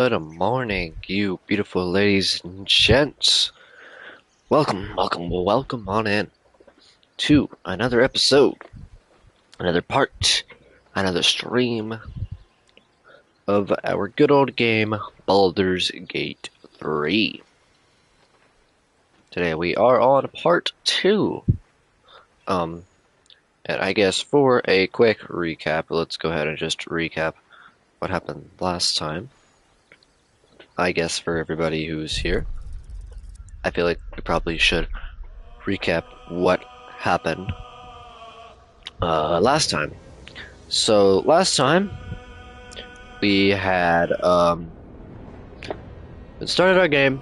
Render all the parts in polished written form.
Good morning, you beautiful ladies and gents. Welcome on in to another episode, another part, another stream of our good old game, Baldur's Gate 3. Today we are on part 2. And I guess for a quick recap, let's go ahead and just recap what happened last time. I guess for everybody who's here, I feel like we probably should recap what happened last time. So last time we had started our game,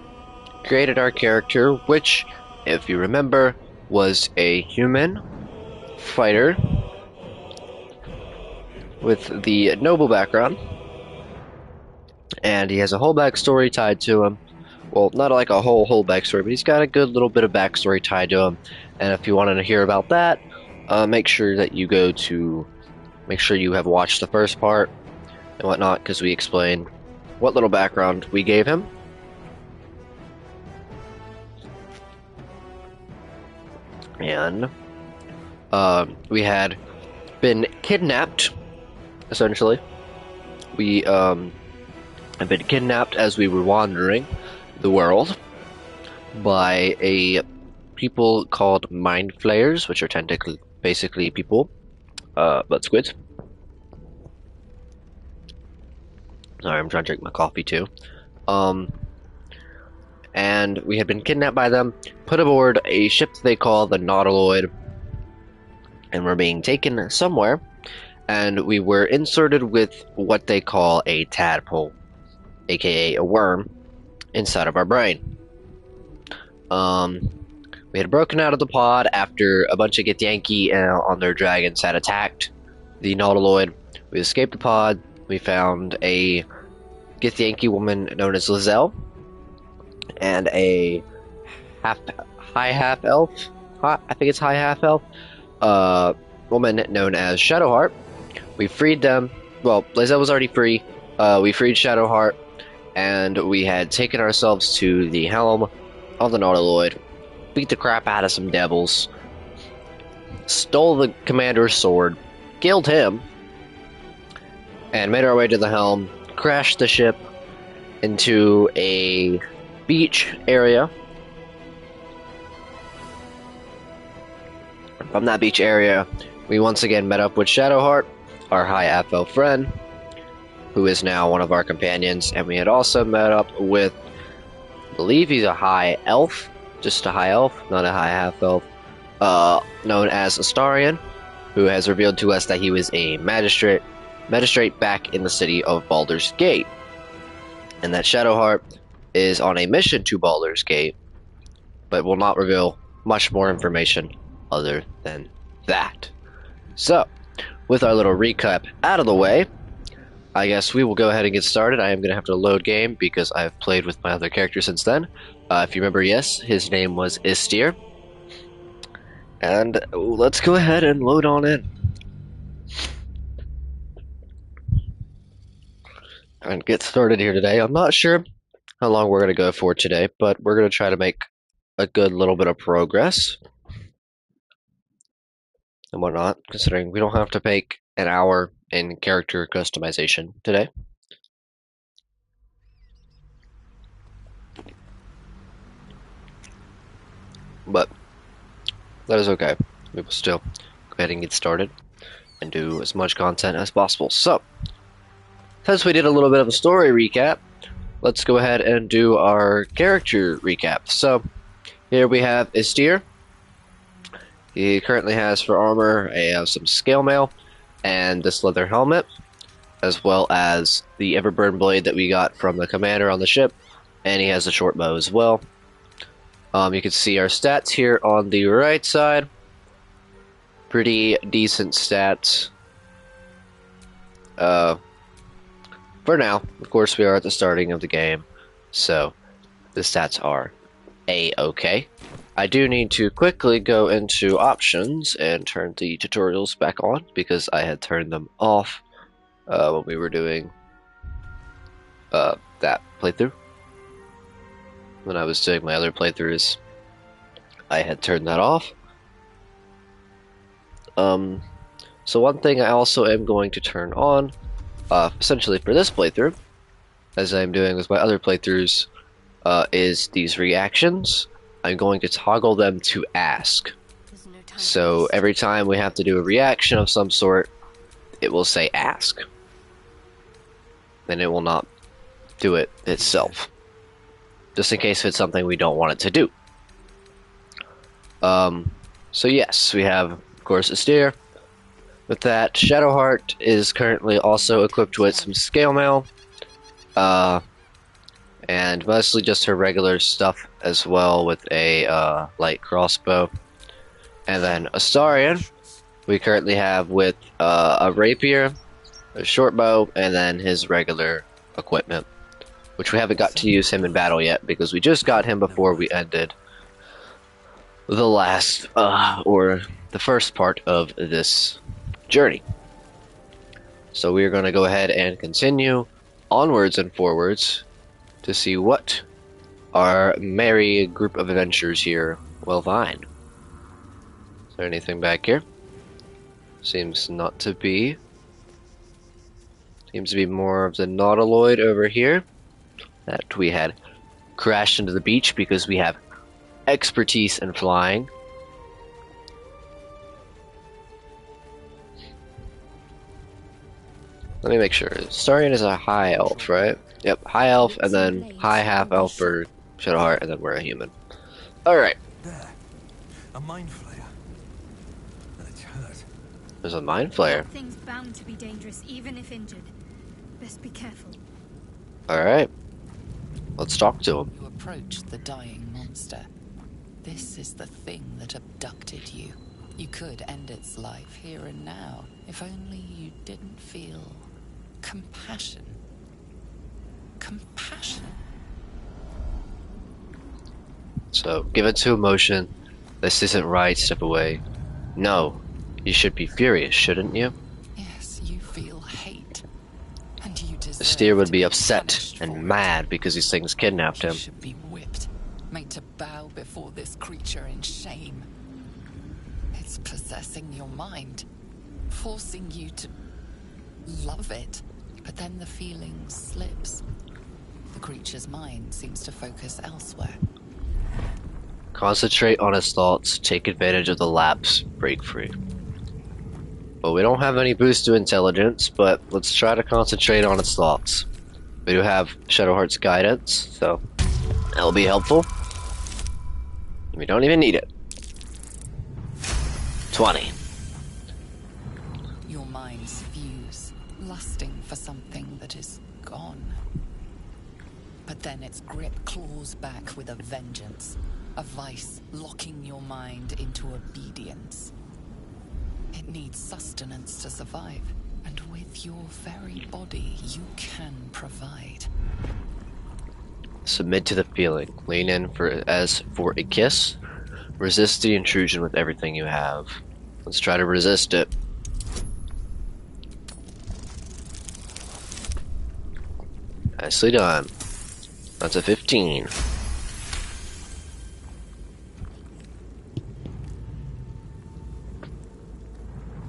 created our character, which, if you remember, was a human fighter with the noble background, and he has a whole backstory tied to him. Well, not like a whole backstory, but he's got a good little bit of backstory tied to him. And if you wanted to hear about that, make sure that you make sure you have watched the first part and whatnot, because we explain what little background we gave him. And we had been kidnapped, essentially. We had been kidnapped as we were wandering the world by a people called mind flayers, which are technically basically people, but squids. Sorry, I'm trying to drink my coffee too. And we had been kidnapped by them, put aboard a ship they call the Nautiloid, and were being taken somewhere, and we were inserted with what they call a tadpole, aka a worm, inside of our brain. We had broken out of the pod after a bunch of Githyanki on their dragons had attacked the Nautiloid. We escaped the pod. We found a Githyanki woman known as Lizelle and a high half elf. I think it's high half elf. Woman known as Shadowheart. We freed them. Well, Lizelle was already free. We freed Shadowheart, and we had taken ourselves to the helm of the Nautiloid, beat the crap out of some devils, stole the commander's sword, killed him, and made our way to the helm, crashed the ship into a beach area. From that beach area, we once again met up with Shadowheart, our high half-elf friend, who is now one of our companions, and we had also met up with, I believe he's a high elf, just a high elf, not a high half-elf, known as Astarion, who has revealed to us that he was a magistrate back in the city of Baldur's Gate, and that Shadowheart is on a mission to Baldur's Gate, but will not reveal much more information other than that. So, with our little recap out of the way, I guess we will go ahead and get started. I am going to have to load game because I've played with my other character since then. If you remember, yes, his name was Istir. And let's go ahead and load on in. And get started here today. I'm not sure how long we're going to go for today, but we're going to try to make a good little bit of progress and whatnot, considering we don't have to make an hour in character customization today. But that is okay. We will still go ahead and get started and do as much content as possible. So, since we did a little bit of a story recap, let's go ahead and do our character recap. So, here we have Istir. He currently has for armor some scale mail and this leather helmet, as well as the Everburn blade that we got from the commander on the ship, and he has a short bow as well. You can see our stats here on the right side. Pretty decent stats. For now, of course, we are at the starting of the game, so the stats are A-okay. I do need to quickly go into options and turn the tutorials back on because I had turned them off when we were doing that playthrough. When I was doing my other playthroughs, I had turned that off. So one thing I also am going to turn on, essentially for this playthrough, as I'm doing with my other playthroughs, is these reactions. I'm going to toggle them to ask. So every time we have to do a reaction of some sort, it will say ask. And it will not do it itself. Just in case it's something we don't want it to do. So yes, we have, of course, a steer. With that, Shadowheart is currently also equipped with some scale mail. And mostly just her regular stuff as well, with a light crossbow. And then Astarion, we currently have with a rapier, a short bow, and then his regular equipment. Which we haven't got to use him in battle yet, because we just got him before we ended the last, or the first part of this journey. So we're going to go ahead and continue onwards and forwards to see what our merry group of adventurers here will find. Is there anything back here? Seems not to be. Seems to be more of the Nautiloid over here that we had crashed into the beach because we have expertise in flying. Let me make sure. Starion is a high elf, right? Yep, high elf, and then high half elf for Shadowheart, and then we're a human. Alright. There. A mind flayer. It's hurt. There's a mind flayer. That thing's bound to be dangerous, even if injured. Best be careful. Alright. Let's talk to him. You approach the dying monster. This is the thing that abducted you. You could end its life here and now, if only you didn't feel compassion. Compassion. So, give it to emotion. This isn't right, step away. No. You should be furious, shouldn't you? Yes, you feel hate. And you deserve The steer would to be upset punished and for it. mad because these things kidnapped You him. should be whipped, made to bow before this creature in shame. It's possessing your mind, forcing you to love it. But then the feeling slips. The creature's mind seems to focus elsewhere. Concentrate on his thoughts, take advantage of the lapse, break free. Well, we don't have any boost to intelligence, but let's try to concentrate on its thoughts. We do have Shadowheart's guidance, so that'll be helpful. We don't even need it. 20. Your minds fuse, lusting for something that is gone. But then its grip claws back with a vengeance, a vice locking your mind into obedience. It needs sustenance to survive, and with your very body, you can provide. Submit to the feeling. Lean in as for a kiss. Resist the intrusion with everything you have. Let's try to resist it. Nicely done. That's a 15.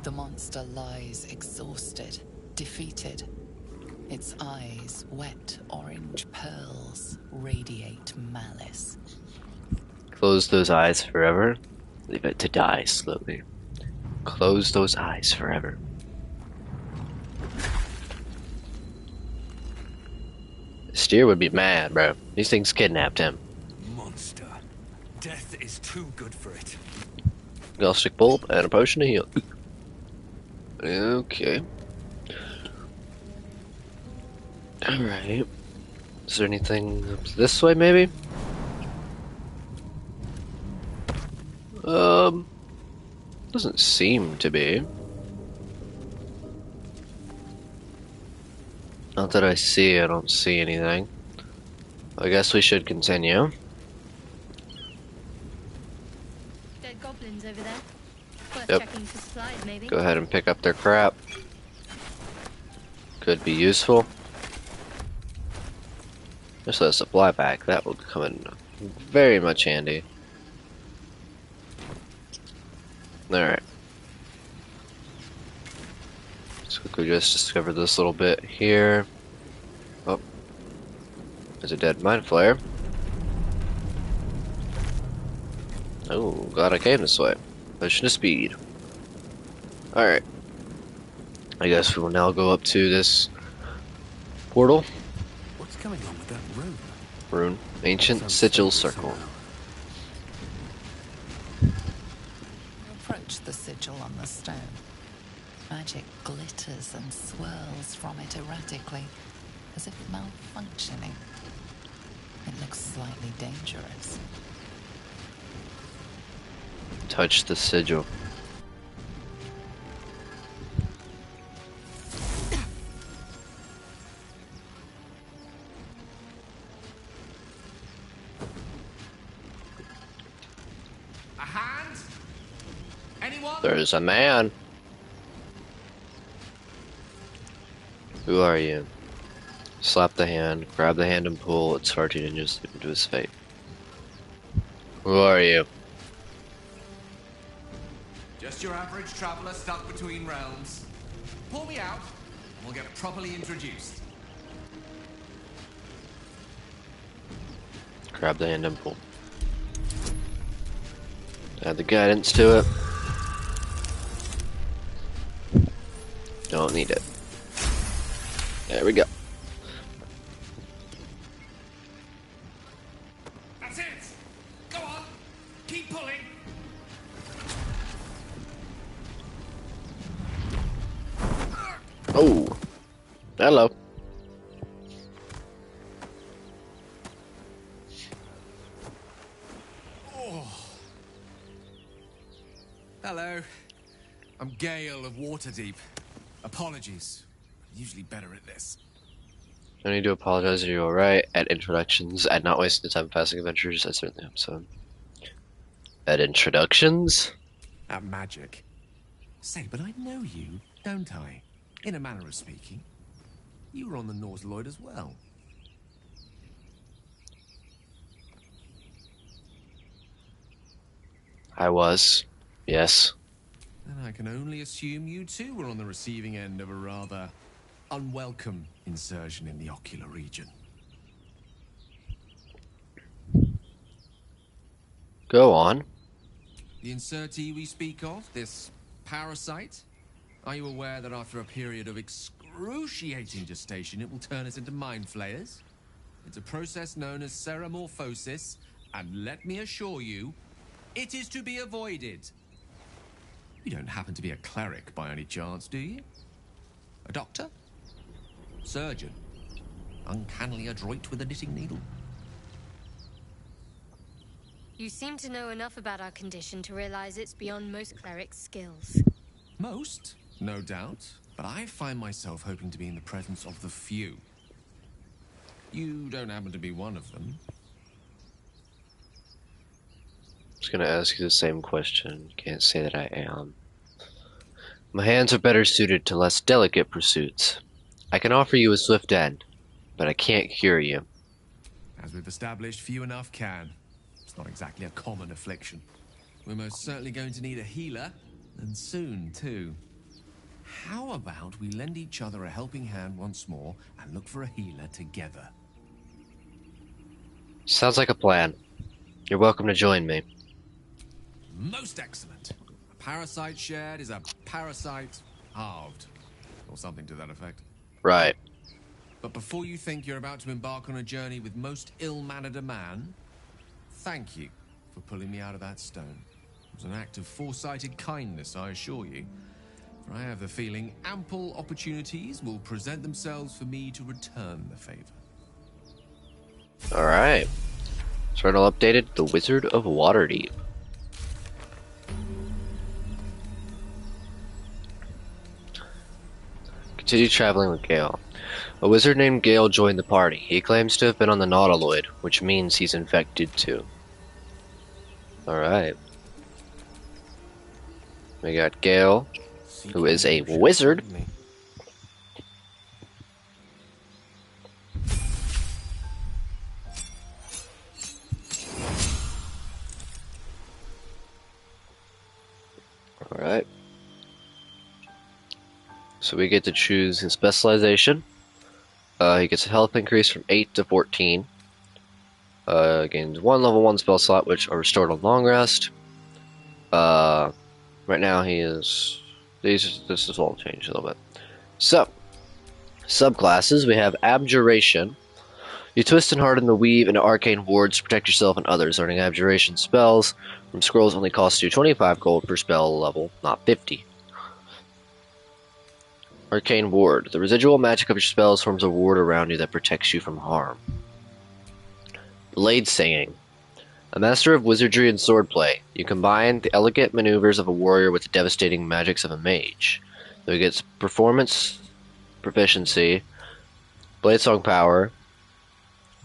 The monster lies exhausted, defeated. Its eyes, wet orange pearls, radiate malice. Close those eyes forever. Leave it to die slowly. Close those eyes forever. Steer would be mad, bro. These things kidnapped him. Monster. Death is too good for it. Galstic bulb and a potion to heal. Okay. Alright. Is there anything up this way, maybe? Doesn't seem to be. Not that I see, I don't see anything. I guess we should continue. Dead goblins over there. Worth Yep. checking for supplies, maybe. Go ahead and pick up their crap. Could be useful. Just a supply pack. That will come in very much handy. Alright. Let's quickly just discover this little bit here. Oh. There's a dead mind flare. Oh, glad I came this way. Pushing to speed. Alright. I guess we will now go up to this portal. What's going on with that rune? Rune. Ancient Sigil Circle. You approach the sigil on the stone. Magic glitters and swirls from it erratically, as if malfunctioning. It looks slightly dangerous. Touch the sigil. A hand? Anyone? There's a man. Who are you? Slap the hand, grab the hand and pull, it's charging and just slip into his fate. Who are you? Just your average traveler stuck between realms. Pull me out, and we'll get properly introduced. Grab the hand and pull. Add the guidance to it. Don't need it. There we go. That's it! Go on! Keep pulling! Oh. Hello. Hello. I'm Gale of Waterdeep. Apologies. I'm usually better at this. No need to apologize, you're alright. At introductions, at not wasting the time passing adventures, I certainly am so. At introductions? At magic. Say, but I know you, don't I? In a manner of speaking. You were on the Nautiloid as well. I was. Yes. And I can only assume you too were on the receiving end of a rather unwelcome insertion in the ocular region. Go on. The insertee we speak of, this parasite, are you aware that after a period of excruciating gestation, it will turn us into mind flayers? It's a process known as ceramorphosis, and let me assure you, it is to be avoided. You don't happen to be a cleric by any chance, do you? A doctor? Surgeon? Uncannily adroit with a knitting needle? You seem to know enough about our condition to realize it's beyond most clerics' skills. Most, no doubt, but I find myself hoping to be in the presence of the few. You don't happen to be one of them. I was gonna ask you the same question. Can't say that I am. My hands are better suited to less delicate pursuits. I can offer you a swift end, but I can't cure you. As we've established, few enough can. It's not exactly a common affliction. We're most certainly going to need a healer, and soon, too. How about we lend each other a helping hand once more and look for a healer together? Sounds like a plan. You're welcome to join me. Most excellent. A parasite shared is a parasite halved, or something to that effect. Right. But before you think you're about to embark on a journey with most ill-mannered a man, thank you for pulling me out of that stone. It was an act of foresighted kindness, I assure you. For I have the feeling ample opportunities will present themselves for me to return the favor. Alright. Journal updated, the Wizard of Waterdeep. Continue traveling with Gale. A wizard named Gale joined the party. He claims to have been on the Nautiloid, which means he's infected too. Alright. We got Gale, who is a wizard. So we get to choose his specialization. He gets a health increase from 8 to 14. Gains 1 level 1 spell slot, which are restored on long rest. Right now he is... This is all changed a little bit. So, subclasses, we have Abjuration. You twist and harden the weave into arcane wards to protect yourself and others. Learning Abjuration spells from scrolls only costs you 25 gold per spell level, not 50. Arcane Ward. The residual magic of your spells forms a ward around you that protects you from harm. Blade Singing. A master of wizardry and swordplay. You combine the elegant maneuvers of a warrior with the devastating magics of a mage. So he gets performance proficiency, blade song power,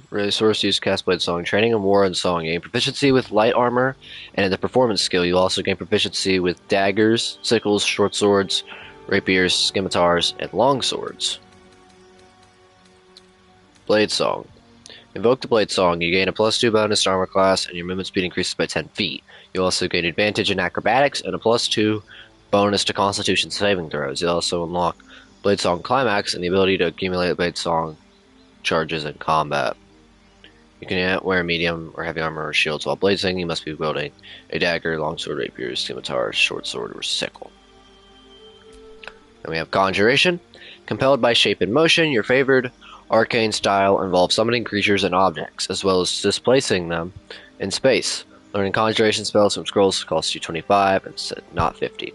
resource use, cast blade song, training in war and song. You gain proficiency with light armor, and in the performance skill you also gain proficiency with daggers, sickles, short swords, rapiers, scimitars, and long swords. Blade Song. Invoke the Blade Song. You gain a +2 bonus to armor class, and your movement speed increases by 10 feet. You also gain advantage in acrobatics and a +2 bonus to Constitution saving throws. You also unlock Blade Song Climax and the ability to accumulate Blade Song charges in combat. You can wear medium or heavy armor or shields while blade singing. You must be wielding a dagger, longsword, rapier, scimitar, short sword, or sickle. Then we have Conjuration. Compelled by shape and motion, your favored arcane style involves summoning creatures and objects, as well as displacing them in space. Learning Conjuration spells from scrolls costs you 25 instead, not 50.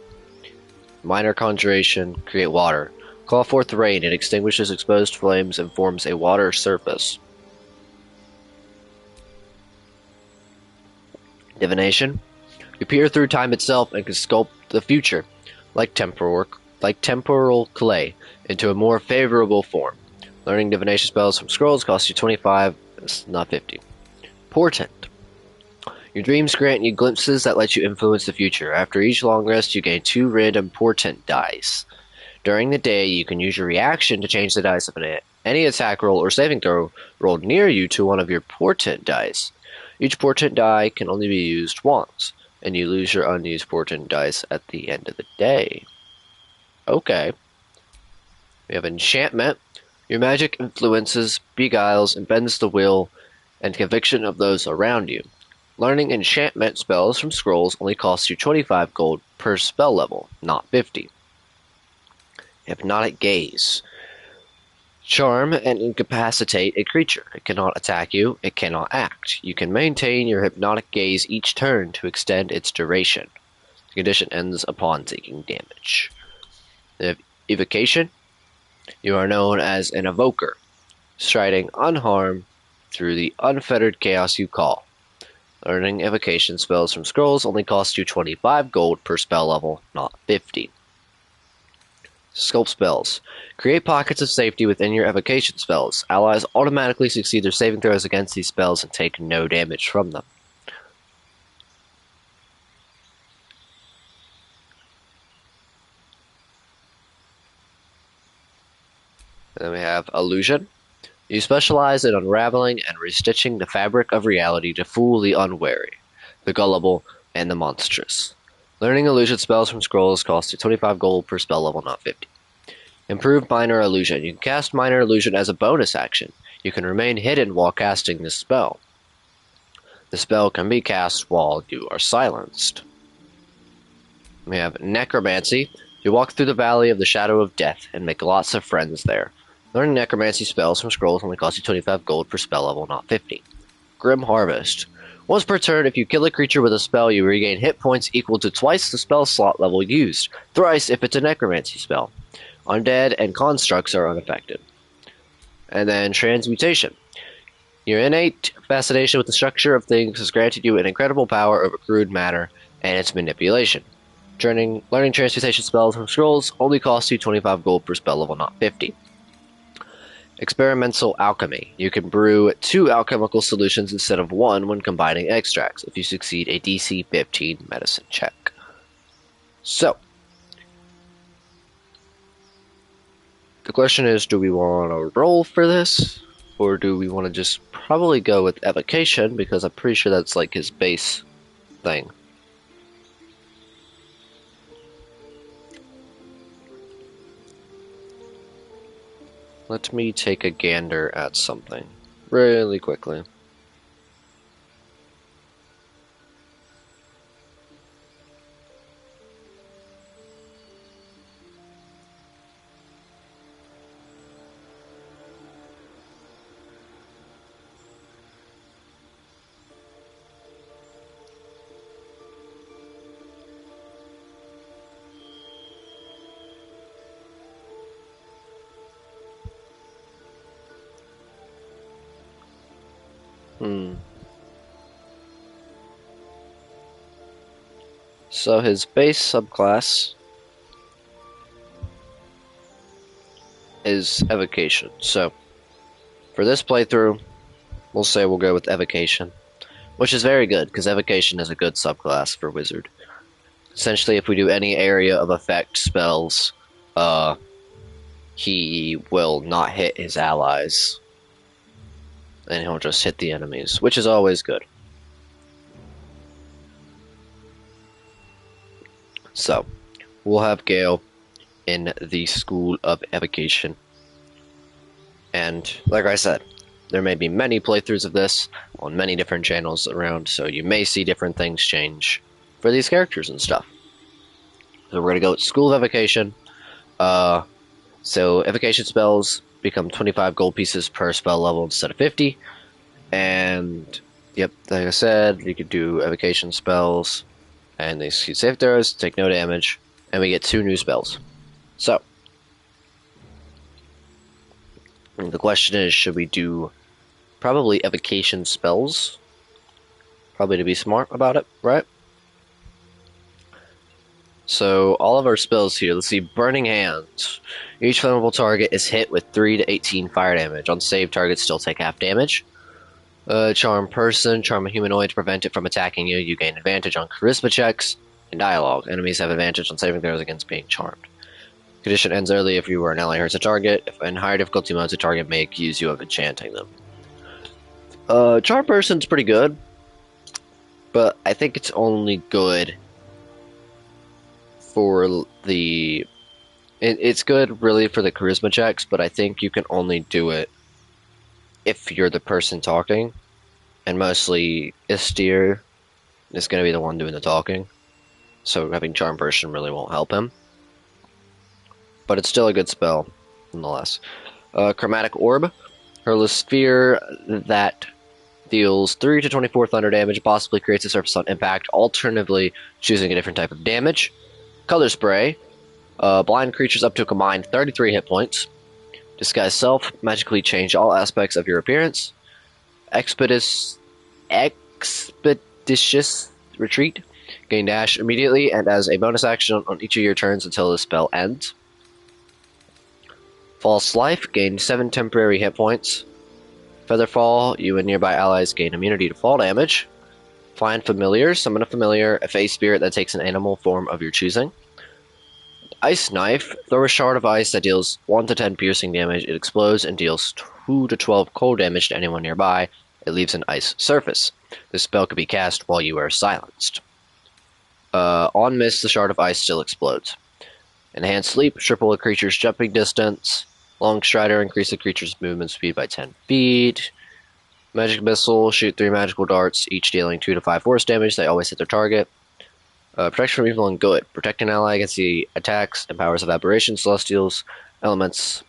Minor Conjuration. Create water. Call forth rain. It extinguishes exposed flames and forms a water surface. Divination. You peer through time itself and can sculpt the future, like temporal clay, into a more favorable form. Learning divination spells from scrolls costs you 25, not 50. Portent. Your dreams grant you glimpses that let you influence the future. After each long rest, you gain 2 random portent dice. During the day, you can use your reaction to change the dice of any attack roll or saving throw rolled near you to one of your portent dice. Each portent die can only be used once, and you lose your unused portent dice at the end of the day. Okay. We have Enchantment. Your magic influences, beguiles, and bends the will and conviction of those around you. Learning enchantment spells from scrolls only costs you 25 gold per spell level, not 50. Hypnotic Gaze. Charm and incapacitate a creature. It cannot attack you, it cannot act. You can maintain your hypnotic gaze each turn to extend its duration. The condition ends upon taking damage. They have Evocation. You are known as an evoker, striding unharmed through the unfettered chaos you call. Learning evocation spells from scrolls only costs you 25 gold per spell level, not 50. Sculpt spells. Create pockets of safety within your evocation spells. Allies automatically succeed their saving throws against these spells and take no damage from them. And then we have Illusion. You specialize in unraveling and restitching the fabric of reality to fool the unwary, the gullible, and the monstrous. Learning illusion spells from scrolls costs you 25 gold per spell level, not 50. Improved Minor Illusion. You can cast Minor Illusion as a bonus action. You can remain hidden while casting this spell. The spell can be cast while you are silenced. We have Necromancy. You walk through the Valley of the Shadow of Death and make lots of friends there. Learning Necromancy spells from scrolls only costs you 25 gold per spell level, not 50. Grim Harvest. Once per turn, if you kill a creature with a spell, you regain hit points equal to twice the spell slot level used, thrice if it's a Necromancy spell. Undead and constructs are unaffected. And then Transmutation. Your innate fascination with the structure of things has granted you an incredible power over crude matter and its manipulation. Learning Transmutation spells from scrolls only costs you 25 gold per spell level, not 50. Experimental Alchemy. You can brew 2 alchemical solutions instead of 1 when combining extracts, if you succeed a DC 15 medicine check. So, the question is, do we want to roll for this? Or do we want to just probably go with Evocation, because I'm pretty sure that's like his base thing. let me take a gander at something really quickly. So his base subclass is Evocation. So for this playthrough, we'll say we'll go with Evocation, which is very good because Evocation is a good subclass for Wizard. Essentially, if we do any area of effect spells, he will not hit his allies, and he'll just hit the enemies, which is always good. So, we'll have Gale in the School of Evocation. And, like I said, there may be many playthroughs of this on many different channels around, so you may see different things change for these characters and stuff. So we're going to go with School of Evocation. So Evocation spells become 25 gold pieces per spell level instead of 50. And, yep, like I said, you could do Evocation spells, and they execute save throws, take no damage, and we get 2 new spells. So, the question is, should we do probably Evocation spells? Probably to be smart about it, right? So, all of our spells here, let's see, Burning Hands. Each flammable target is hit with 3 to 18 fire damage. On save, targets still take half damage. Charm Person, charm a humanoid to prevent it from attacking you. You gain advantage on charisma checks and dialogue. Enemies have advantage on saving throws against being charmed. Condition ends early if you or an ally hurts a target. If in higher difficulty modes, a target may accuse you of enchanting them. Charm Person's pretty good, but I think it's only good for the... It's good, really, for the charisma checks, but I think you can only do it if you're the person talking, and mostly Istir is going to be the one doing the talking, so having Charm Person really won't help him. But it's still a good spell, nonetheless. Chromatic Orb. Hurl sphere that deals 3 to 24 thunder damage, possibly creates a surface on impact, alternatively choosing a different type of damage. Color Spray. Blind creatures up to a combined 33 hit points. Disguise Self, magically change all aspects of your appearance. Expeditious Retreat, gain dash immediately and as a bonus action on each of your turns until the spell ends. False Life, gain 7 temporary hit points. Featherfall, you and nearby allies gain immunity to fall damage. Find Familiar, summon a familiar, a face spirit that takes an animal form of your choosing. Ice Knife, throw a shard of ice that deals 1 to 10 piercing damage. It explodes and deals 2 to 12 cold damage to anyone nearby. It leaves an ice surface. This spell can be cast while you are silenced. On miss, the shard of ice still explodes. Enhanced Sleep, triple a creature's jumping distance. Long Strider, increase the creature's movement speed by 10 feet. Magic Missile, shoot 3 magical darts, each dealing 2 to 5 force damage. They always hit their target. Protection from evil and good. Protect an ally against the attacks and powers of aberration, celestials, elementals,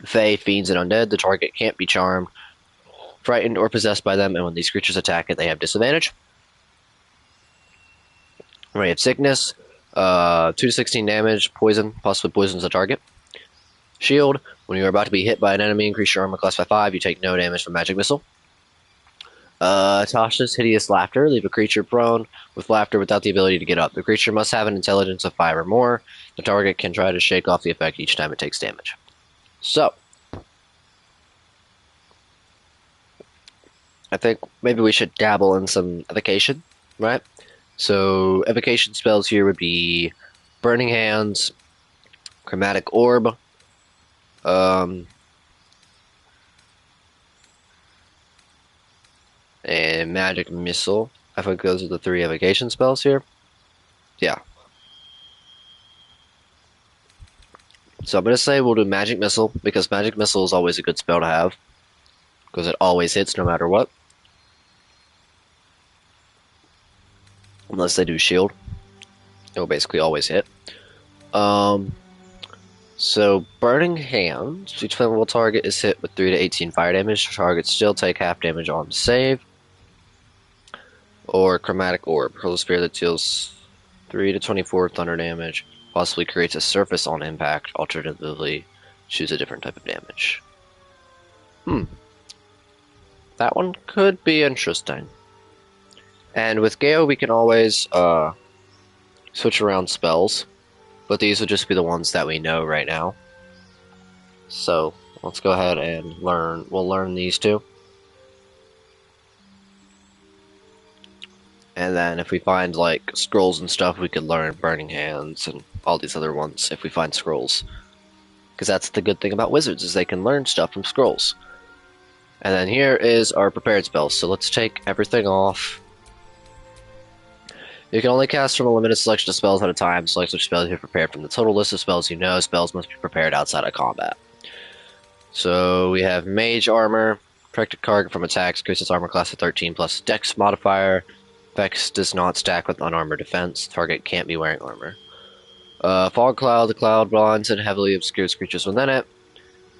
fae, fiends, and undead. The target can't be charmed, frightened, or possessed by them, and when these creatures attack it, they have disadvantage. Ray of Sickness, 2 to 16 damage, poison, possibly poisons the target. Shield, when you are about to be hit by an enemy, increase your armor class by 5, you take no damage from Magic Missile. Tasha's Hideous Laughter, leave a creature prone with laughter without the ability to get up. The creature must have an intelligence of 5 or more. The target can try to shake off the effect each time it takes damage. So, I think maybe we should dabble in some evocation, right? So, evocation spells here would be Burning Hands, Chromatic Orb, and Magic Missile. I think those are the 3 evocation spells here. Yeah. So I'm gonna say we'll do Magic Missile, because Magic Missile is always a good spell to have. Because it always hits no matter what. Unless they do shield. It will basically always hit. So Burning Hands. Each flammable target is hit with 3 to 18 fire damage. Targets still take half damage on save. Or Chromatic Orb. Hurl a spear that deals 3 to 24 thunder damage. Possibly creates a surface on impact. Alternatively, choose a different type of damage. That one could be interesting. And with Gale, we can always switch around spells. But these would just be the ones that we know right now. So, let's go ahead and learn. We'll learn these two. And then if we find, like, scrolls and stuff, we could learn Burning Hands and all these other ones if we find scrolls. Because that's the good thing about wizards, is they can learn stuff from scrolls. And then here is our prepared spells. So let's take everything off. You can only cast from a limited selection of spells at a time. Select which spells you've prepared from the total list of spells you know. Spells must be prepared outside of combat. So we have Mage Armor. Protect a target from attacks. Increase its armor class to 13 plus Dex modifier. Vex does not stack with unarmored defense. Target can't be wearing armor. Fog Cloud. The cloud blinds and heavily obscures creatures within it.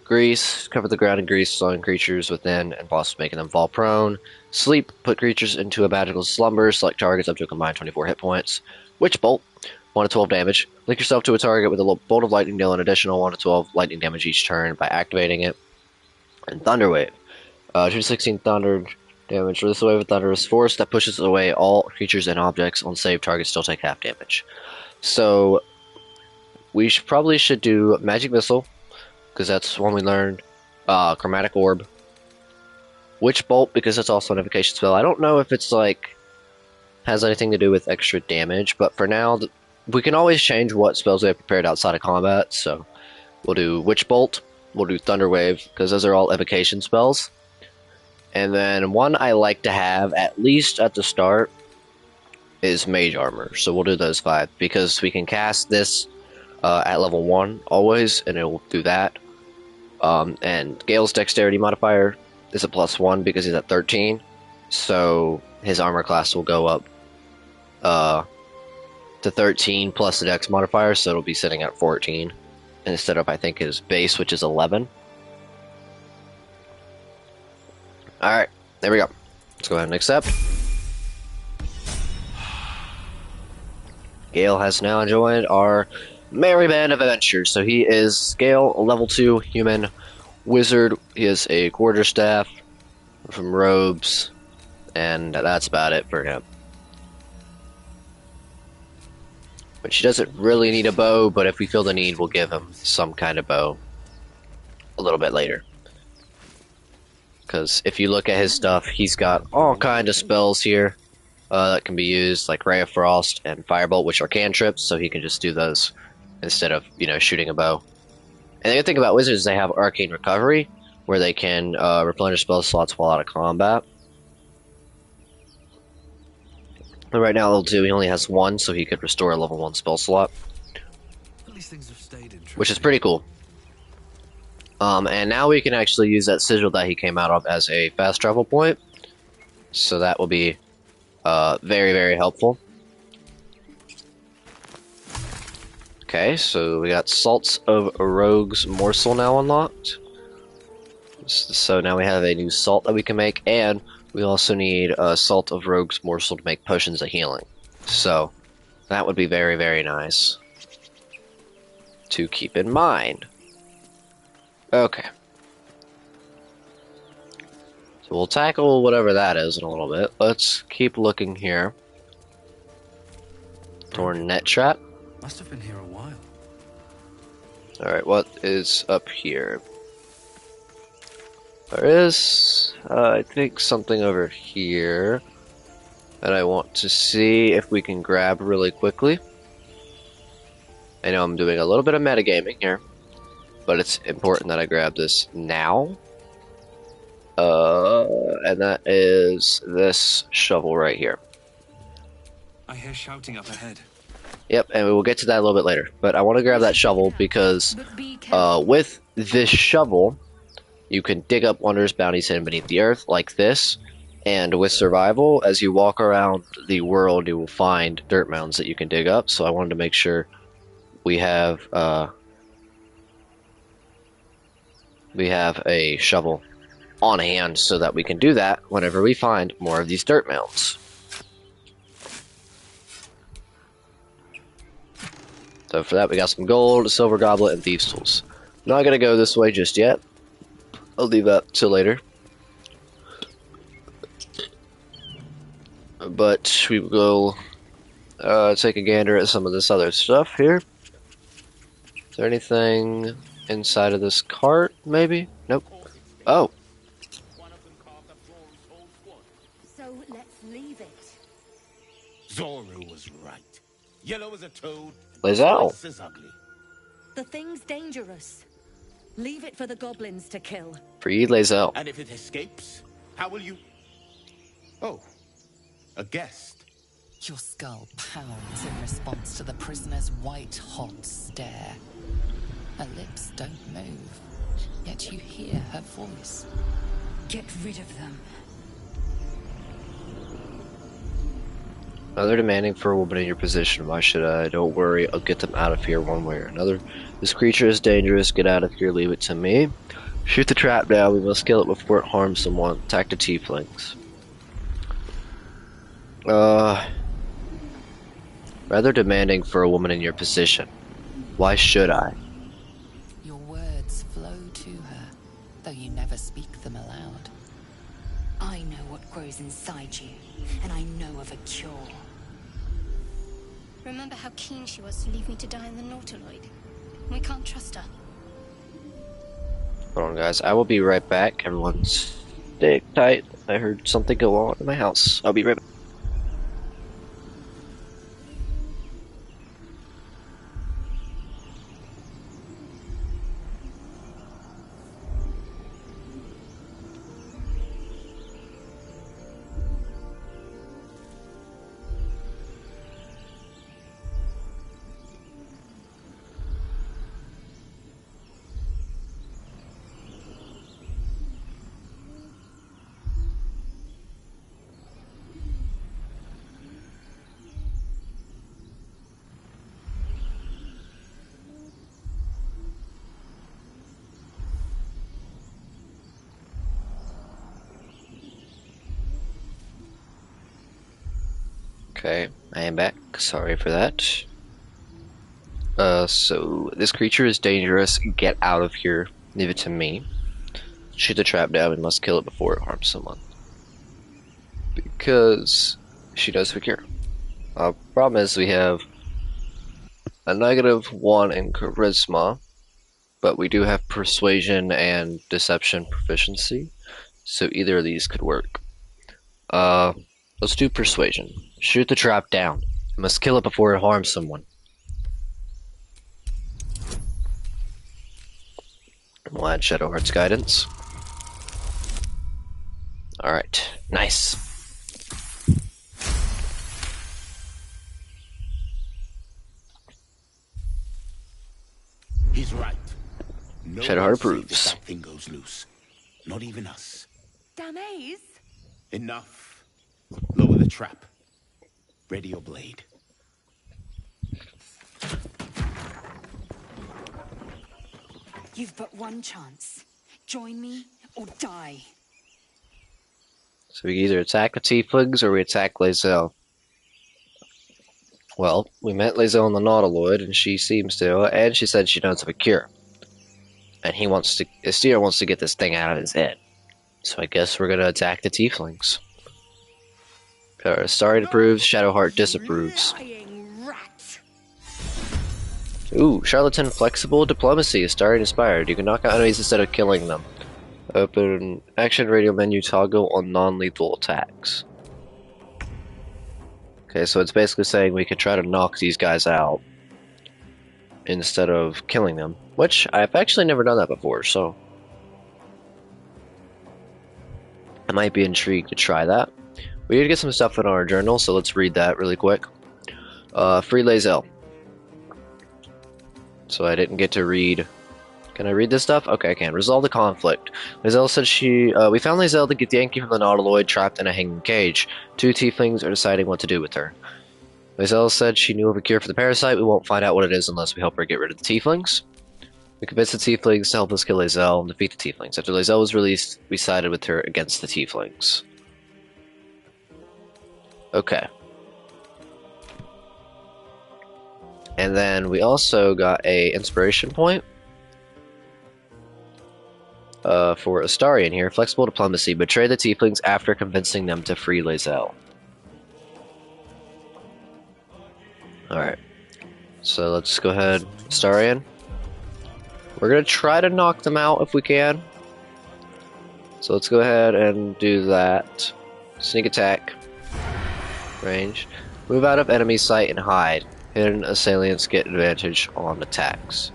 Grease. Cover the ground in grease, slowing creatures within and possibly making them fall prone. Sleep. Put creatures into a magical slumber. Select targets up to a combined 24 hit points. Witch Bolt. 1 to 12 damage. Link yourself to a target with a bolt of lightning, deal an additional 1 to 12 lightning damage each turn by activating it. And Thunder Wave. 2 to 16 thunder damage. This wave of thunder is force that pushes away all creatures and objects. On save, targets still take half damage. So we probably should do Magic Missile, because that's one we learned. Chromatic Orb. Witch Bolt, because that's also an evocation spell. I don't know if it's like has anything to do with extra damage, but for now, we can always change what spells we have prepared outside of combat. So we'll do Witch Bolt, we'll do Thunder Wave, because those are all evocation spells. And then one I like to have, at least at the start, is Mage Armor. So we'll do those 5, because we can cast this at level 1 always, and it will do that. And Gale's Dexterity modifier is a +1 because he's at 13, so his armor class will go up to 13 plus the Dex modifier, so it'll be sitting at 14 instead of, I think, his base, which is 11. Alright, there we go. Let's go ahead and accept. Gale has now joined our merry band of adventurers. So he is Gale, a level 2 human wizard. He is a quarterstaff from robes, and that's about it for him. But she doesn't really need a bow, but if we feel the need, we'll give him some kind of bow a little bit later. Because if you look at his stuff, he's got all kind of spells here that can be used, like Ray of Frost and Firebolt, which are cantrips, so he can just do those instead of, shooting a bow. And the good thing about wizards is they have Arcane Recovery, where they can replenish spell slots while out of combat. But right now, level 2, he only has 1, so he could restore a level 1 spell slot, which is pretty cool. And now we can actually use that sigil that he came out of as a fast travel point, so that will be very, very helpful. Okay, so we got Salts of a Rogue's Morsel now unlocked. So now we have a new salt that we can make, and we also need a Salt of Rogue's Morsel to make potions of healing. So that would be very, very nice to keep in mind. Okay. So we'll tackle whatever that is in a little bit. Let's keep looking here. Torn Net Trap. Must have been here a while. Alright, what is up here? There is, I think, something over here that I want to see if we can grab really quickly. I know I'm doing a little bit of metagaming here, but it's important that I grab this now. And that is this shovel right here. I hear shouting up ahead. Yep, and we will get to that a little bit later. But I want to grab that shovel because But be careful. with this shovel, you can dig up wondrous bounties hidden beneath the earth, like this. And with survival, as you walk around the world, you will find dirt mounds that you can dig up. So I wanted to make sure we have a shovel on hand so that we can do that whenever we find more of these dirt mounds. So for that, we got some gold, a silver goblet, and thieves' tools. Not gonna go this way just yet. I'll leave that till later. But we will take a gander at some of this other stuff here. Is there anything inside of this cart, maybe? Nope. Oh, So let's leave it. Zoru was right. Yellow as a toad, Lae'zel. twice as ugly. The thing's dangerous. Leave it for the goblins to kill. Free Lae'zel. And if it escapes, how will you... Oh, a guest. Your skull pounds in response to the prisoner's white-hot stare. Her lips don't move, yet you hear her voice. Get rid of them. Another demanding for a woman in your position. Why should I? Don't worry, I'll get them out of here one way or another. This creature is dangerous. Get out of here, leave it to me. Shoot the trap down. We must kill it before it harms someone. Attack the tieflings. Rather demanding for a woman in your position. Why should I? Your words flow to her, though you never speak them aloud. I know what grows inside you, and I know of a cure. Remember how keen she was to leave me to die in the Nautiloid? We can't trust her. Hold on, guys. I will be right back. Everyone stay tight. I heard something go on in my house. I'll be right back. Okay, I am back. Sorry for that. So this creature is dangerous. Get out of here. Leave it to me. Shoot the trap down. We must kill it before it harms someone. Because she does have a cure. Problem is we have a -1 in charisma, but we do have persuasion and deception proficiency. So either of these could work. Let's do persuasion. Shoot the trap down. We must kill it before it harms someone. We'll add Shadowheart's guidance. Alright, nice. He's right. No Shadowheart one's safe approves. if that thing goes loose. Not even us. Damaze? Enough. Lower the trap. Ready your blade. You've but one chance. Join me or die. So we either attack the tieflings or we attack Lae'zel. Well, we met Lae'zel in the Nautiloid, and she seems to, and she said she knows of a cure. And Estira wants to get this thing out of his head. So I guess we're gonna attack the tieflings. Starry approves, Shadowheart disapproves. Lying rat. Ooh, Charlatan Flexible Diplomacy is Starry inspired. You can knock out enemies instead of killing them. Open action radio menu toggle on non-lethal attacks. Okay, so it's basically saying we could try to knock these guys out instead of killing them, which I've actually never done that before, so I might be intrigued to try that. We need to get some stuff in our journal, so let's read that really quick. Free Lae'zel. So I didn't get to read. Can I read this stuff? Okay, I can. Resolve the conflict. Lizelle said we found Lizelle the Githyanki from the Nautiloid trapped in a hanging cage. 2 tieflings are deciding what to do with her. Lizelle said she knew of a cure for the parasite. We won't find out what it is unless we help her get rid of the tieflings. We convinced the tieflings to help us kill Lizelle and defeat the tieflings. After Lizelle was released, we sided with her against the tieflings. Okay. And then we also got a inspiration point for Astarion here. Flexible diplomacy. Betray the tieflings after convincing them to free Lizelle. Alright. So let's go ahead. Astarion. We're going to try to knock them out if we can. So let's go ahead and do that. Sneak attack. Range. Move out of enemy sight and hide. Hidden assailants get advantage on attacks.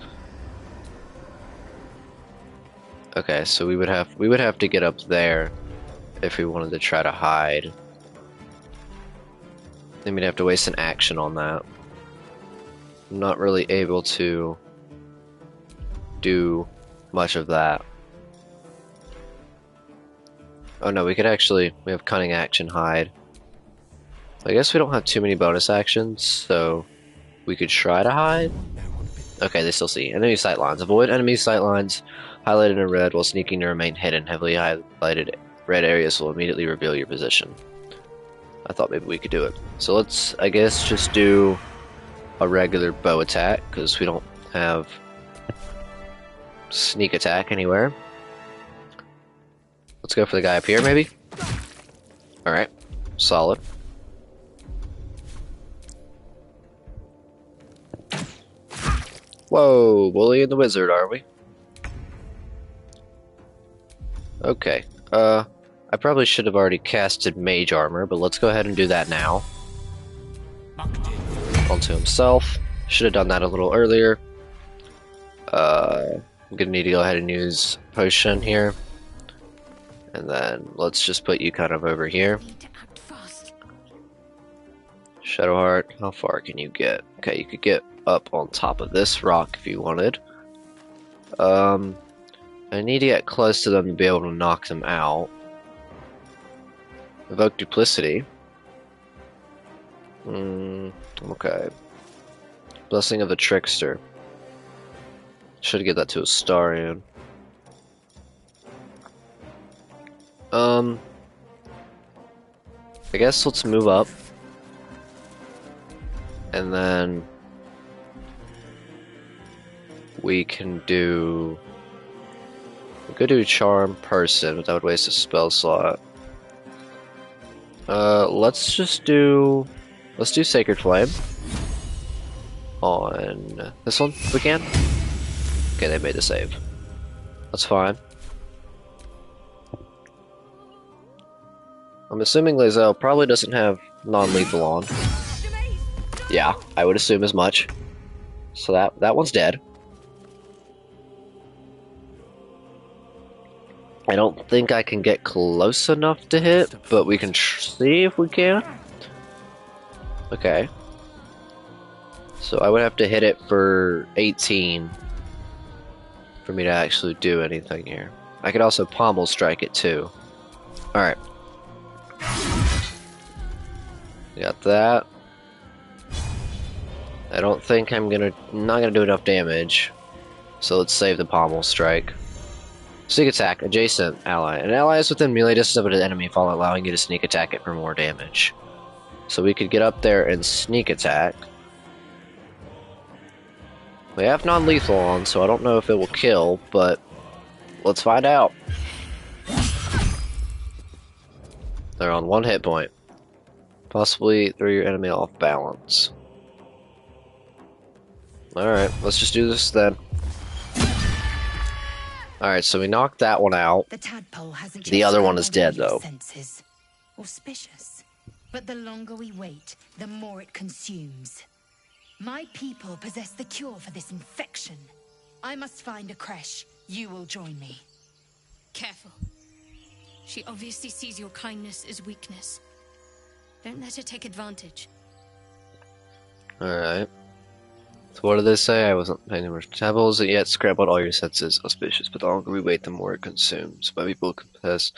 Okay, so we would have to get up there if we wanted to try to hide. Then we'd have to waste an action on that. I'm not really able to do much of that. Oh no, we have cunning action, hide. I guess we don't have too many bonus actions, so we could try to hide. Okay, they still see. Enemy sightlines. Avoid enemy sightlines highlighted in red while sneaking to remain hidden. Heavily highlighted red areas will immediately reveal your position. I thought maybe we could do it. So let's, I guess, just do a regular bow attack, because we don't have sneak attack anywhere. Let's go for the guy up here, maybe? Alright. Solid. Whoa, bullying the wizard, are we? Okay. I probably should have already casted mage armor, but let's go ahead and do that now. Onto himself. Should have done that a little earlier. I'm gonna need to go ahead and use potion here. And then let's just put you kind of over here. Shadowheart, how far can you get? Okay, you could get up on top of this rock if you wanted. I need to get close to them to be able to knock them out. Evoke duplicity. Okay. Blessing of the Trickster. Should get that to Astarion. I guess let's move up. And then we could do Charm Person, but that would waste a spell slot. Let's do Sacred Flame on this one if we can. Okay, they made the save. That's fine. I'm assuming Lizelle probably doesn't have non-lethal on. Yeah, I would assume as much. So that one's dead. I don't think I can get close enough to hit, but we can see if we can. Okay. So I would have to hit it for 18 for me to actually do anything here. I could also pommel strike it too. Alright. Got that. I don't think I'm not gonna do enough damage. So let's save the pommel strike. Sneak attack, adjacent ally. An ally is within melee distance of an enemy, allowing you to sneak attack it for more damage. So we could get up there and sneak attack. We have non-lethal on, so I don't know if it will kill, but let's find out. They're on 1 hit point. Possibly throw your enemy off balance. Alright, let's just do this then. Alright, so we knocked that one out. The tadpole hasn't The other one is dead, though. Senses. Auspicious. But the longer we wait, the more it consumes. My people possess the cure for this infection. I must find a creche. You will join me. Careful. She obviously sees your kindness as weakness. Don't let her take advantage. Alright. So what did they say? I wasn't paying much attention. Hasn't yet scrambled all your senses. Auspicious, but the longer we wait, the more it consumes. My people confess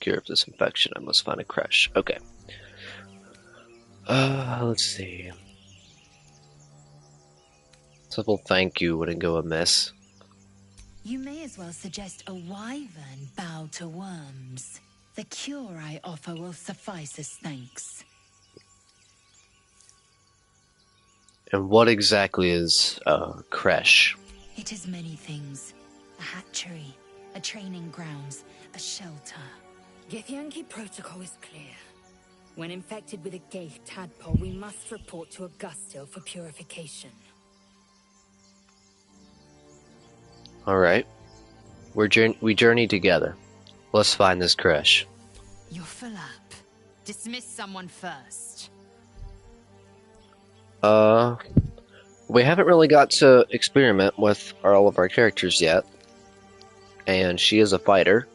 cure of this infection. I must find a crash. Okay. Let's see. Simple thank you wouldn't go amiss. You may as well suggest a wyvern bow to worms. The cure I offer will suffice as thanks. And what exactly is creche? It is many things. A hatchery, a training grounds, a shelter. Githyanki protocol is clear. When infected with a Gaith tadpole, we must report to Augustil for purification. Alright. We journey together. Let's find this creche. You're full up. Dismiss someone first. We haven't really got to experiment with all of our characters yet. And she is a fighter.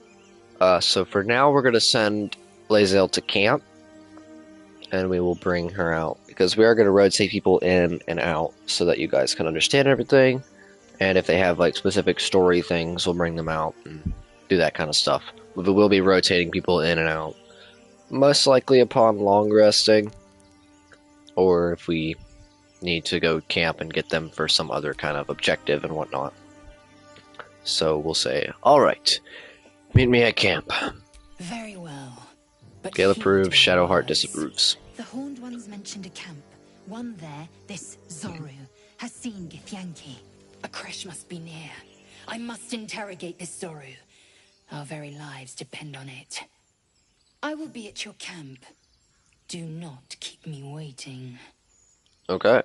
So for now, we're going to send Lae'zel to camp. And we will bring her out. Because we are going to rotate people in and out so that you guys can understand everything. And if they have like specific story things, we'll bring them out and do that kind of stuff. We will be rotating people in and out. Most likely upon long resting. Or if we need to go camp and get them for some other kind of objective and whatnot. So we'll say, alright, meet me at camp. Very well. But Gale approves, heed my Shadowheart words. disapproves. The Horned Ones mentioned a camp. One there, this Zoru, has seen Githyanki. A creche must be near. I must interrogate this Zoru. Our very lives depend on it. I will be at your camp. Do not keep me waiting. Okay.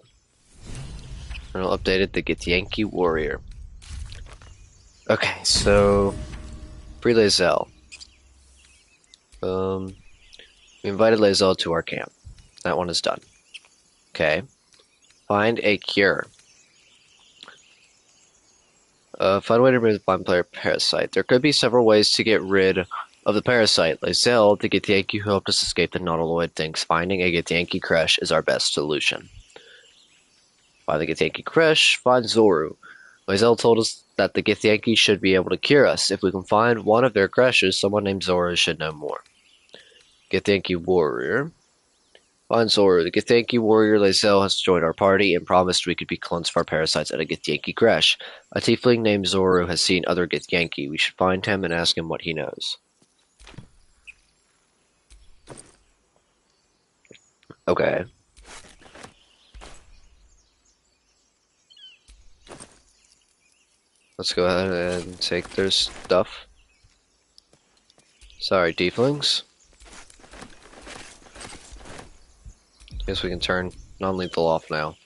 I'll update it, the Githyanki Warrior. Okay, so free Lae'zel. We invited Lae'zel to our camp. That one is done. Okay. Find a cure. Find a way to remove the blind player parasite. There could be several ways to get rid of the parasite. Lae'zel, the Githyanki who helped us escape the Nautiloid, thinks finding a Githyanki creche is our best solution. Find the Githyanki creche, find Zoru. Lae'zel told us that the Githyanki should be able to cure us. If we can find one of their creches, someone named Zoru should know more. Githyanki Warrior. Find Zoru. The Githyanki Warrior Lae'zel has joined our party and promised we could be cleansed of our parasites at a Githyanki creche. A tiefling named Zoru has seen other Githyanki. We should find him and ask him what he knows. Okay. Let's go ahead and take their stuff. Sorry, tieflings. Guess we can turn non-lethal off now.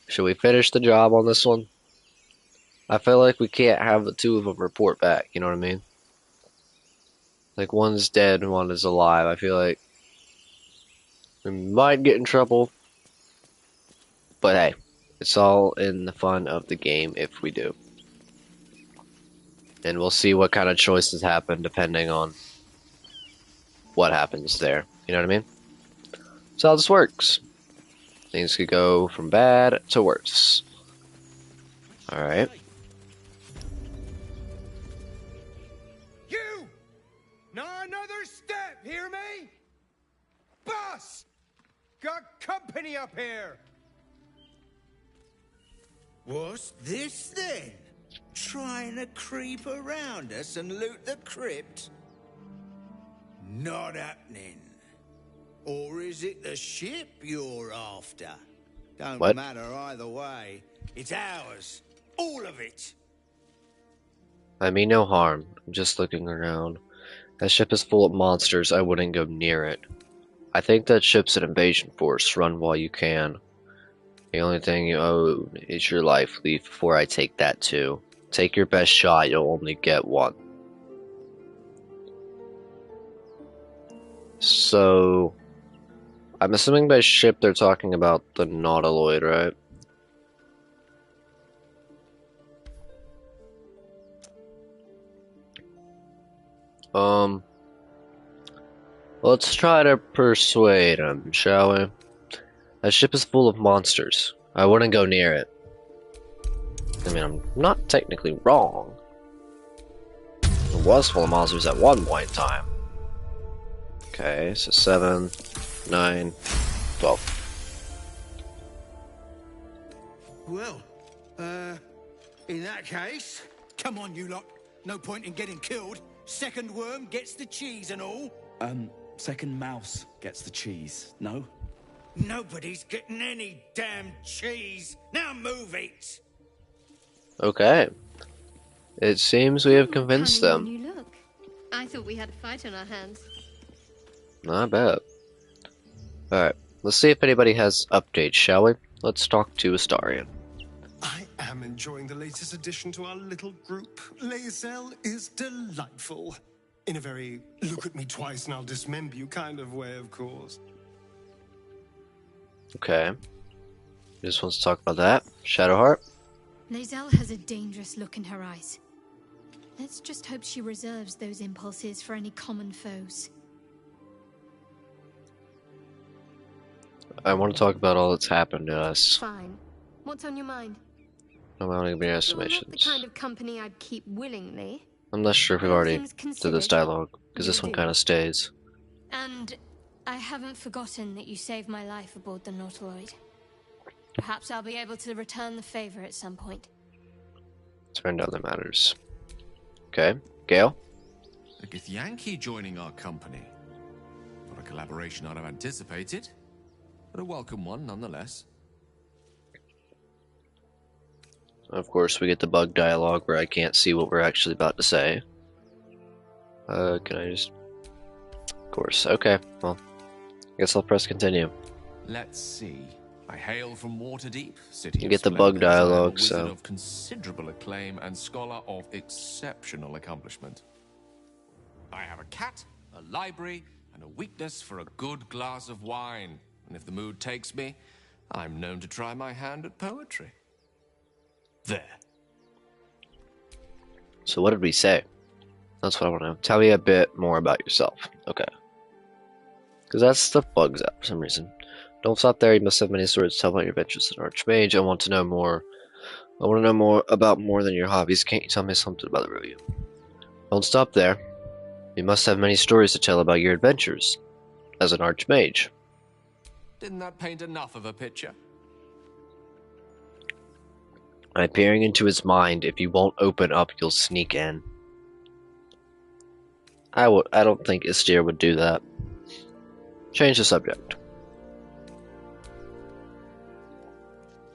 Should we finish the job on this one? I feel like we can't have the two of them report back, you know what I mean? Like one's dead and one is alive. I feel like we might get in trouble. But hey, it's all in the fun of the game if we do. And we'll see what kind of choices happen depending on what happens there. You know what I mean? That's how this works. Things could go from bad to worse. Alright. You! Not another step, hear me? Boss! Got company up here! What's this then? Trying to creep around us and loot the crypt? Not happening. Or is it the ship you're after? Don't What? matter either way. It's ours. All of it. I mean no harm. I'm just looking around. That ship is full of monsters. I wouldn't go near it. I think that ship's an invasion force. Run while you can. The only thing you owe is your life. Leave before I take that too. Take your best shot. You'll only get one. So, I'm assuming by ship they're talking about the Nautiloid, right? Let's try to persuade him, shall we? That ship is full of monsters. I wouldn't go near it. I mean, I'm not technically wrong. It was full of monsters at one point in time. Okay, so 7, 9, 12. Well, in that case, come on, you lot. No point in getting killed. Second worm gets the cheese and all. Second mouse gets the cheese, no? Nobody's getting any damn cheese. Now move it. Okay. It seems we have convinced Cunning them. new look. I thought we had a fight on our hands. I bet. Alright, let's see if anybody has updates, shall we? Let's talk to Astarion. I am enjoying the latest addition to our little group. Lae'zel is delightful. In a very look at me twice and I'll dismember you kind of way, of course. Okay. Just wants to talk about that. Shadowheart? Lae'zel has a dangerous look in her eyes. Let's just hope she reserves those impulses for any common foes. I want to talk about all that's happened to us. Fine. What's on your mind? I'm not giving any You're not the estimations. kind of company I'd keep willingly. I'm not sure if we've All already things did considered, this dialogue, because this you one do. kind of stays. And I haven't forgotten that you saved my life aboard the Nautiloid. Perhaps I'll be able to return the favor at some point. Turned other matters. Okay, Gale? A Githyanki joining our company. Not a collaboration I'd have anticipated, but a welcome one nonetheless. Of course, we get the bug dialogue where I can't see what we're actually about to say. Can I just... Of course, okay, well, I guess I'll press continue. Let's see. I hail from Waterdeep, city You of get the bug splendors. I am a dialogue, wizard so... of considerable acclaim and scholar of exceptional accomplishment. I have a cat, a library, and a weakness for a good glass of wine. And if the mood takes me, I'm known to try my hand at poetry. There. So what did we say? That's what I want to know. Tell me a bit more about yourself. Okay. Because that stuff bugs out for some reason. Don't stop there. You must have many stories to tell about your adventures as an Archmage. I want to know more. I want to know more about more than your hobbies. Can't you tell me something about the review? Don't stop there. You must have many stories to tell about your adventures as an Archmage. Didn't that paint enough of a picture? I'm peering into his mind. If you won't open up, you'll sneak in. I don't think Istir would do that. Change the subject.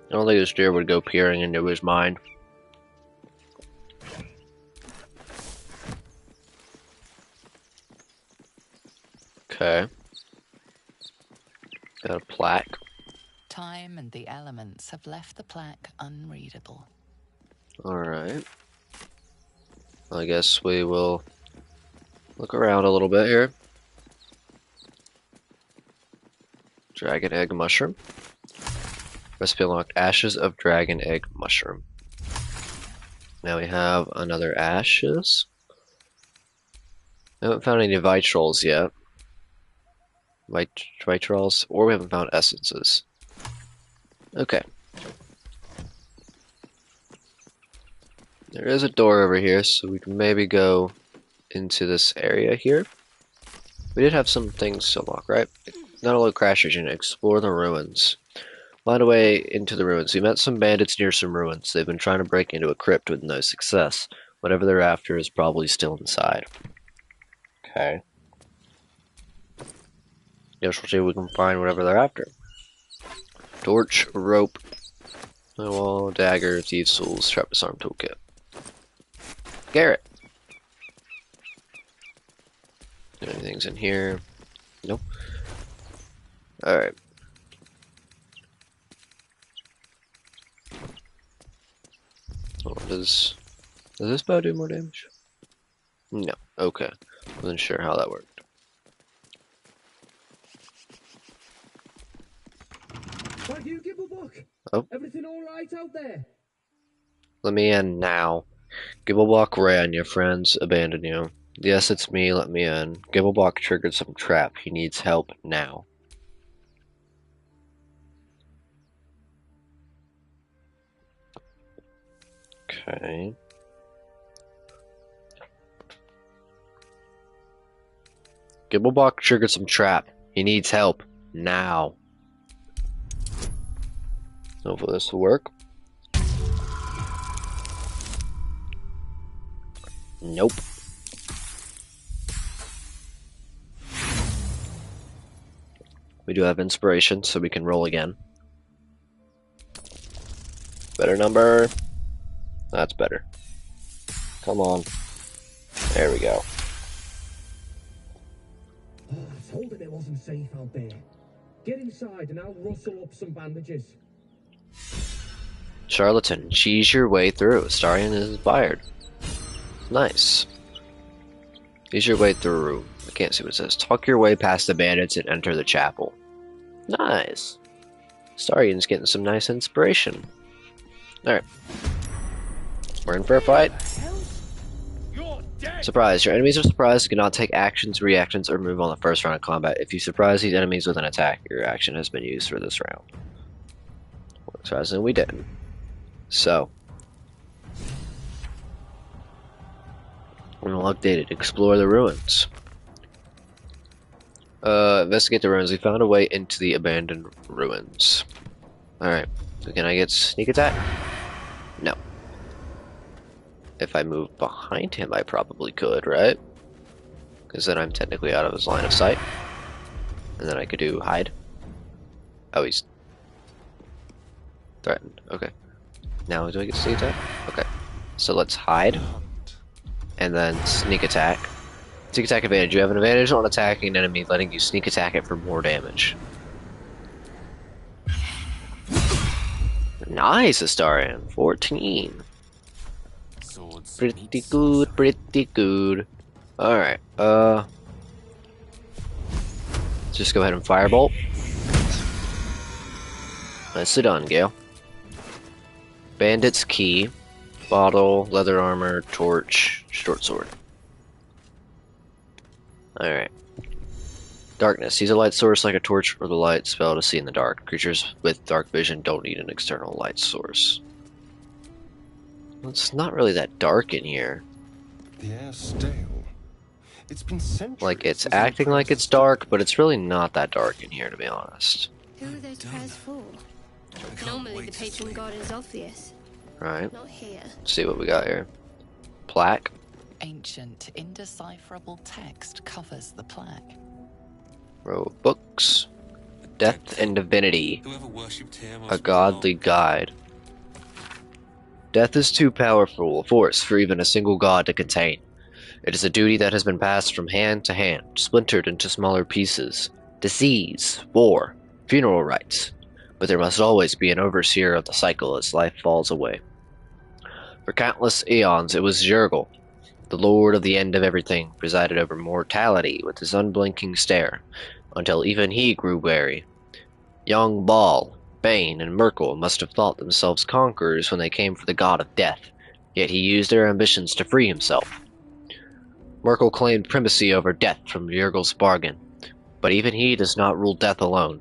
I don't think Istir would go peering into his mind. Okay. Got a plaque. Time and the elements have left the plaque unreadable. Alright. I guess we will look around a little bit here. Dragon egg mushroom. Recipe unlocked. Ashes of dragon egg mushroom. Now we have another ashes. I haven't found any vitrals yet. Vitrals, or we haven't found essences. Okay. There is a door over here, so we can maybe go into this area here. We did have some things to unlock, right? Not only crash agent, explore the ruins. Find a way into the ruins. We met some bandits near some ruins. They've been trying to break into a crypt with no success. Whatever they're after is probably still inside. Okay. Guess we'll see if we can find whatever they're after. Torch, rope, wall, dagger, thieves' tools, trap disarm toolkit. Garrett. Anything's in here? Nope. Alright. Oh, does this bow do more damage? No. Okay. Wasn't sure how that worked. Thank you, Gibblebook. Oh. Everything all right out there? Let me in now. Gibbleblock ran, your friends abandoned you. Yes, it's me, let me in. Gibbleblock triggered some trap. He needs help now. Okay. Gimblebach triggered some trap. He needs help. Now. Hopefully this will work. Nope. We do have inspiration, so we can roll again. Better number. That's better. Come on. There we go. Oh, I told him it wasn't safe out there. Get inside and I'll rustle up some bandages. Charlatan, cheese your way through. Astarion is inspired. Nice. Cheese your way through. I can't see what it says. Talk your way past the bandits and enter the chapel. Nice. Astarion's getting some nice inspiration. Alright. We're in for a fight. Surprise. Your enemies are surprised, cannot take actions, reactions, or move on the first round of combat. If you surprise these enemies with an attack, your action has been used for this round. Surprisingly, we didn't. So. We'll update it. Explore the ruins. Investigate the ruins. We found a way into the abandoned ruins. Alright. So can I get sneak attack? No. If I move behind him, I probably could, right? Because then I'm technically out of his line of sight. And then I could do hide. Oh, he's threatened. Okay. Now do I get sneak attack? Okay. So let's hide. And then sneak attack. Sneak attack advantage. You have an advantage on attacking an enemy, letting you sneak attack it for more damage. Nice, Astarion. 14. Pretty good, pretty good. Alright, let's just go ahead and firebolt. Nicely done, Gale. Bandit's key. Bottle, leather armor, torch, short sword. Alright. Darkness. Use a light source like a torch or the light spell to see in the dark. Creatures with dark vision don't need an external light source. Well, it's not really that dark in here. The air's stale. It's been centuries. Like, it's acting like it's dark, but it's really not that dark in here, to be honest. Who are those prayers for? Normally the patron god is obvious. Right. Not here. Let's see what we got here. Plaque. Ancient, indecipherable text covers the plaque. Row of books. Death and Divinity. A godly guide. Death is too powerful a force for even a single god to contain. It is a duty that has been passed from hand to hand, splintered into smaller pieces. Disease, war, funeral rites. But there must always be an overseer of the cycle as life falls away. For countless eons it was Jurgel, the lord of the end of everything, presided over mortality with his unblinking stare, until even he grew wary. Young Ball, Bane, and Merkel must have thought themselves conquerors when they came for the god of death, yet he used their ambitions to free himself. Merkel claimed primacy over death from Jurgel's bargain, but even he does not rule death alone.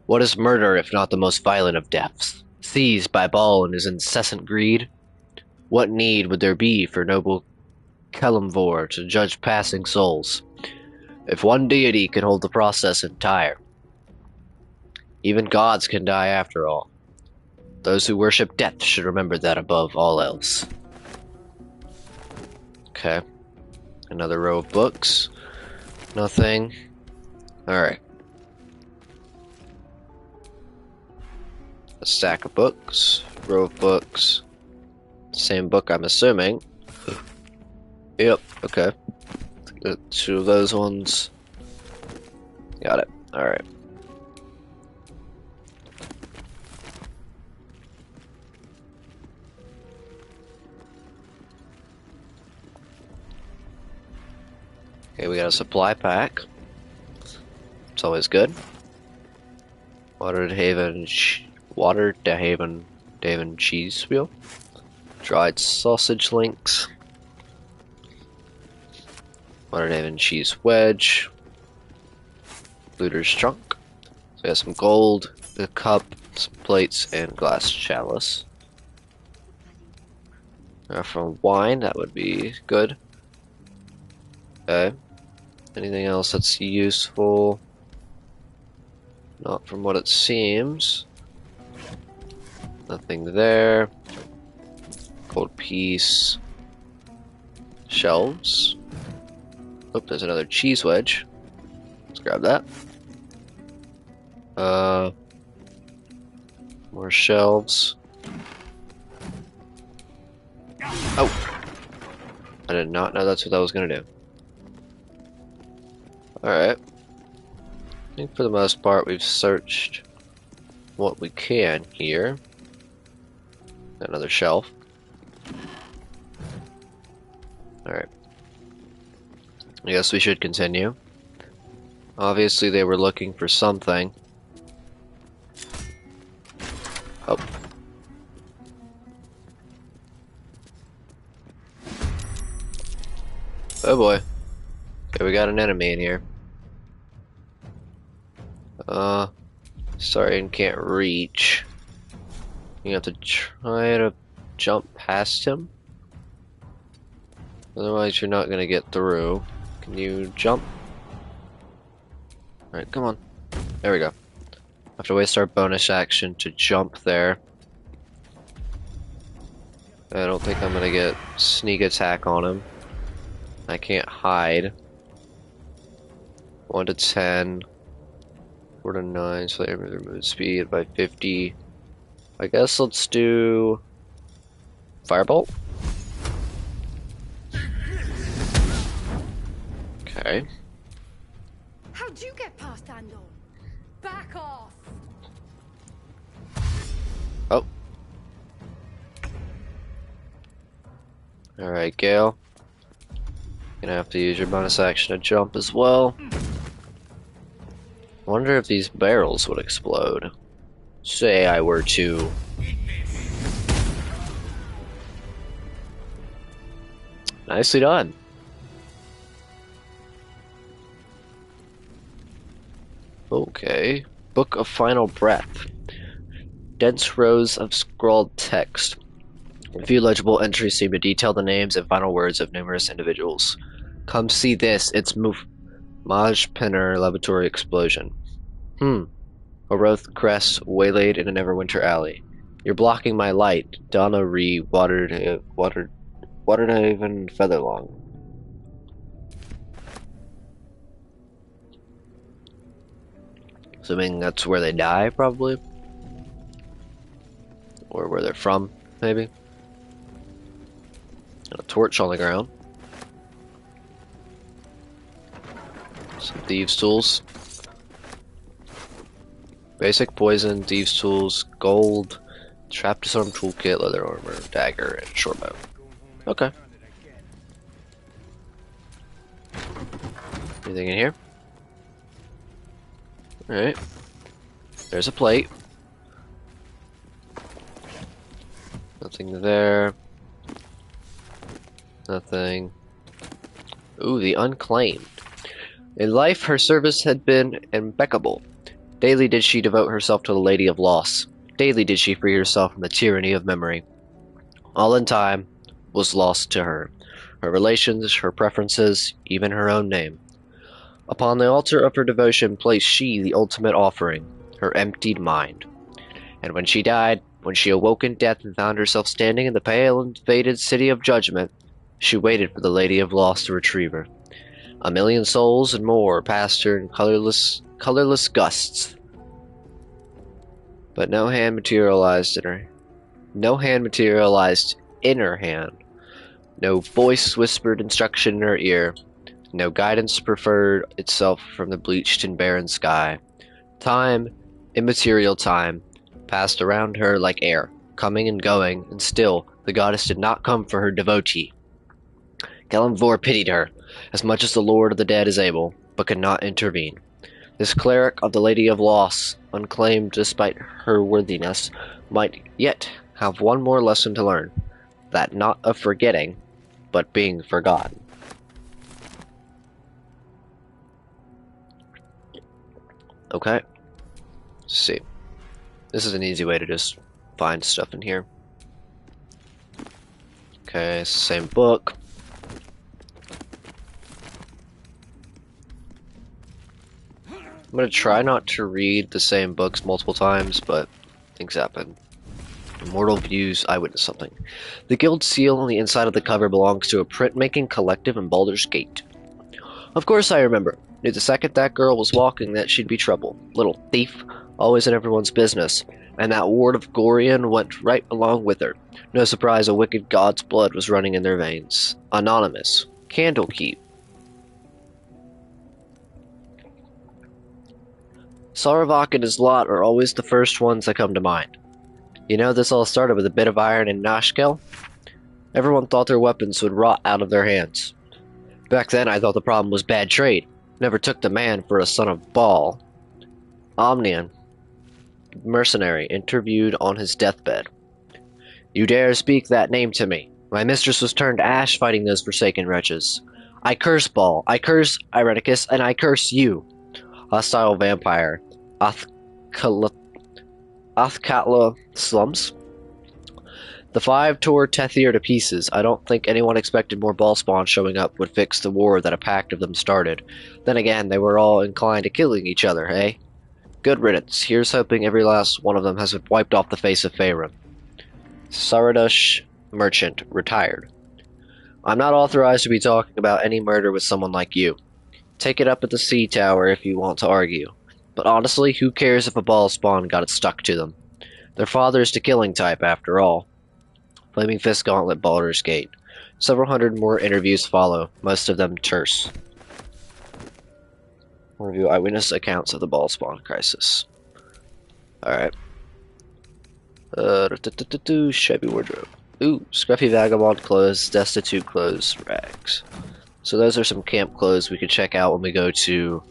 What is murder if not the most violent of deaths, seized by Ball in his incessant greed? What need would there be for noble Kelemvor to judge passing souls, if one deity could hold the process entire? Even gods can die after all. Those who worship death should remember that above all else. Okay. Another row of books. Nothing. Alright. A stack of books. Row of books. Same book, I'm assuming. Yep, okay. Got 2 of those ones. Got it. Alright. Okay, we got a supply pack. It's always good. Waterhaven cheese wheel. Dried sausage links. Waterhaven cheese wedge. Looter's trunk. So we got some gold, a cup, some plates, and glass chalice. From wine, that would be good. Okay. Anything else that's useful? Not from what it seems. Nothing there. Gold piece. Shelves. Oh, there's another cheese wedge. Let's grab that. More shelves. Oh! I did not know that's what that was gonna do. Alright. I think for the most part we've searched what we can here. Another shelf. Alright. I guess we should continue. Obviously they were looking for something. Oh. Oh boy. Okay, we got an enemy in here. Sorry, I can't reach. You have to try to jump past him. Otherwise you're not gonna get through. Can you jump? Alright, come on. There we go. Have to waste our bonus action to jump there. I don't think I'm gonna get sneak attack on him. I can't hide. 1 to 10. 4 to 9, so they remove speed by 50. I guess let's do Firebolt. Okay. How'd you get past Andor? Back off! Oh. Alright, Gale. Gonna have to use your bonus action to jump as well. Wonder if these barrels would explode. Say I were to... Nicely done. Okay. Book of Final Breath. Dense rows of scrawled text. A few legible entries seem to detail the names and final words of numerous individuals. Come see this, it's Maj Penner laboratory explosion. Oroth Crest waylaid in a Neverwinter alley. You're blocking my light. Donna Ree Waterhaven Featherlong. Assuming that's where they die, probably. Or where they're from, maybe. And a torch on the ground. Some thieves' tools. Basic poison, thieves' tools, gold, trap disarm toolkit, leather armor, dagger, and short bow. Okay. Anything in here? Alright. There's a plate. Nothing there. Nothing. Ooh, the unclaimed. In life, her service had been impeccable. Daily did she devote herself to the Lady of Loss. Daily did she free herself from the tyranny of memory. All in time was lost to her. Her relations, her preferences, even her own name. Upon the altar of her devotion placed she the ultimate offering, her emptied mind. And when she died, when she awoke in death and found herself standing in the pale and faded city of judgment, she waited for the Lady of Loss to retrieve her. A million souls and more passed her in colorless gusts. But no hand materialized in her. No hand materialized in her hand. No voice whispered instruction in her ear. No guidance preferred itself from the bleached and barren sky. Time, immaterial time, passed around her like air, coming and going, and still the goddess did not come for her devotee. Kelemvor pitied her, as much as the Lord of the Dead is able, but could not intervene. This cleric of the Lady of Loss, unclaimed despite her worthiness, might yet have one more lesson to learn, that not of forgetting, but being forgotten. Okay, let's see. This is an easy way to just find stuff in here. Okay, same book. I'm gonna try not to read the same books multiple times, but things happen. Immortal Views, Eyewitness something. The guild seal on the inside of the cover belongs to a printmaking collective in Baldur's Gate. Of course I remember. Knew the second that girl was walking that she'd be trouble. Little thief, always in everyone's business. And that ward of Gorian went right along with her. No surprise a wicked god's blood was running in their veins. Anonymous. Candlekeep. Saravak and his lot are always the first ones that come to mind. You know, this all started with a bit of iron in Nashkel. Everyone thought their weapons would rot out of their hands. Back then I thought the problem was bad trade. Never took the man for a son of Baal. Omnian, mercenary, interviewed on his deathbed. You dare speak that name to me. My mistress was turned to ash fighting those forsaken wretches. I curse Baal, I curse Irenicus, and I curse you. Hostile vampire. Athkatla slums. The five tore Tethir to pieces. I don't think anyone expected more ball spawn showing up would fix the war that a pact of them started. Then again, they were all inclined to killing each other, eh? Good riddance. Here's hoping every last one of them has been wiped off the face of Faerun. Saradush merchant, retired. I'm not authorized to be talking about any murder with someone like you. Take it up at the sea tower if you want to argue. But honestly, who cares if a ball spawn got it stuck to them? Their father's the killing type, after all. Flaming Fist Gauntlet, Baldur's Gate. Several hundred more interviews follow, most of them terse. Review eyewitness accounts of the ball spawn crisis. Alright. Shabby wardrobe. Ooh, scruffy vagabond clothes, destitute clothes, rags. So those are some camp clothes we could check out when we go to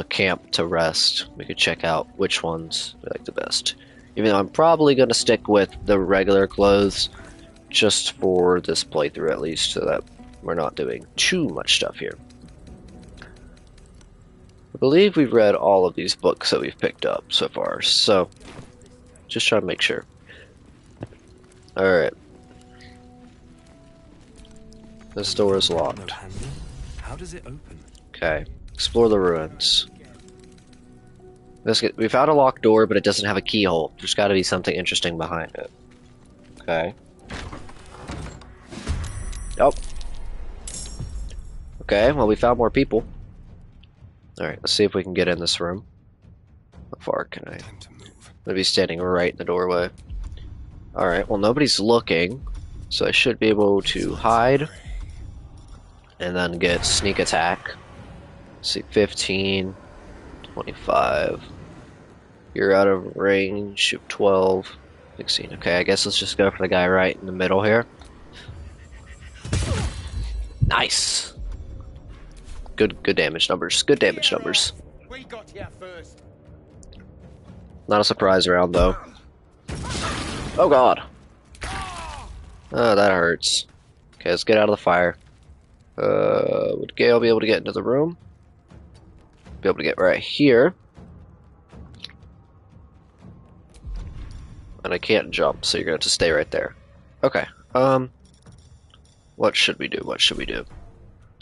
camp to rest. We could check out which ones we like the best. Even though I'm probably going to stick with the regular clothes just for this playthrough at least, so that we're not doing too much stuff here. I believe we've read all of these books that we've picked up so far, so just trying to make sure. Alright. This door is locked. How does it open? Okay. Explore the ruins. We found a locked door, but it doesn't have a keyhole. There's got to be something interesting behind it. Okay. Oh. Okay, well we found more people. Alright, let's see if we can get in this room. How far can I? I'm gonna be standing right in the doorway. Alright, well nobody's looking, so I should be able to hide. And then get sneak attack. Let's see, 15, 25. You're out of range of 12, 16. Okay, I guess let's just go for the guy right in the middle here. Nice! Good damage numbers. Good damage numbers. We got here first. Not a surprise round, though. Oh god! Oh, that hurts. Okay, let's get out of the fire. Would Gale be able to get into the room? Be able to get right here. And I can't jump, so you're gonna have to stay right there. Okay, what should we do? What should we do?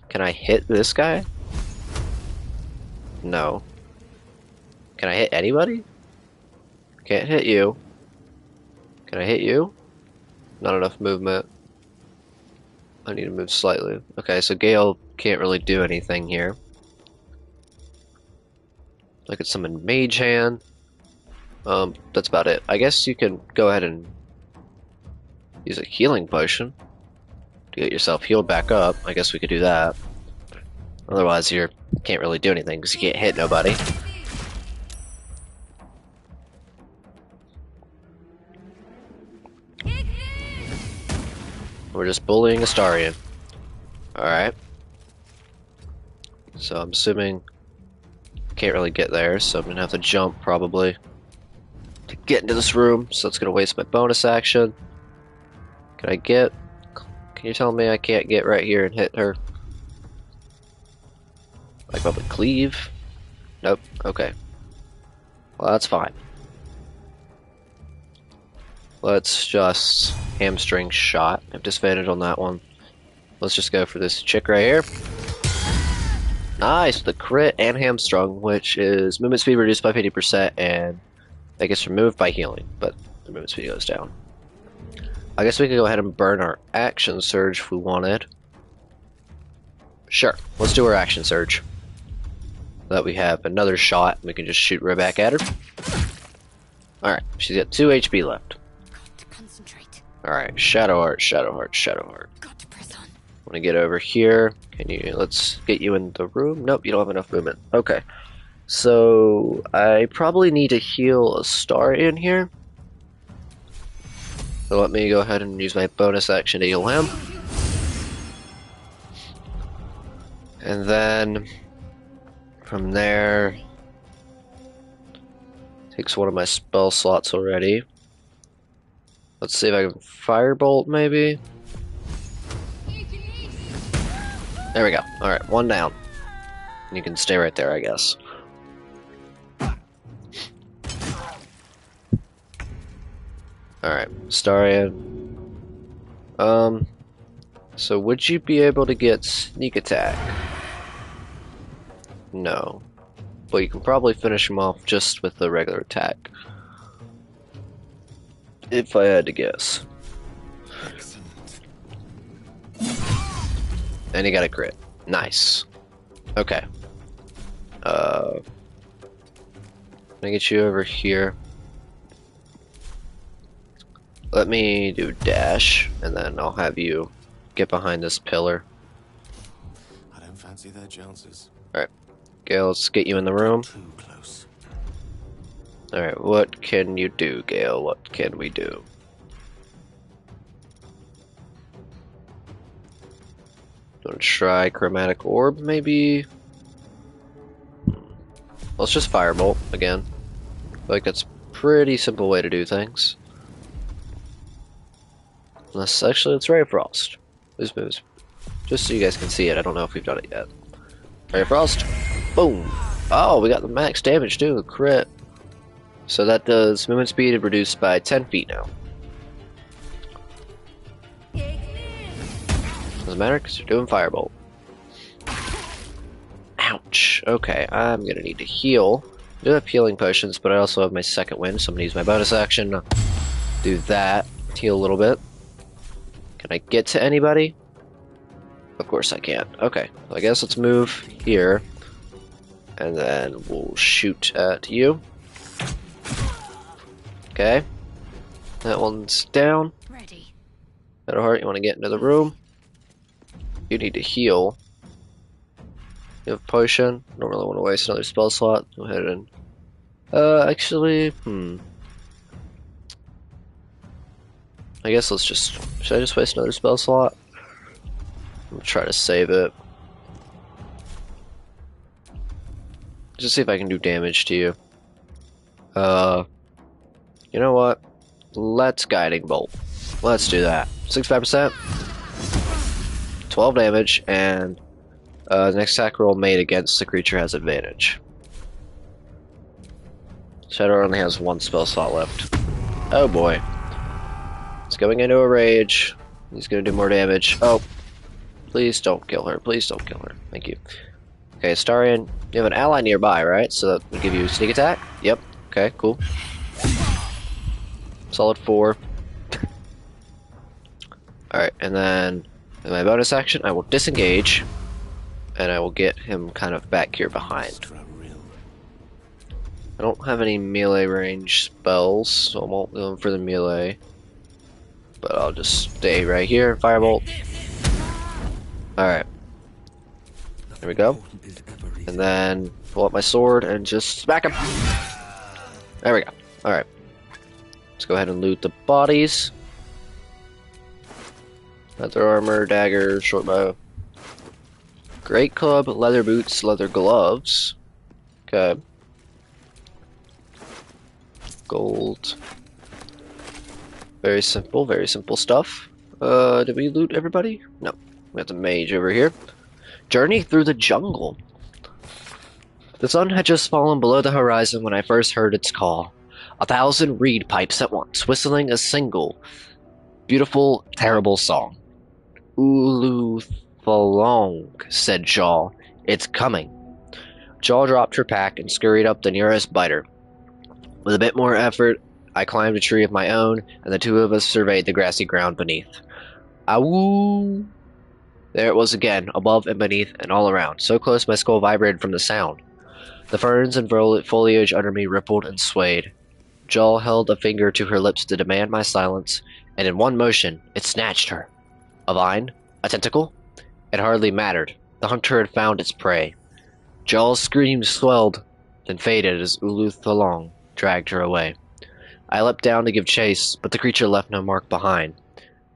Can I hit this guy? No. Can I hit anybody? Can't hit you. Can I hit you? Not enough movement. I need to move slightly. Okay, so Gale can't really do anything here. I could summon Mage Hand. That's about it. I guess you can go ahead and use a healing potion to get yourself healed back up. I guess we could do that. Otherwise, you can't really do anything because you can't hit nobody. We're just bullying Astarion. Alright. So I'm assuming can't really get there, so I'm gonna have to jump probably to get into this room, so that's gonna waste my bonus action. Can I get... Can you tell me I can't get right here and hit her? Like probably cleave? Nope. Okay. Well, that's fine. Let's just hamstring shot. I have disadvantage on that one. Let's just go for this chick right here. Nice, the crit and hamstrung, which is movement speed reduced by 50% and that gets removed by healing, but the movement speed goes down. I guess we could go ahead and burn our action surge if we wanted. Sure, let's do our action surge. So that we have another shot and we can just shoot right back at her. Alright, she's got 2 HP left. Got to concentrate. Alright, Shadow Heart, Shadow Heart, Shadow Heart. Got to press on. Want to get over here. Can you, let's get you in the room. Nope, you don't have enough movement. Okay. So, I probably need to heal a star in here. So let me go ahead and use my bonus action to heal him. And then, from there, takes one of my spell slots already. Let's see if I can firebolt maybe. There we go. Alright, one down. You can stay right there, I guess. Alright, Starian. So would you be able to get sneak attack? No. But you can probably finish him off just with the regular attack. If I had to guess. And he got a crit. Nice. Okay. Can I get you over here? Let me do dash, and then I'll have you get behind this pillar. I don't fancy their chances. Alright. Gale, let's get you in the room. Too close. Alright, what can you do, Gale? What can we do? Gonna try chromatic orb, maybe? Let's just firebolt again. I feel like that's a pretty simple way to do things. Unless, actually, let's Ray of Frost. This moves. Just so you guys can see it, I don't know if we've done it yet. Ray of Frost. Boom! Oh, we got the max damage too, crit. So that does movement speed reduced by 10 feet now. Doesn't matter because you're doing firebolt. Ouch. Okay, I'm gonna need to heal. I do have healing potions, but I also have my second wind, so I'm gonna use my bonus action to do that. Heal a little bit. Can I get to anybody? Of course I can. Okay, I guess let's move here. And then we'll shoot at you. Okay. That one's down. Ready. Shadowheart, you want to get into the room? You need to heal. You have potion. Don't really want to waste another spell slot. Go ahead and... actually, I guess let's just... Should I just waste another spell slot? I'm gonna try to save it. Just see if I can do damage to you. You know what? Let's Guiding Bolt. Let's do that. 65%. 12 damage, and the next attack roll made against the creature has advantage. Shadow only has one spell slot left. Oh boy. It's going into a rage. He's gonna do more damage. Oh. Please don't kill her. Please don't kill her. Thank you. Okay, Starian, you have an ally nearby, right? So that will give you sneak attack? Yep. Okay, cool. Solid 4. Alright, and then in my bonus action, I will disengage. And I will get him kind of back here behind. I don't have any melee range spells, so I won't go for the melee. But I'll just stay right here, firebolt. Alright. There we go. And then pull up my sword and just smack him. There we go. Alright. Let's go ahead and loot the bodies. Leather armor, dagger, short bow. Great club, leather boots, leather gloves. Okay. Gold. Very simple stuff. Did we loot everybody? No. We got the mage over here. Journey through the jungle. The sun had just fallen below the horizon when I first heard its call. 1,000 reed pipes at once, whistling a single, beautiful, terrible song. Ulu Thalong, said Jaw. It's coming. Jaw dropped her pack and scurried up the nearest biter. With a bit more effort, I climbed a tree of my own, and the two of us surveyed the grassy ground beneath. Awoo! There it was again, above and beneath and all around, so close my skull vibrated from the sound. The ferns and foliage under me rippled and swayed. Jaw held a finger to her lips to demand my silence, and in one motion, it snatched her. A vine? A tentacle? It hardly mattered. The hunter had found its prey. Jaw's screams swelled, then faded as Ulu Thalong dragged her away. I leapt down to give chase, but the creature left no mark behind.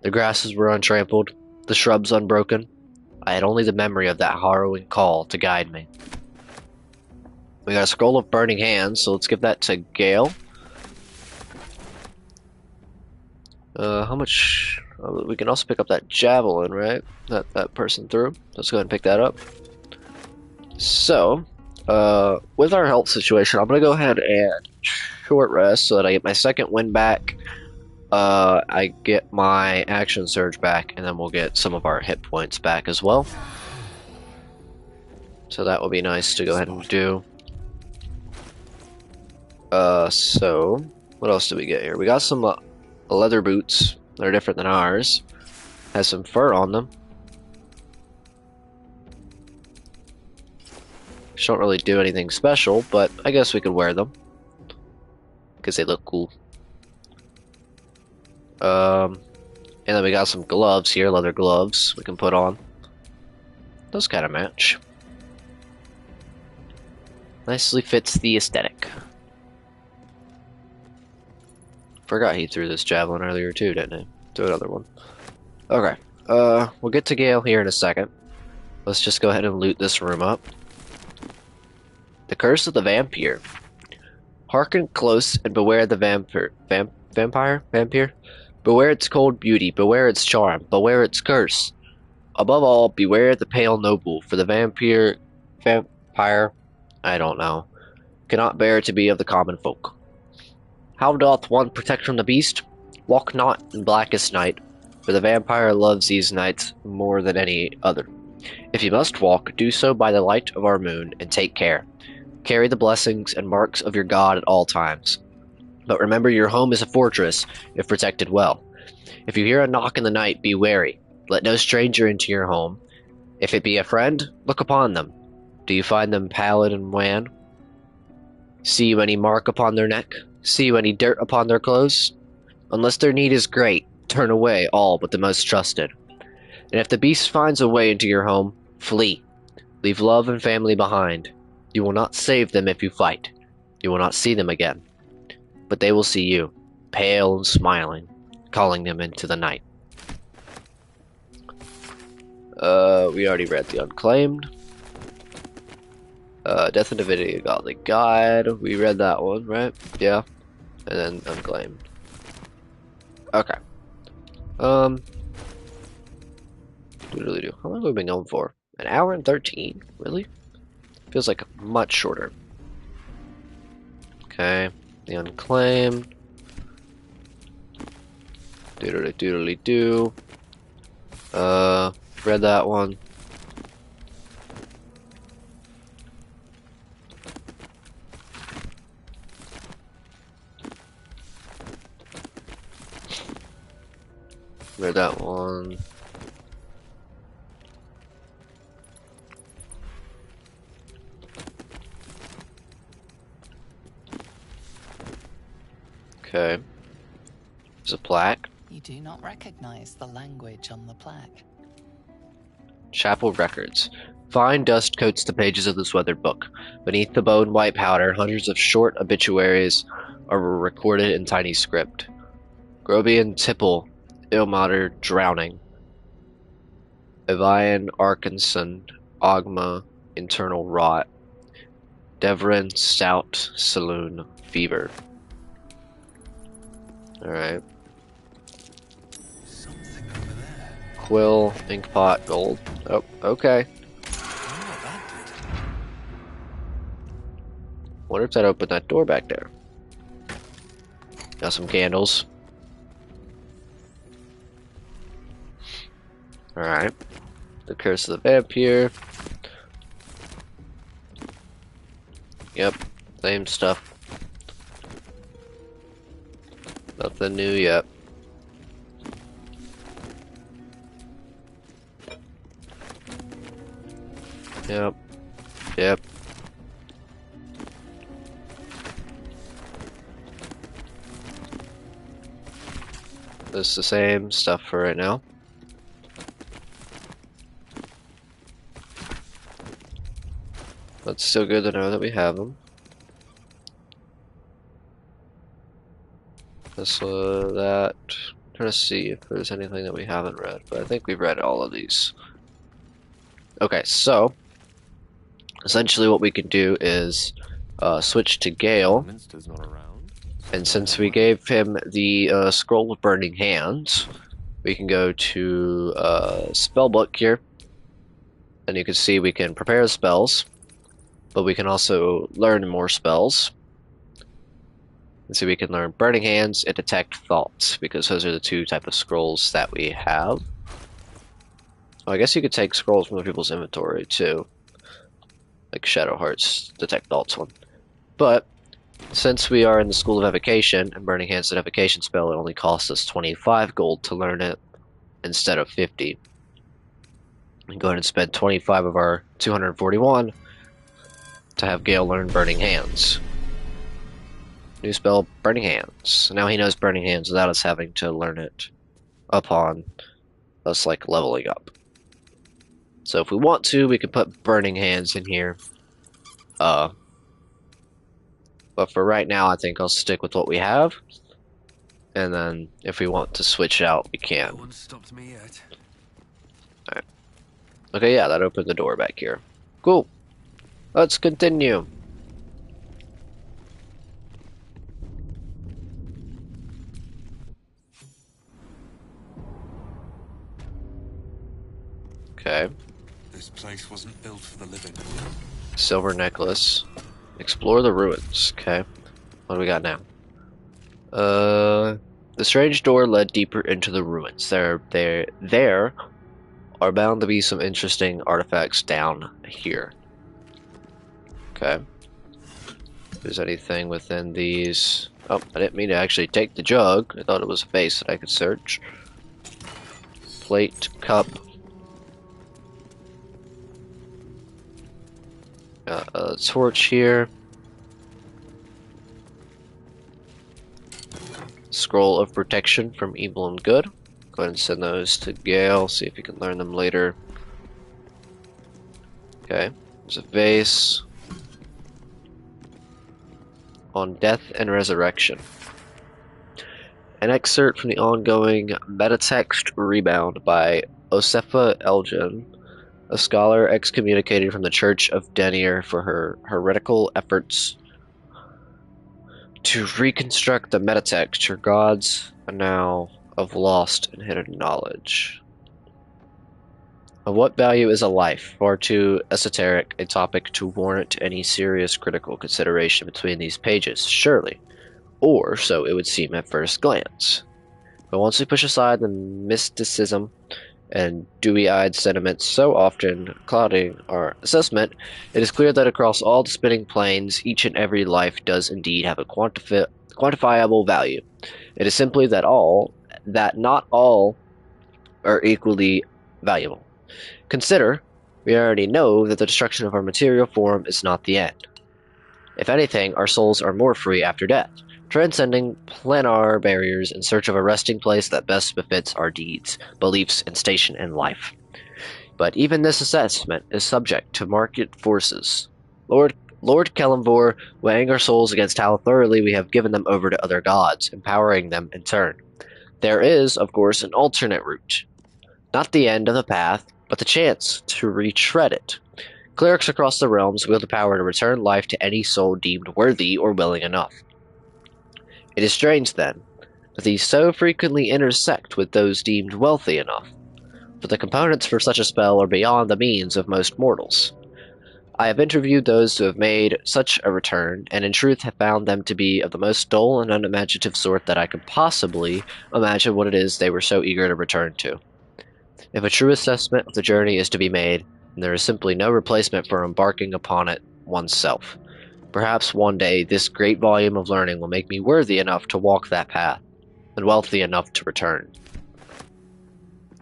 The grasses were untrampled, the shrubs unbroken. I had only the memory of that harrowing call to guide me. We got a scroll of burning hands, so let's give that to Gale. How much? We can also pick up that javelin, right? That person threw. Let's go ahead and pick that up. So, with our health situation, I'm gonna go ahead and short rest so that I get my second wind back. I get my action surge back, and then we'll get some of our hit points back as well. So that will be nice to go ahead and do. So, what else do we get here? We got some leather boots. They're different than ours. Has some fur on them. Which don't really do anything special, but I guess we could wear them. Because they look cool. And then we got some gloves here, leather gloves we can put on. Those kind of match. Nicely fits the aesthetic. Forgot he threw this javelin earlier too, didn't he? Do another one. Okay. We'll get to Gale here in a second. Let's just go ahead and loot this room up. The Curse of the Vampire. Hearken close and beware the vampire. Vampire? Beware its cold beauty, beware its charm, beware its curse. Above all, beware the pale noble, for the vampire, I don't know, cannot bear to be of the common folk. How doth one protect from the beast? Walk not in blackest night, for the vampire loves these nights more than any other. If you must walk, do so by the light of our moon, and take care. Carry the blessings and marks of your God at all times. But remember, your home is a fortress, if protected well. If you hear a knock in the night, be wary. Let no stranger into your home. If it be a friend, look upon them. Do you find them pallid and wan? See you any mark upon their neck? See you any dirt upon their clothes? Unless their need is great, turn away all but the most trusted. And if the beast finds a way into your home, flee. Leave love and family behind. You will not save them if you fight. You will not see them again. But they will see you, pale and smiling, calling them into the night. We already read the Unclaimed. Death and Divinity, a Godly Guide. We read that one, right? Yeah. And then Unclaimed. Okay. Doodly-doo. How long have we been going for? An hour and 13? Really? Feels like much shorter. Okay. The Unclaimed. Doodly-doodly-doo. Read that one. Read that one. Okay. There's a plaque. You do not recognize the language on the plaque. Chapel records. Fine dust coats the pages of this weathered book. Beneath the bone white powder, hundreds of short obituaries are recorded in tiny script. Grobian Tipple, Ilmater drowning. Evian Arkinson, Ogma, internal rot. Devrin Stout, Saloon, fever. Alright. Quill, inkpot, gold. Oh, okay. Wonder if that opened that door back there. Got some candles. Alright. The Curse of the Vampire. Yep. Same stuff. Nothing new yet. Yep. Yep. It's the same stuff for right now. But still good to know that we have them. That. Trying to see if there's anything that we haven't read, but I think we've read all of these. Okay, so essentially what we can do is switch to Gale, and since we gave him the Scroll of Burning Hands, we can go to Spellbook here, and you can see we can prepare spells, but we can also learn more spells. And so we can learn Burning Hands and Detect Thoughts, because those are the two type of scrolls that we have. Oh, I guess you could take scrolls from other people's inventory too, like Shadowheart's Detect Thoughts one. But since we are in the School of Evocation, and Burning Hands is an evocation spell, it only costs us 25 gold to learn it instead of 50. We can go ahead and spend 25 of our 241 to have Gale learn Burning Hands. New spell, Burning Hands. Now he knows Burning Hands without us having to learn it upon us like leveling up. So if we want to, we could put Burning Hands in here. But for right now, I think I'll stick with what we have. And then if we want to switch out, we can. No one stopped me yet. Alright. Okay, yeah, that opened the door back here. Cool. Let's continue. Okay. This place wasn't built for the living. Silver necklace. Explore the ruins. Okay. What do we got now? The strange door led deeper into the ruins. There are bound to be some interesting artifacts down here. Okay. If there's anything within these... Oh, I didn't mean to actually take the jug. I thought it was a vase that I could search. Plate, cup. Got a torch here. Scroll of Protection from Evil and Good. Go ahead and send those to Gale, see if he can learn them later. Okay, there's a vase. On Death and Resurrection. An excerpt from the ongoing metatext Rebound by Osefa Elgin, a scholar excommunicated from the Church of Denier for her heretical efforts to reconstruct the metatext. Her gods are now of lost and hidden knowledge. Of what value is a life? Far too esoteric a topic to warrant any serious critical consideration between these pages, surely. Or so it would seem at first glance. But once we push aside the mysticism and dewy-eyed sentiments so often clouding our assessment, it is clear that across all the spinning planes, each and every life does indeed have a quantifiable value. It is simply that not all are equally valuable. Consider, we already know that the destruction of our material form is not the end. If anything, our souls are more free after death, transcending planar barriers in search of a resting place that best befits our deeds, beliefs, and station in life. But even this assessment is subject to market forces. Lord Kelemvor weighing our souls against how thoroughly we have given them over to other gods, empowering them in turn. There is, of course, an alternate route. Not the end of the path, but the chance to retread it. Clerics across the realms wield the power to return life to any soul deemed worthy or willing enough. It is strange, then, that these so frequently intersect with those deemed wealthy enough, for the components for such a spell are beyond the means of most mortals. I have interviewed those who have made such a return, and in truth have found them to be of the most dull and unimaginative sort that I could possibly imagine what it is they were so eager to return to. If a true assessment of the journey is to be made, then there is simply no replacement for embarking upon it oneself. Perhaps one day this great volume of learning will make me worthy enough to walk that path, and wealthy enough to return.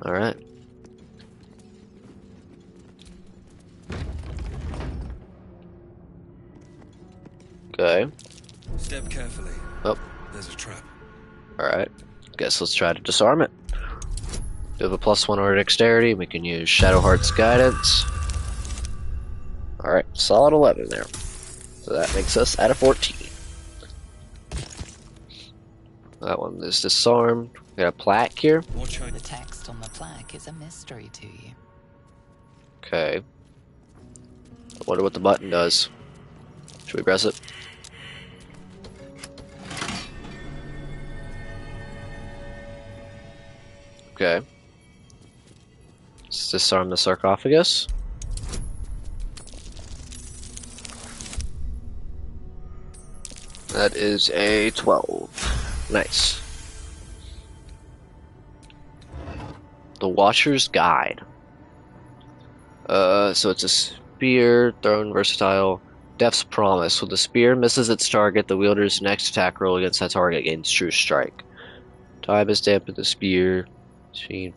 Alright. Okay. Step carefully. Oh. There's a trap. Alright. Guess let's try to disarm it. We have a +1 order dexterity. We can use Shadowheart's guidance. Alright, solid 11 there. So that makes us at a 14. That one is disarmed. We got a plaque here. The text on the plaque is a mystery to you. Okay. I wonder what the button does. Should we press it? Okay. Let's disarm the sarcophagus. That is a 12. Nice. The Watcher's Guide. So it's a spear, thrown versatile. Death's Promise. When the spear misses its target, the wielder's next attack roll against that target gains True Strike. Time is dampened the spear. Machine.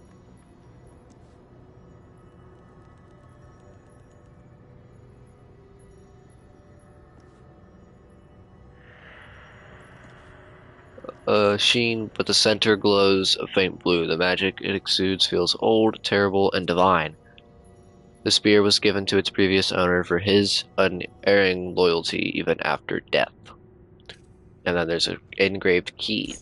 Sheen, but the center glows a faint blue. The magic it exudes feels old, terrible, and divine. The spear was given to its previous owner for his unerring loyalty even after death. And then there's an engraved key.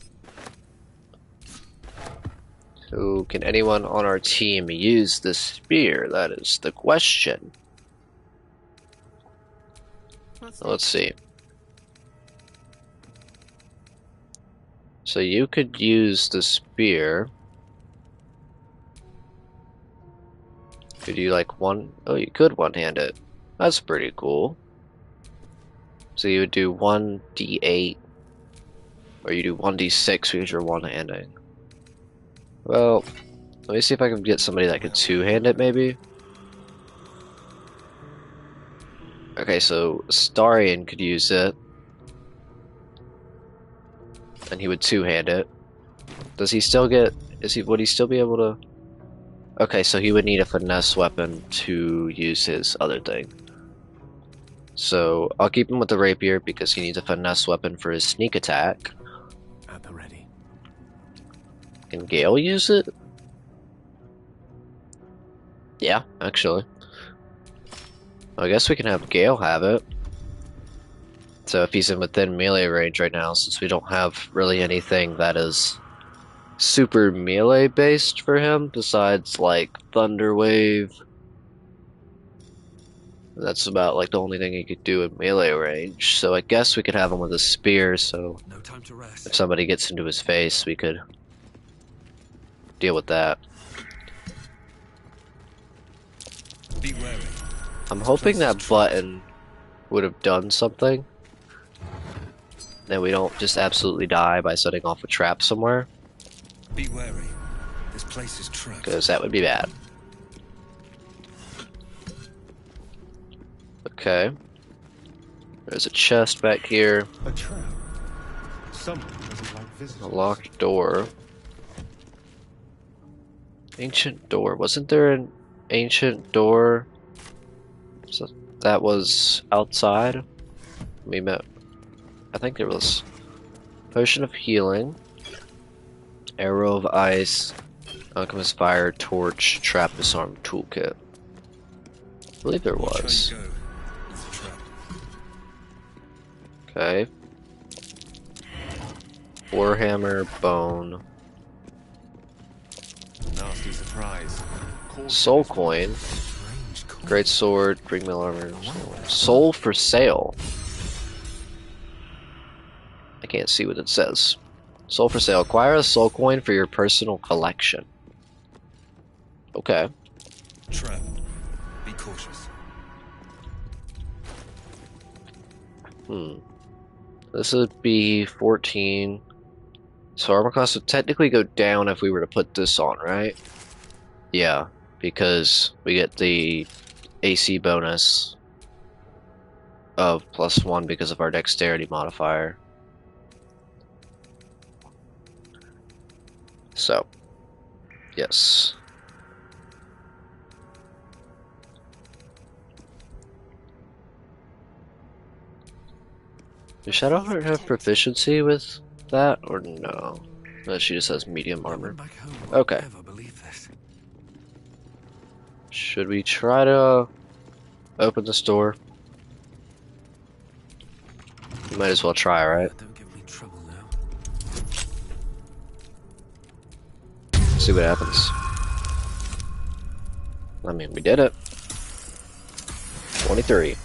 So, can anyone on our team use the spear? That is the question. Let's see. So you could use the spear. Could you like one? Oh, you could one-hand it. That's pretty cool. So you would do 1d8, or you do 1d6 because you're one-handing. Well, let me see if I can get somebody that could two-hand it, maybe. Okay, so Starion could use it. And he would two-hand it. Does he still get... would he still be able to... Okay, so he would need a finesse weapon to use his other thing. So, I'll keep him with the rapier because he needs a finesse weapon for his sneak attack. At the ready. Can Gale use it? Yeah, actually. I guess we can have Gale have it. So if he's in within melee range right now, since we don't have really anything that is super melee based for him, besides like Thunder Wave. That's about like the only thing he could do in melee range. So I guess we could have him with a spear, so No time to rest. if somebody gets into his face, we could deal with that. Be wary. I'm hoping that button would have done something. Then we don't just absolutely die by setting off a trap somewhere. Be wary. This place is trapped. Because that would be bad. Okay. There's a chest back here. A trap. Someone doesn't like visitors. A locked door. Ancient door. Wasn't there an ancient door? So that was outside? We met. I think there was Potion of Healing, Arrow of Ice, Alchemist Fire, Torch, Trap, Disarm, Toolkit. I believe there was. Okay. Warhammer, Bone. Nasty surprise. Soul Coin. Great Sword, Bring Mill Armor. Soul for Sale. I can't see what it says. Soul for Sale. Acquire a soul coin for your personal collection. Okay. Trap. Be cautious. This would be 14. So armor class would technically go down if we were to put this on, right? Yeah, because we get the AC bonus of +1 because of our dexterity modifier. So, yes. Does Shadowheart have proficiency with that, or no? No, she just has medium armor. Okay. Should we try to open this door? We might as well try, right? Don't give me trouble now. See what happens. I mean, we did it. 23.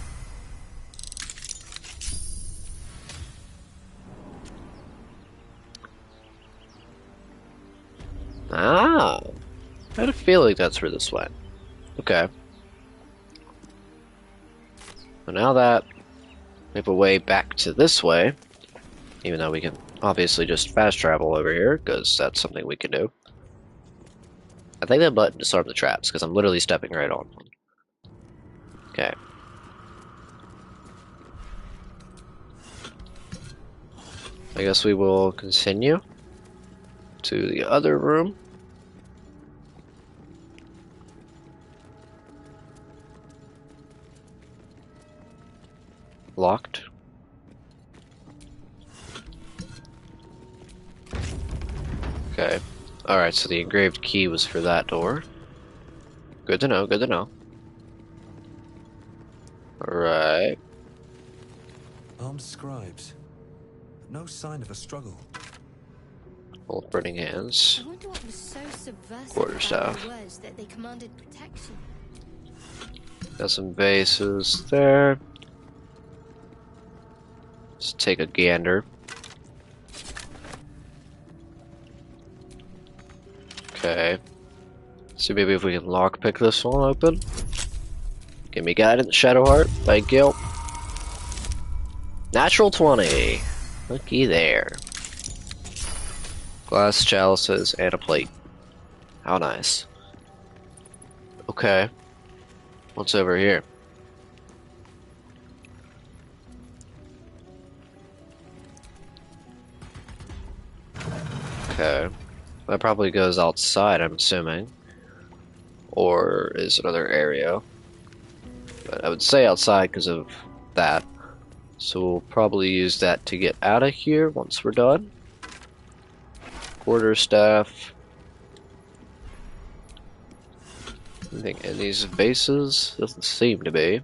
Ah! I had a feeling that's where this went. Okay. So now that we have a way back to this way, even though we can obviously just fast travel over here, because that's something we can do. I think that button disarmed the traps, because I'm literally stepping right on one. Okay. I guess we will continue to the other room. Locked. Okay. Alright, so the engraved key was for that door. Good to know, good to know. Alright. Armed scribes. No sign of a struggle. Old burning hands. I wonder what was so subversive Quarterstaff. about their words that they commanded protection. Got some bases there. Let's take a gander. Okay. See maybe if we can lockpick this one open. Give me guidance, Shadowheart. Thank you. Natural 20. Looky there. Glass chalices and a plate. How nice. Okay. What's over here? Okay. That probably goes outside, I'm assuming. Or is another area. But I would say outside because of that. So we'll probably use that to get out of here once we're done. Quarterstaff. Anything in these bases? Doesn't seem to be.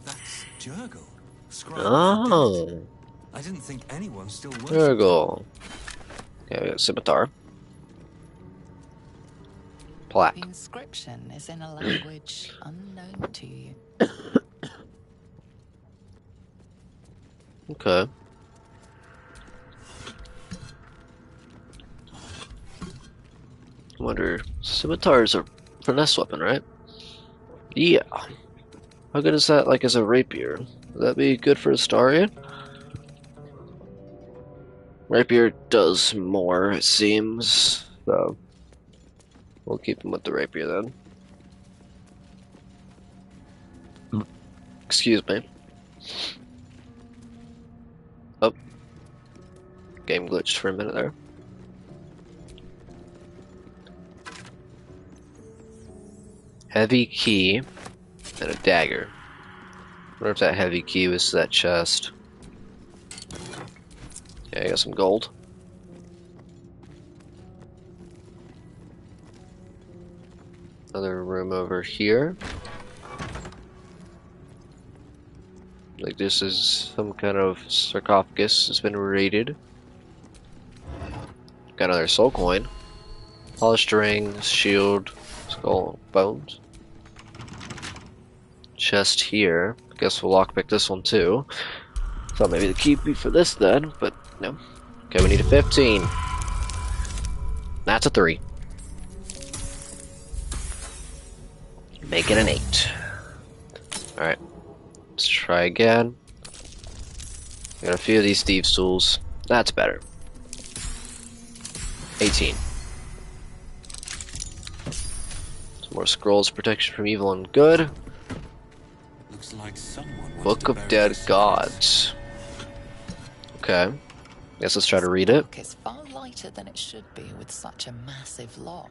That's Jurgle. Scribe Oh. I didn't think anyone still worked. Jurgle. Okay, we got scimitar. Plaque. The inscription is in a language unknown to you. Okay. I wonder, scimitars are finesse weapon, right? Yeah. How good is that, like, as a rapier? Would that be good for Astarion? Rapier does more, it seems. So, we'll keep him with the rapier then. Excuse me. Oh. Game glitched for a minute there. Heavy key and a dagger. I wonder if that heavy key was to that chest. Yeah, I got some gold. Another room over here. Like this is some kind of sarcophagus has been raided. Got another soul coin. Polished rings, shield, skull, bones. Chest here. Guess we'll lockpick this one too. Thought maybe the key would be for this then, but no. Okay, we need a 15. That's a 3. Make it an 8. Alright. Let's try again. Got a few of these thieves' tools. That's better. 18. Some more scrolls, protection from evil and good. Looks like someone wants Book to of bury Dead their secrets. Gods. Okay. Guess let's try to read it. It's far lighter than it should be with such a massive lock.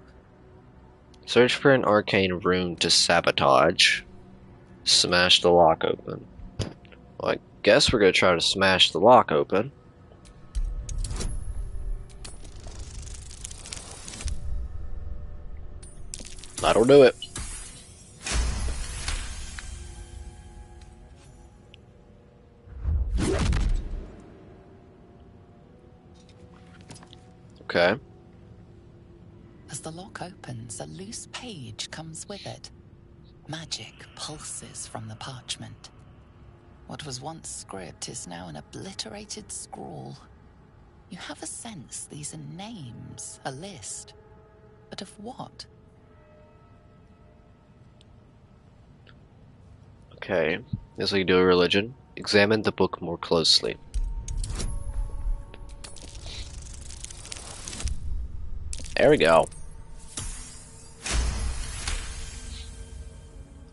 Search for an arcane rune to sabotage. Smash the lock open. Well, I guess we're gonna try to smash the lock open. That'll do it. Okay. As the lock opens, a loose page comes with it. Magic pulses from the parchment. What was once script is now an obliterated scrawl. You have a sense these are names, a list. But of what? Okay. Guess we can do a religion. Examine the book more closely. There we go.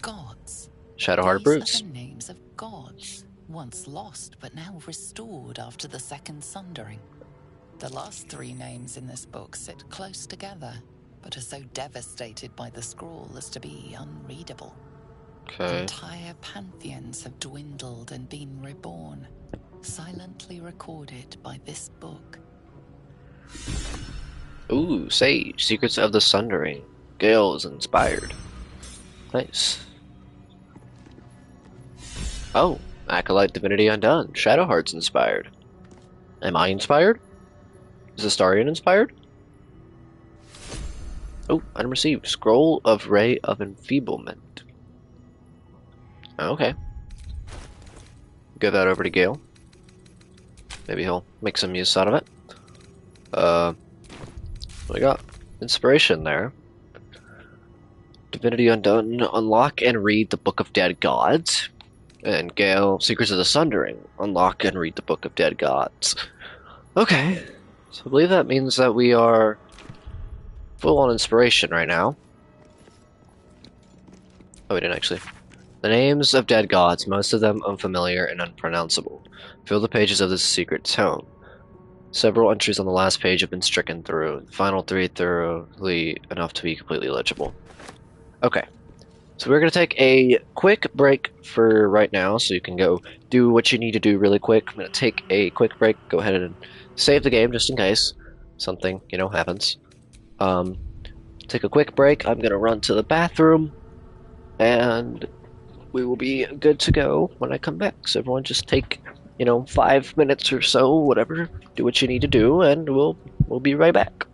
Gods. Shadowheart These Brutes. are the names of gods, once lost but now restored after the Second Sundering. The last 3 names in this book sit close together, but are so devastated by the scroll as to be unreadable. Okay. Entire pantheons have dwindled and been reborn, silently recorded by this book. Ooh, Sage. Secrets of the Sundering. Gale is inspired. Nice. Oh, Acolyte Divinity Undone. Shadowheart's inspired. Am I inspired? Is Astarion inspired? Oh, item received. Scroll of Ray of Enfeeblement. Okay. Give that over to Gale. Maybe he'll make some use out of it. We got inspiration there. Divinity Undone. Unlock and read the Book of Dead Gods. And Gale, Secrets of the Sundering. Unlock and read the Book of Dead Gods. Okay. So I believe that means that we are full on inspiration right now. Oh, we didn't actually. The names of dead gods, most of them unfamiliar and unpronounceable, fill the pages of this secret tome. Several entries on the last page have been stricken through, the final 3 thoroughly enough to be completely legible. Okay, so we're going to take a quick break for right now, so you can go do what you need to do really quick. I'm going to take a quick break, go ahead and save the game just in case something, happens. Take a quick break, I'm going to run to the bathroom, and we will be good to go when I come back. So everyone just take, 5 minutes or so, whatever, do what you need to do, and we'll be right back.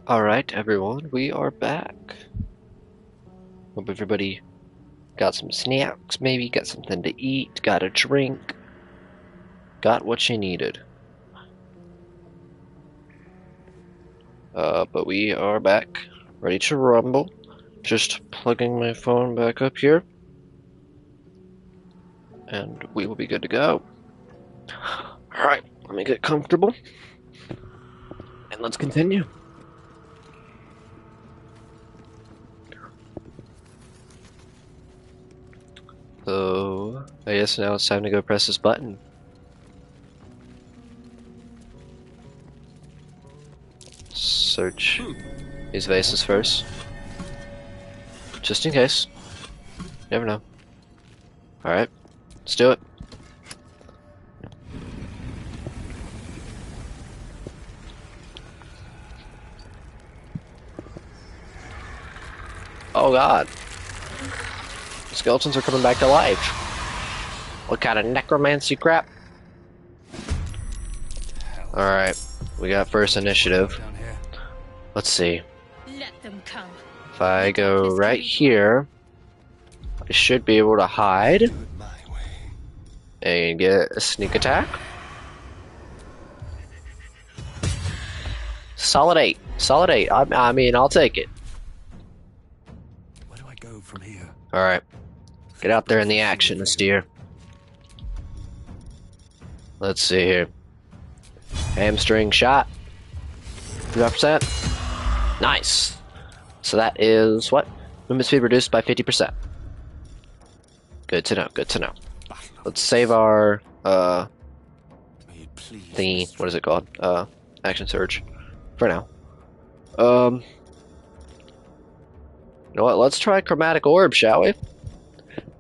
Alright, everyone, we are back. Hope everybody got some snacks, maybe got something to eat, got a drink, got what you needed. But we are back, ready to rumble. Just plugging my phone back up here, and we will be good to go. Alright, let me get comfortable, and let's continue. So, I guess now it's time to go press this button. Search these vases first. Just in case. Never know. Alright, let's do it. Oh god. Skeletons are coming back to life. What kind of necromancy crap? Alright, we got first initiative. Let's see. Let them come. If I go right here, I should be able to hide and get a sneak attack. Solid 8. Solid 8. I mean, I'll take it. Where do I go from here? Alright. Get out there in the action, Astir. Let's see here. Hamstring shot. 5%. Nice. So that is what? Movement speed reduced by 50%. Good to know, good to know. Let's save our thingy, what is it called? Action surge. For now. You know what, let's try chromatic orb, shall we?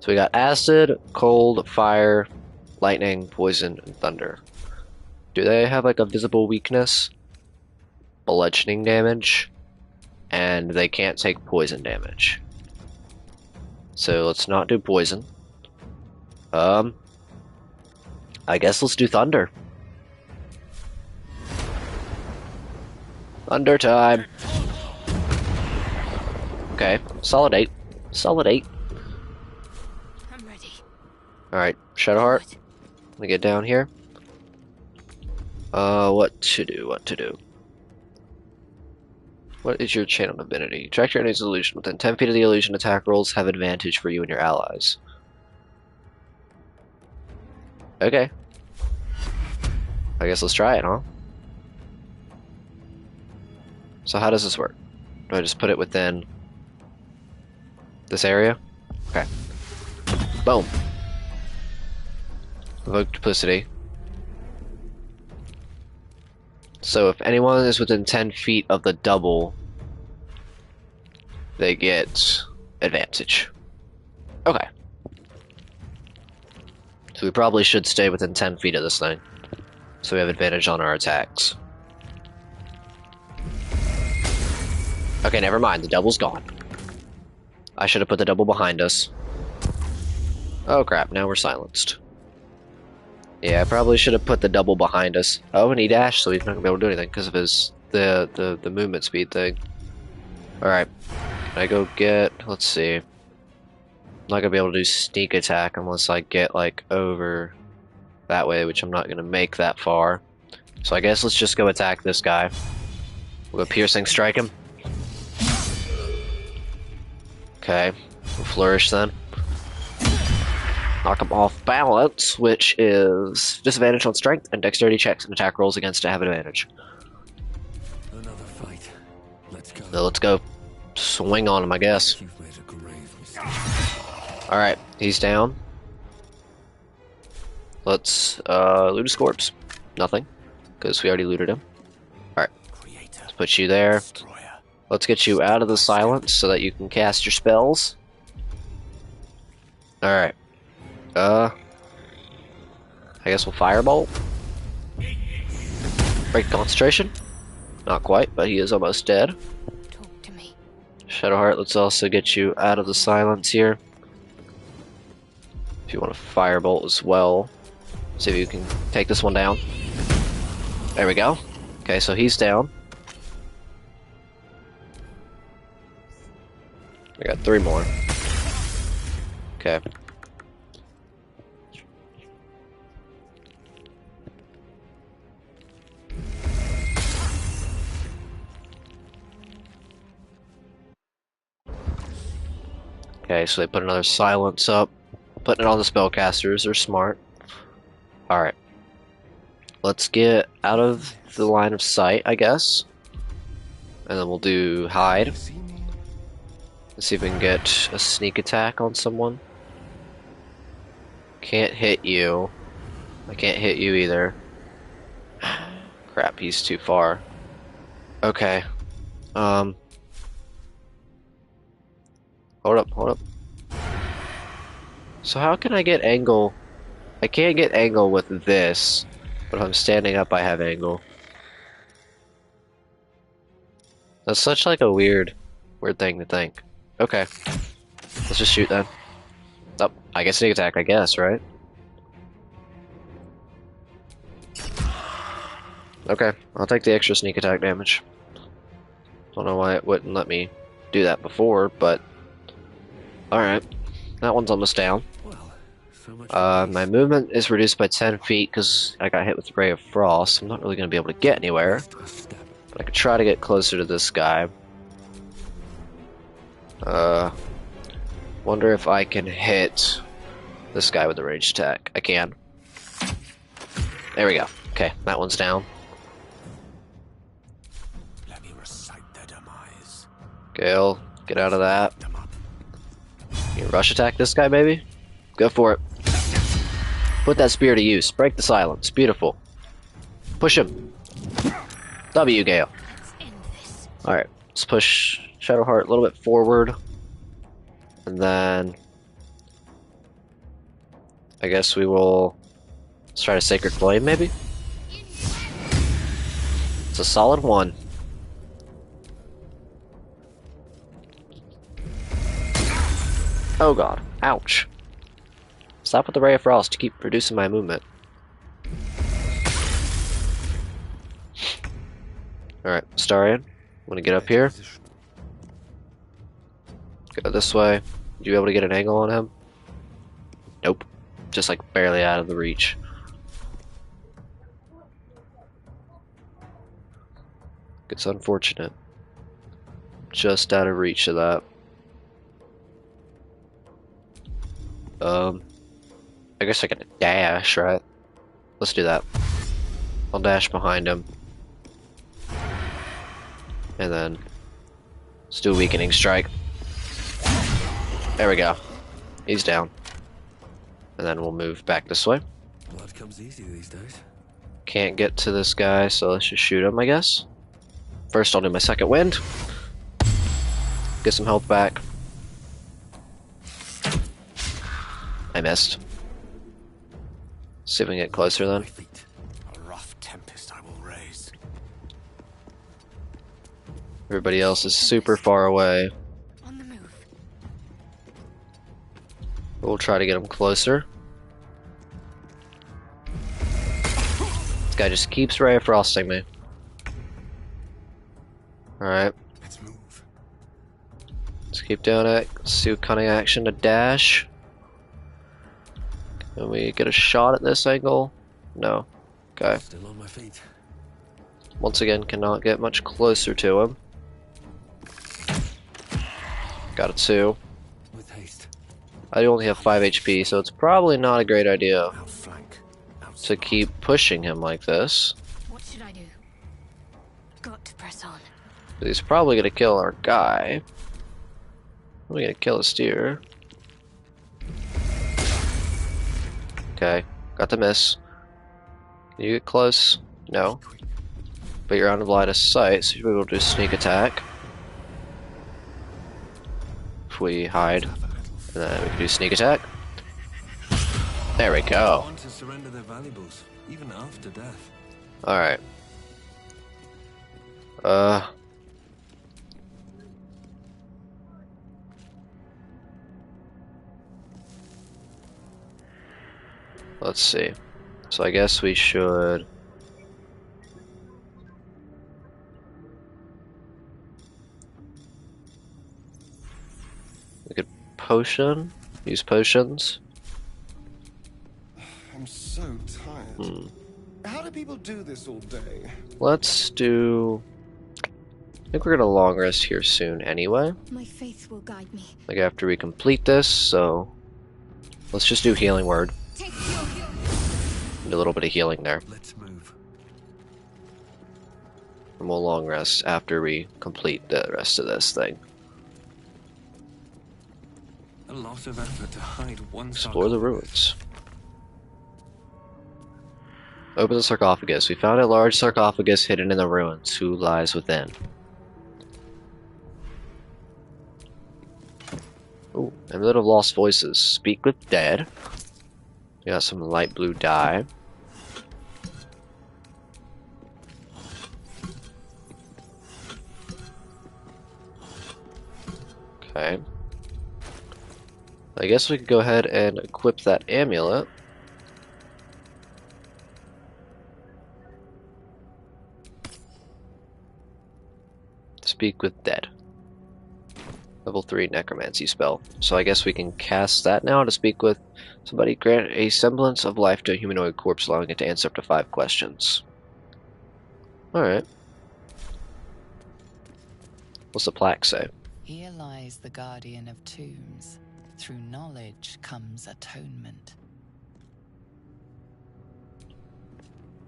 So we got acid, cold, fire, lightning, poison, and thunder. Do they have like a visible weakness? Bludgeoning damage, and they can't take poison damage. So let's not do poison. I guess let's do thunder. Thunder time. Okay, solid 8. Solid 8. I'm ready. Alright, Shadowheart. Let me get down here. What to do? What to do? What is your channel divinity? Track your enemy's illusion. Within 10 feet of the illusion, attack rolls have advantage for you and your allies. Okay. I guess let's try it, huh? So how does this work? Do I just put it within this area? Okay. Boom. Evoke duplicity. So if anyone is within 10 feet of the double, they get advantage. Okay. So we probably should stay within 10 feet of this thing, so we have advantage on our attacks. Okay, never mind, the double's gone. I should have put the double behind us. Oh crap, now we're silenced. Yeah, I probably should have put the double behind us. Oh, and he dashed, so he's not gonna be able to do anything because of his the movement speed thing. Alright. Can I go get, let's see. I'm not gonna be able to do sneak attack unless I get like over that way, which I'm not gonna make that far. So I guess let's just go attack this guy. We'll go piercing strike him. Okay, we'll flourish then. Knock him off balance, which is disadvantage on strength and dexterity checks and attack rolls against to have advantage. Another fight. Let's go. So let's go swing on him, I guess. Alright, he's down. Let's loot his corpse. Nothing, because we already looted him. Alright, let's put you there. Let's get you out of the silence so that you can cast your spells. Alright. I guess we'll firebolt. Break concentration. Not quite, but he is almost dead. Talk to me. Shadowheart, let's also get you out of the silence here. If you want to firebolt as well. See if you can take this one down. There we go. Okay, so he's down. I got 3 more. Okay. Okay, so they put another silence up. Putting it on the spellcasters, they're smart. Alright. Let's get out of the line of sight, I guess. And then we'll do hide. Let's see if we can get a sneak attack on someone. Can't hit you. I can't hit you either. Crap, he's too far. Okay. Hold up. So how can I get angle? I can't get angle with this, but if I'm standing up I have angle. That's such like a weird thing to think. Okay. Let's just shoot then. Oh, I get sneak attack, I guess, right? Okay, I'll take the extra sneak attack damage. Don't know why it wouldn't let me do that before, but alright. That one's almost down. My movement is reduced by 10 feet because I got hit with Ray of Frost. I'm not really going to be able to get anywhere. But I could try to get closer to this guy. Wonder if I can hit this guy with a ranged attack. I can. There we go. Okay, that one's down. Let me recite their demise. Gale, get out of that. You rush attack this guy, baby? Go for it. Put that spear to use. Break the silence. Beautiful. Push him. W, Gale. Alright, let's push Shadowheart a little bit forward. And then I guess we will let's try a Sacred Flame, maybe? It's a solid 1. Oh god. Ouch. Stop with the Ray of Frost to keep reducing my movement. Alright, Starion. I'm gonna get up here. Go this way. Did you able to get an angle on him? Nope. Just like barely out of the reach. It's unfortunate. Just out of reach of that. I guess I can dash, right? Let's do that. I'll dash behind him. And then let's do a weakening strike. There we go. He's down. And then we'll move back this way. Blood comes easy these days. Can't get to this guy, so let's just shoot him, I guess. First, I'll do my second wind. Get some health back. I missed. See if we can get closer then. A rough tempest I will raise. Everybody else is super far away. On the move. We'll try to get him closer. This guy just keeps Ray of Frosting me. Alright. Let's move. Let's keep doing it. Let's do cunning action to dash. Can we get a shot at this angle? No. Okay. Still on my feet. Once again, cannot get much closer to him. Got a 2. With haste. I only have 5 HP, so it's probably not a great idea Outflank. to keep pushing him like this. What should I do? Got to press on. But he's probably gonna kill our guy. We're gonna kill a steer. Okay, got the miss. Can you get close? No. But you're out of line of sight, so you'll be able to do sneak attack. If we hide, and then we can do sneak attack. There we go. Want to surrender their valuables, even after death. Alright. Let's see. So I guess we should... We could potion. Use potions. I'm so tired. How do people do this all day? Let's do... I think we're gonna long rest here soon anyway. My faith will guide me. Like after we complete this, so... Let's just do healing word. Take your heal. Do a little bit of healing there. Let's move. And we'll long rest after we complete the rest of this thing. A lot of effort to hide one Explore the sarcophagus. ruins. Open the sarcophagus. We found a large sarcophagus hidden in the ruins. Who lies within? Ooh, amulet of lost voices. Speak with dead. We got some light blue dye. Okay. I guess we could go ahead and equip that amulet. Speak with dead. Level 3 necromancy spell. So I guess we can cast that now to speak with somebody. Grant a semblance of life to a humanoid corpse, allowing it to answer up to 5 questions. Alright. What's the plaque say? Here lies the guardian of tombs. Through knowledge comes atonement.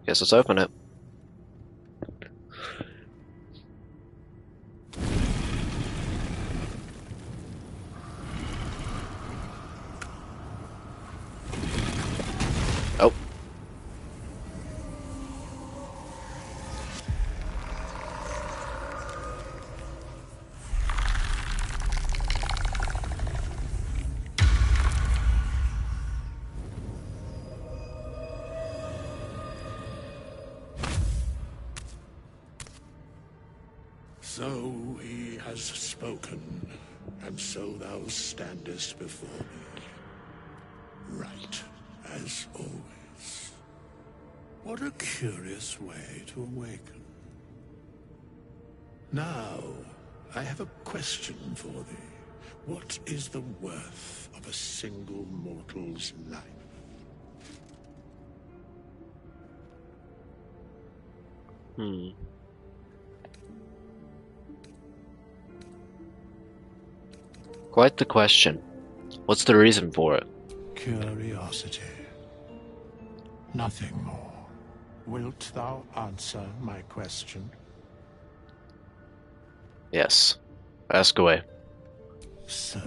Guess let's open it. Oh. So he has spoken, and so thou standest before me. Right, as always. What a curious way to awaken. Now, I have a question for thee. What is the worth of a single mortal's life? Quite the question. What's the reason for it? Curiosity. Nothing more. Wilt thou answer my question? Yes. Ask away. So,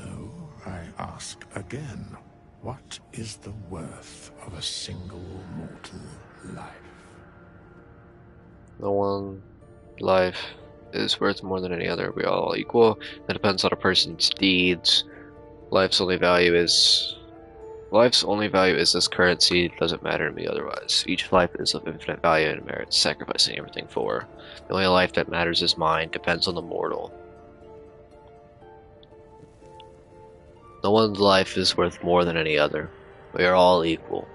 I ask again, what is the worth of a single mortal life? No one life is worth more than any other. We are all equal. That depends on a person's deeds. Life's only value is this currency. It doesn't matter to me otherwise. Each life is of infinite value and merits sacrificing everything for. The only life that matters is mine. Depends on the mortal. No one's life is worth more than any other. We are all equal.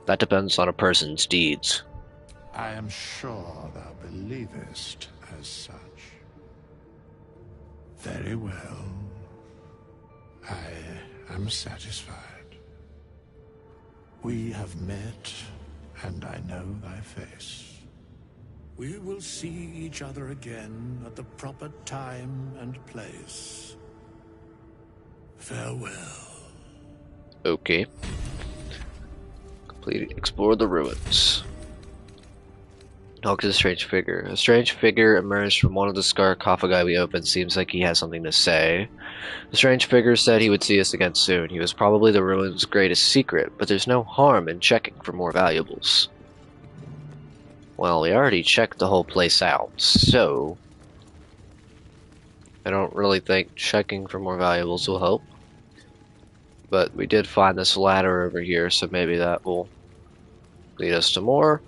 That depends on a person's deeds. I am sure thou believest as such. Very well. I am satisfied. We have met, and I know thy face. We will see each other again at the proper time and place. Farewell. Okay. Explore the ruins. Talk to the strange figure. A strange figure emerged from one of the sarcophagi we opened. Seems like he has something to say. The strange figure said he would see us again soon. He was probably the ruins' greatest secret, but there's no harm in checking for more valuables. Well, we already checked the whole place out, so I don't really think checking for more valuables will help. But we did find this ladder over here, so maybe that will lead us to more.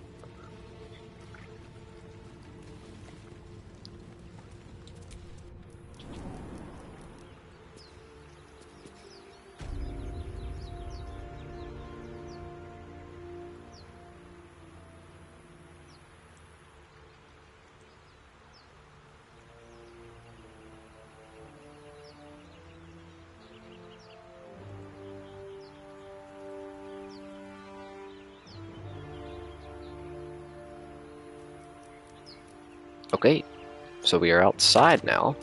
So we are outside now.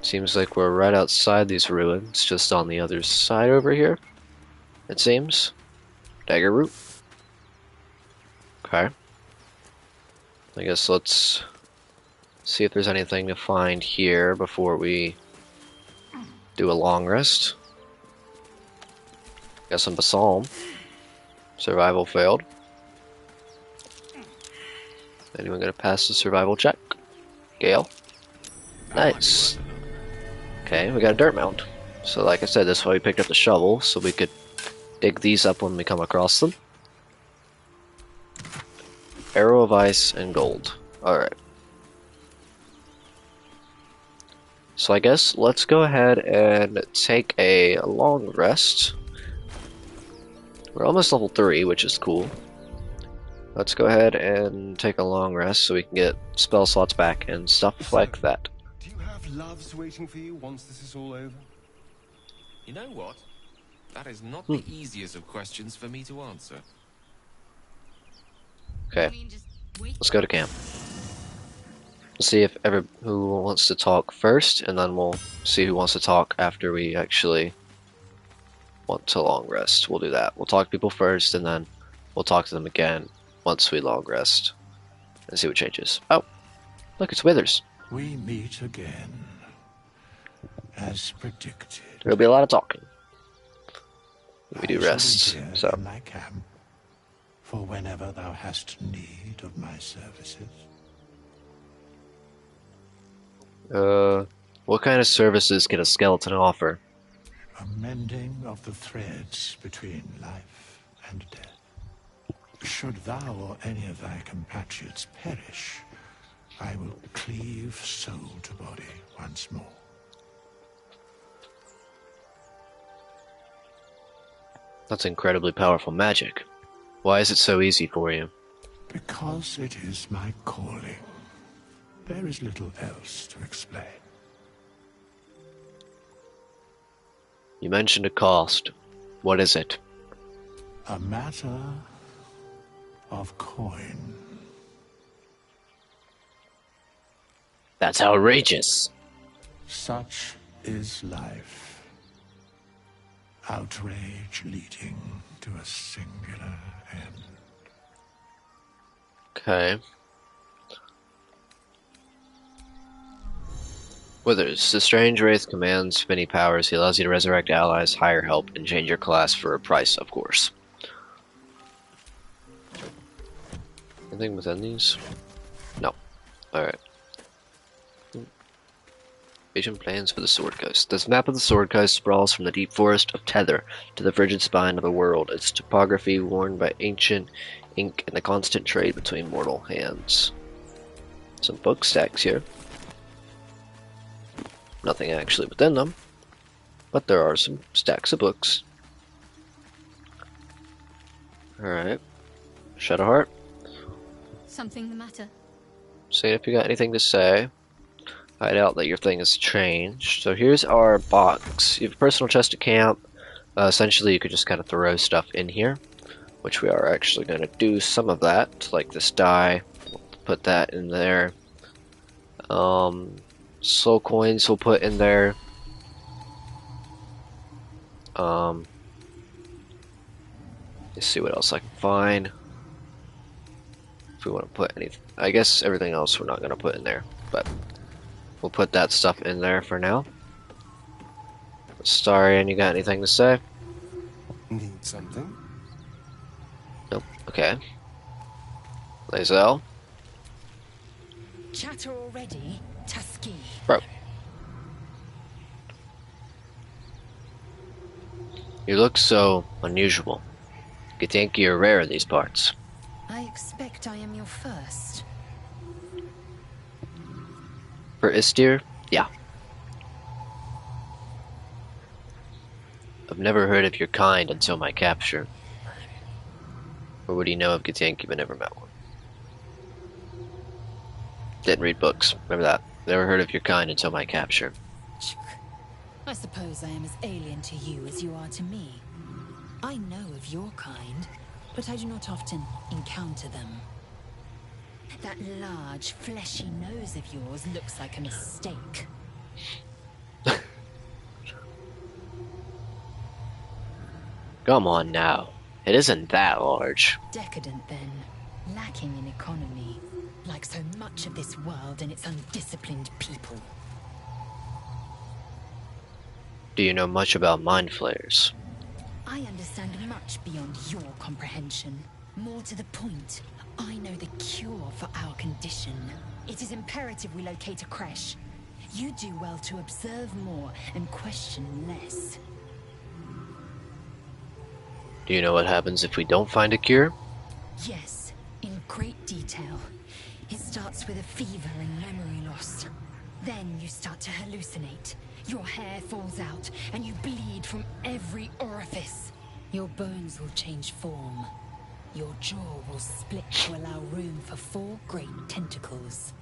Seems like we're right outside these ruins, just on the other side over here. It seems. Dagger root. Okay. I guess let's see if there's anything to find here before we do a long rest. Got some balsam. Survival failed. Anyone gonna pass the survival check? Gale. Nice. Okay, we got a dirt mound. So like I said, that's why we picked up the shovel, so we could dig these up when we come across them. Arrow of ice and gold. Alright. So I guess let's go ahead and take a long rest. We're almost level 3, which is cool. Let's go ahead and take a long rest so we can get spell slots back and stuff like that. Do you have loves waiting for you once this is all over? You know what? That is not the easiest of questions for me to answer. Okay, let's go to camp. Let's see if who wants to talk first, and then we'll see who wants to talk after we actually want to long rest. We'll do that. We'll talk to people first, and then we'll talk to them again once we long rest and see what changes. Oh, look, it's Withers. We meet again, as predicted. There'll be a lot of talking. We do I shall rest, be here so. in my camp, for whenever thou hast need of my services. What kind of services can a skeleton offer? A mending of the threads between life and death. Should thou or any of thy compatriots perish, I will cleave soul to body once more. That's incredibly powerful magic. Why is it so easy for you? Because it is my calling. There is little else to explain. You mentioned a cost. What is it? A matter of coin. That's outrageous. Such is life. Outrage leading to a singular end. Okay. Withers. The strange wraith commands many powers. He allows you to resurrect allies, hire help, and change your class for a price, of course. Anything within these? No. Alright. Vision plans for the Sword Coast. This map of the Sword Coast sprawls from the deep forest of Tether to the frigid spine of the world, its topography worn by ancient ink and the constant trade between mortal hands. Some book stacks here. Nothing actually within them, but there are some stacks of books. Alright. Shadowheart. Something the matter? See if you got anything to say. I doubt that your thing has changed. So here's our box. You have a personal chest at camp. Essentially, you could just kind of throw stuff in here, which we are actually going to do some of that, like this die. We'll put that in there. Soul coins we'll put in there. Let's see what else I can find. If we want to put anything, I guess everything else we're not going to put in there, but we'll put that stuff in there for now. Starian, you got anything to say? Need something? Nope. Okay. Lae'zel. Chatter already, Tusky. Bro. You look so unusual. Githyanki are rare in these parts. I expect I am your first. For Istir? Yeah. I've never heard of your kind until my capture. Or would you know of Githyanki but never met one? Didn't read books, remember that. Never heard of your kind until my capture. I suppose I am as alien to you as you are to me. I know of your kind, but I do not often encounter them. That large, fleshy nose of yours looks like a mistake. Come on now. It isn't that large. Decadent, then. Lacking in economy. Like so much of this world and its undisciplined people. Do you know much about mind flayers? I understand much beyond your comprehension. More to the point, I know the cure for our condition. It is imperative we locate a creche. You do well to observe more and question less. Do you know what happens if we don't find a cure? Yes, in great detail. It starts with a fever and memory loss. Then you start to hallucinate. Your hair falls out, and you bleed from every orifice. Your bones will change form. Your jaw will split to allow room for 4 great tentacles.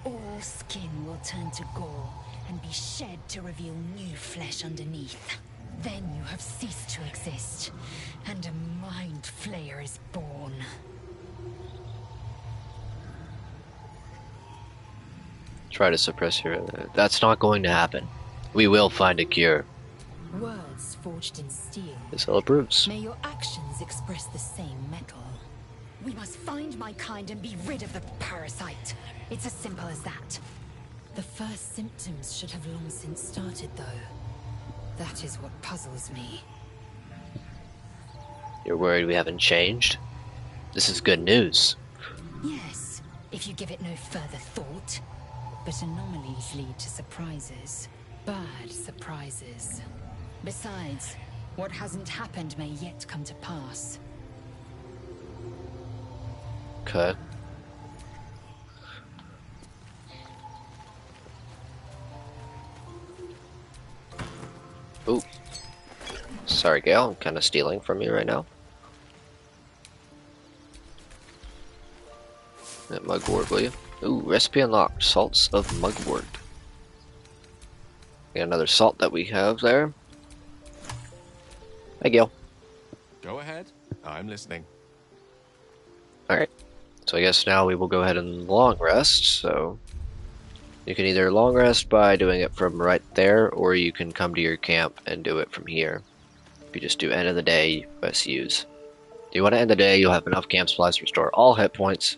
All skin will turn to gore and be shed to reveal new flesh underneath. Then you have ceased to exist, and a mind flayer is born. Try to suppress your... That's not going to happen. We will find a cure. Words forged in steel. Isel approves. May your actions express the same metal. We must find my kind and be rid of the parasite. It's as simple as that. The first symptoms should have long since started, though. That is what puzzles me. You're worried we haven't changed? This is good news. Yes, if you give it no further thought. But anomalies lead to surprises. Bad surprises. Besides, what hasn't happened may yet come to pass. Okay. Ooh. Sorry, Gale. I'm kind of stealing from you right now. That mugwort, will you? Ooh, recipe unlocked. Salts of mugwort. Got another salt that we have there. Hi, Gale. Go ahead. I'm listening. Alright. So I guess now we will go ahead and long rest, so... You can either long rest by doing it from right there, or you can come to your camp and do it from here. If you just do end of the day, press use. If you want to end the day, you'll have enough camp supplies to restore all hit points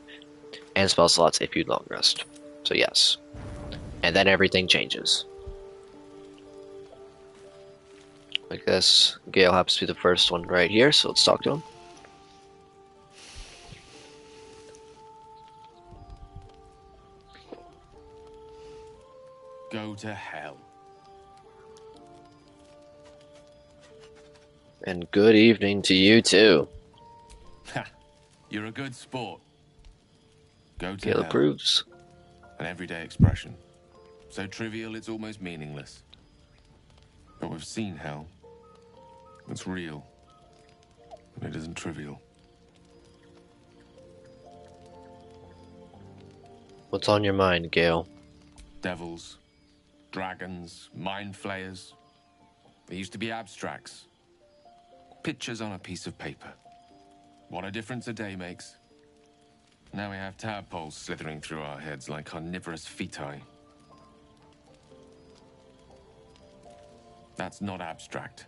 and spell slots if you long rest. So yes. And then everything changes. I guess Gale happens to be the first one right here, so let's talk to him. Go to hell. And good evening to you too. Ha! You're a good sport. Go to Gale hell. approves. An everyday expression. So trivial it's almost meaningless. But we've seen hell. It's real. And it isn't trivial. What's on your mind, Gale? Devils, dragons, mind flayers. They used to be abstracts. Pictures on a piece of paper. What a difference a day makes. Now we have tadpoles slithering through our heads like carnivorous feti. That's not abstract.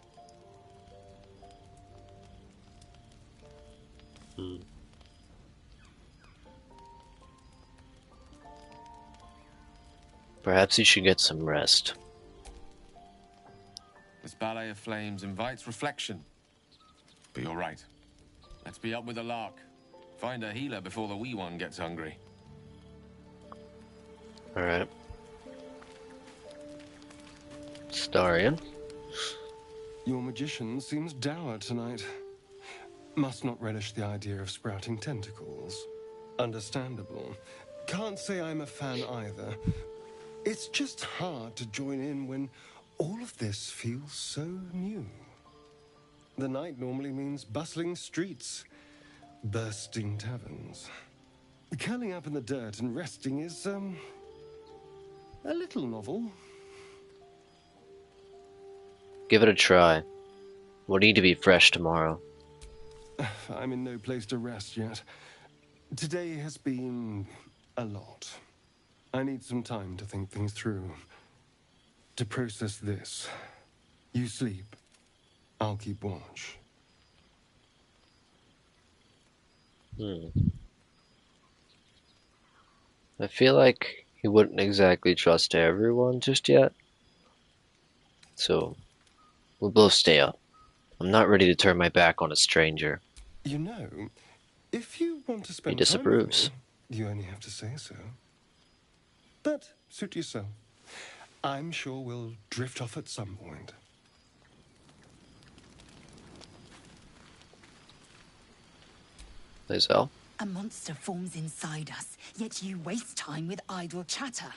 Perhaps you should get some rest. This ballet of flames invites reflection. But you're right. Let's be up with the lark. Find a healer before the wee one gets hungry. Alright. Starion. Your magician seems dour tonight. Must not relish the idea of sprouting tentacles. Understandable. Can't say I'm a fan either. It's just hard to join in when all of this feels so new. The night normally means bustling streets, bursting taverns. Curling up in the dirt and resting is, a little novel. Give it a try. We'll need to be fresh tomorrow. I'm in no place to rest yet. Today has been a lot. I need some time to think things through. To process this. You sleep. I'll keep watch. I feel like he wouldn't exactly trust everyone just yet. So, we'll both stay up. I'm not ready to turn my back on a stranger. You know, if you want to He spend time with disapproves. me, you only have to say so. But suit yourself. I'm sure we'll drift off at some point. Lae'zel? A monster forms inside us, yet you waste time with idle chatter.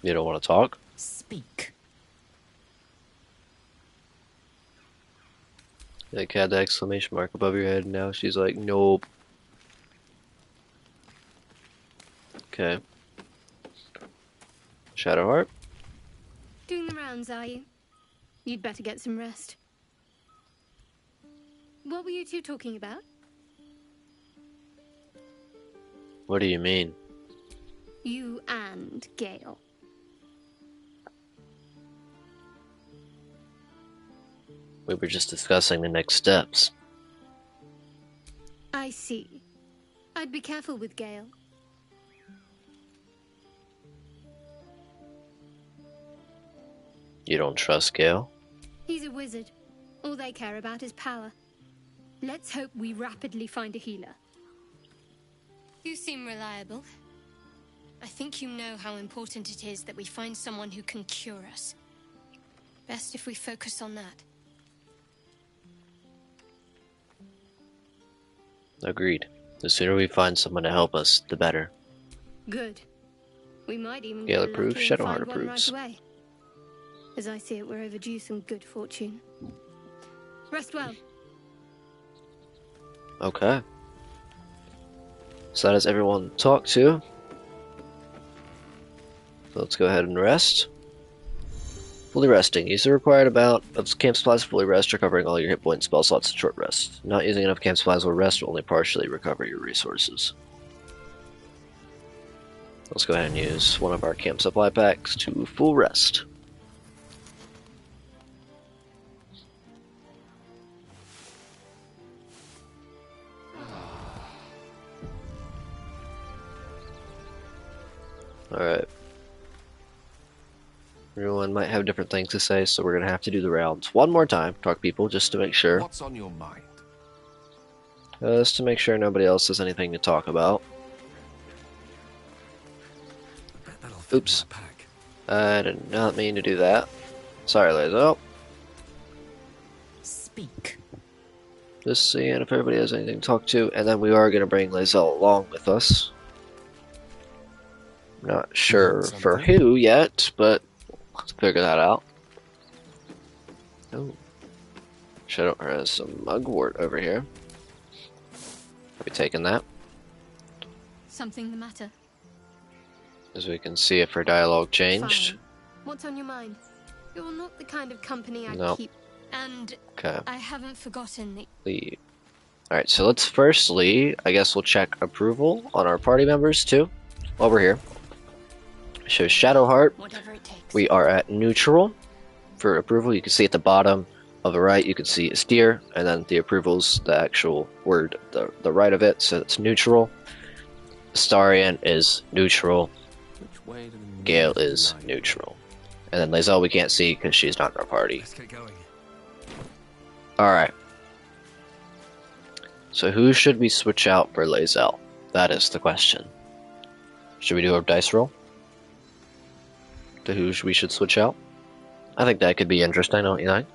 You don't want to talk? Speak. Like, had the exclamation mark above your head, and now she's like, nope. Okay. Shadowheart? Doing the rounds, are you? You'd better get some rest. What were you two talking about? What do you mean? You and Gale. We were just discussing the next steps. I see. I'd be careful with Gale. You don't trust Gale? He's a wizard. All they care about is power. Let's hope we rapidly find a healer. You seem reliable. I think you know how important it is that we find someone who can cure us. Best if we focus on that. Agreed. The sooner we find someone to help us, the better. Good. We might even Gale get approves, lucky and Shadowheart find one approves. right away. As I see it, we're overdue some good fortune. Rest well. Okay. So that is everyone talked to. So let's go ahead and rest. Fully resting. Use the required amount of camp supplies to fully rest, recovering all your hit points, spell slots, and short rest. Not using enough camp supplies will rest will only partially recover your resources. Let's go ahead and use one of our camp supply packs to full rest. Alright. Everyone might have different things to say, so we're gonna have to do the rounds one more time. Talk people, just to make sure. What's on your mind? Just to make sure nobody else has anything to talk about. Oops. I did not mean to do that. Sorry, Lae'zel. Speak. Just seeing if everybody has anything to talk to, and then we are gonna bring Lae'zel along with us. Not sure for who yet, but let's figure that out. Oh. Shadowheart has some mugwort over here. Are we taking that? Something the matter? As we can see if her dialogue changed. Fine. What's on your mind? You're not the kind of company I'd Nope. keep. And Okay. I haven't forgotten that. Leave. Alright, so let's firstly, I guess we'll check approval on our party members too, while we're here. So Shadowheart, Whatever it takes. we are at neutral for approval. You can see at the bottom of the right, you can see a steer, and then the approval's the actual word, the right of it, so it's neutral. Astarion is neutral. Gale is neutral. And then Lae'zel we can't see because she's not in our party. Let's get going. Alright. So who should we switch out for Lae'zel? That is the question. Should we do a dice roll? To who we should switch out? I think that could be interesting, don't you think?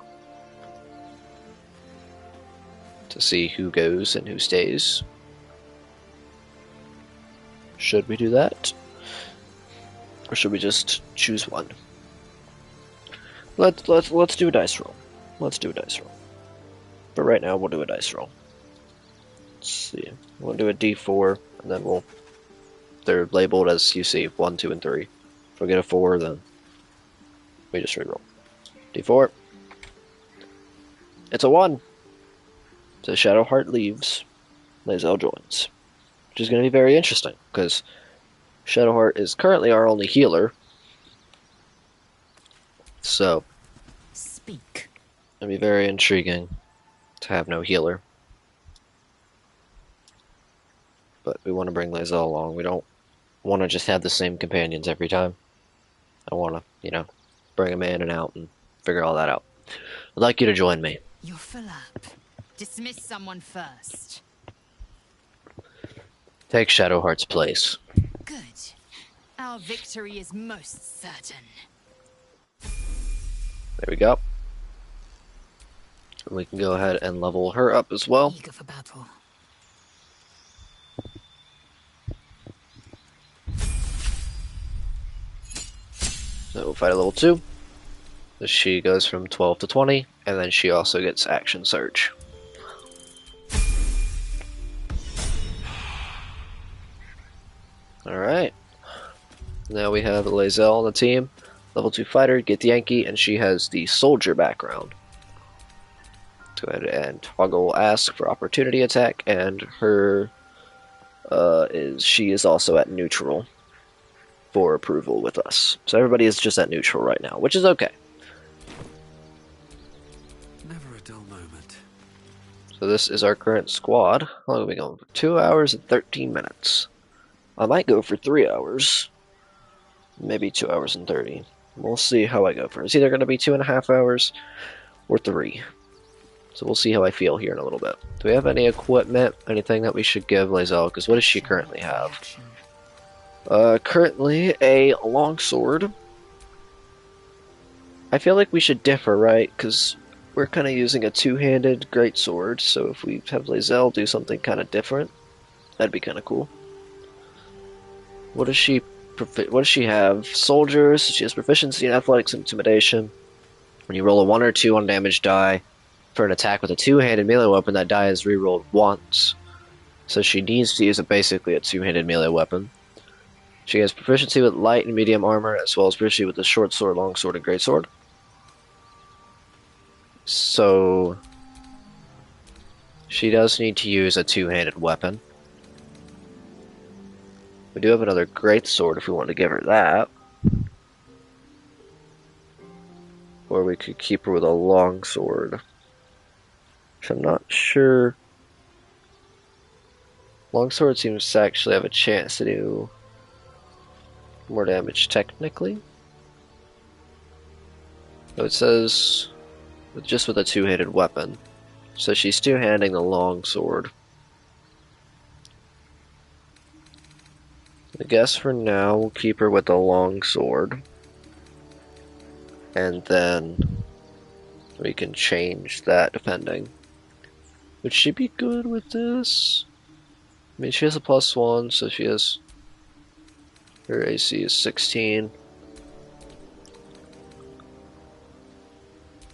To see who goes and who stays. Should we do that? Or should we just choose one? Let's do a dice roll. Let's do a dice roll. But right now we'll do a dice roll. Let's see. We'll do a D4 and then they're labeled as you see 1, 2, and 3. If we get a 4, then we just reroll. D4. It's a 1. So Shadowheart leaves. Lae'zel joins, which is going to be very interesting because Shadowheart is currently our only healer. So, Speak. it'll be very intriguing to have no healer. But we want to bring Lae'zel along. We don't want to just have the same companions every time. I want to, bring them in and out and figure all that out. I'd like you to join me. You're full up. Dismiss someone first. Take Shadowheart's place. Good. Our victory is most certain. There we go. And we can go ahead and level her up as well. Eager for battle. So we'll fight a level 2. She goes from 12 to 20, and then she also gets Action Surge. Alright. Now we have Lae'zel on the team. Level 2 fighter, get Yankee, and she has the soldier background. Go ahead and toggle ask for opportunity attack, and her she is also at neutral for approval with us. So everybody is just at neutral right now, which is okay. Never a dull moment. So this is our current squad. How long are we going for? 2 hours and 13 minutes. I might go for 3 hours. Maybe 2 hours and 30. We'll see how I go for it. It's either going to be 2.5 hours or 3. So we'll see how I feel here in a little bit. Do we have any equipment? Anything that we should give Lae'zel? Because what does she currently have? Currently a longsword. I feel like we should differ, right? Because we're kind of using a two-handed greatsword. So if we have Lae'zel do something kind of different, that'd be kind of cool. What does she have? Soldiers. She has proficiency in athletics and intimidation. When you roll a 1 or 2 on damage die for an attack with a two-handed melee weapon, that die is rerolled once. So she needs to use basically a two-handed melee weapon. She has proficiency with light and medium armor, as well as proficiency with the short sword, long sword, and great sword. So she does need to use a two-handed weapon. We do have another great sword if we want to give her that. Or we could keep her with a long sword, which I'm not sure. Longsword seems to actually have a chance to do more damage technically. So it says just with a two-handed weapon. So she's two-handing the longsword. I guess for now we'll keep her with the longsword. And then we can change that depending. Would she be good with this? I mean, she has a +1, so she has... Her AC is 16.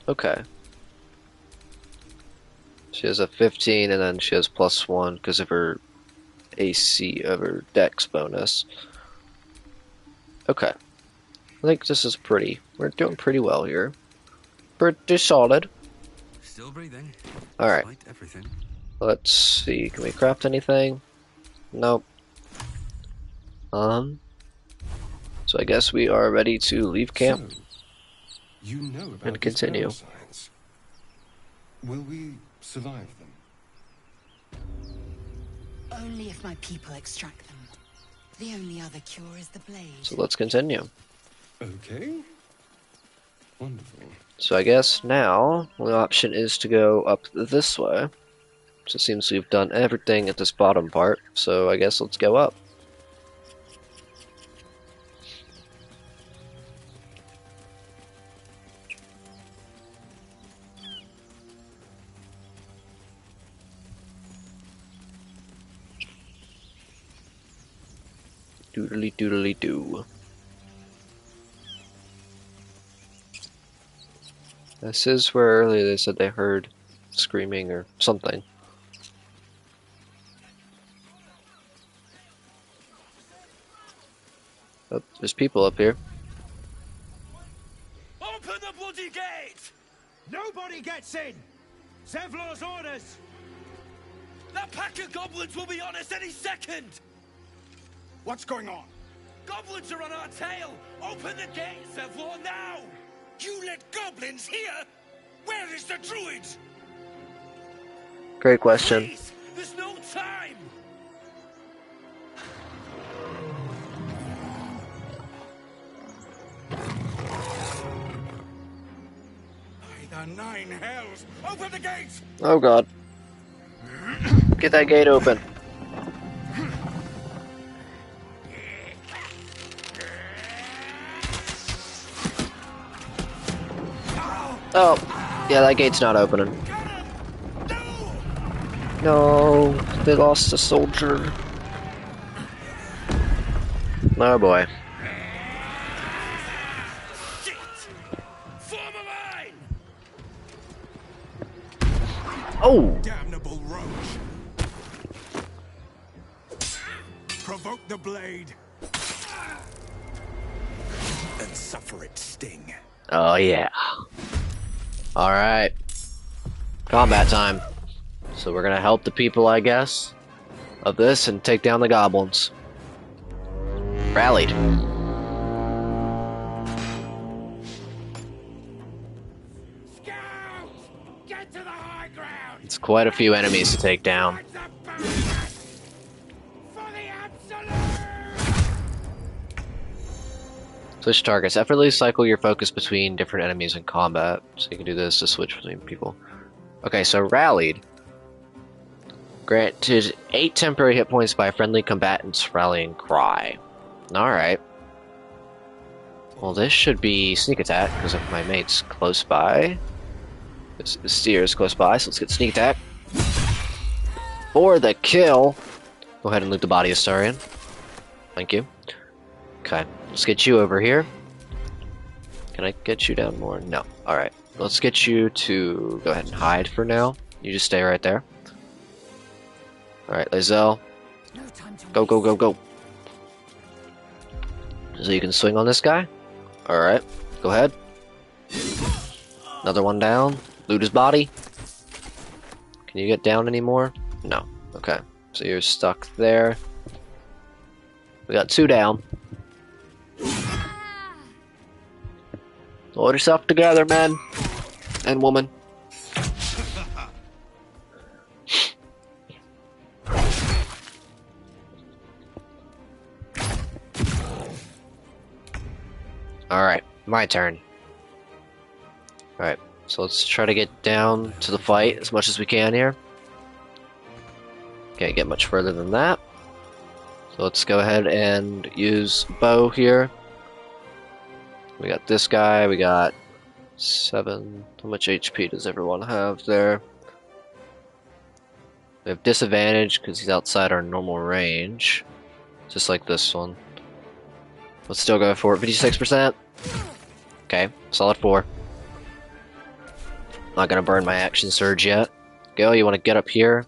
Okay. She has a 15, and then she has +1 because of her AC, of her dex bonus. Okay. I think this is we're doing pretty well here. Pretty solid. Still breathing. Alright. Despite everything. Let's see, can we craft anything? Nope. So I guess we are ready to leave camp. So, you know about and continue. these parasites. Will we survive them? Only if my people extract them. The only other cure is the blade. So let's continue. Okay. Wonderful. So I guess now the option is to go up this way. So it seems we've done everything at this bottom part, so I guess let's go up. Doodly doodly doo. This is where earlier they said they heard screaming or something. Oh, there's people up here. Open the bloody gate! Nobody gets in! Zevlor's orders! That pack of goblins will be on us any second! What's going on? Goblins are on our tail! Open the gates, Zevlor, now! You let goblins here? Where is the druid? Great question. Please, there's no time! By the nine hells! Open the gates! Oh god. Get that gate open. Oh, yeah, that gate's not opening. No, they lost a soldier. Oh boy. Oh! Damnable roach! Provoke the blade and suffer its sting. Oh yeah. Alright. Combat time. So we're gonna help the people, I guess, of this and take down the goblins. Rallied. Get to the high ground! It's quite a few enemies to take down. Switch targets. Effortlessly cycle your focus between different enemies in combat. So you can do this to switch between people. Okay, so rallied. Granted 8 temporary hit points by friendly combatants' rallying cry. Alright. Well, this should be sneak attack, because if my mate's close by. This steer is close by, so let's get sneak attack. For the kill! Go ahead and loot the body of Starion. Thank you. Okay, let's get you over here. Can I get you down more? No. Alright, let's get you to go ahead and hide for now. You just stay right there. Alright, Lae'zel. Go, go, go, go. So you can swing on this guy. Alright, go ahead. Another one down. Loot his body. Can you get down anymore? No. Okay, so you're stuck there. We got 2 down. Hold yourself together, man. And woman. Alright, my turn. Alright, so let's try to get down to the fight as much as we can here. Can't get much further than that. So let's go ahead and use bow here. We got this guy, we got 7. How much HP does everyone have there? We have disadvantage because he's outside our normal range. Just like this one. Let's still go for it. 56%. Okay, solid 4. Not gonna burn my action surge yet. Go, you want to get up here?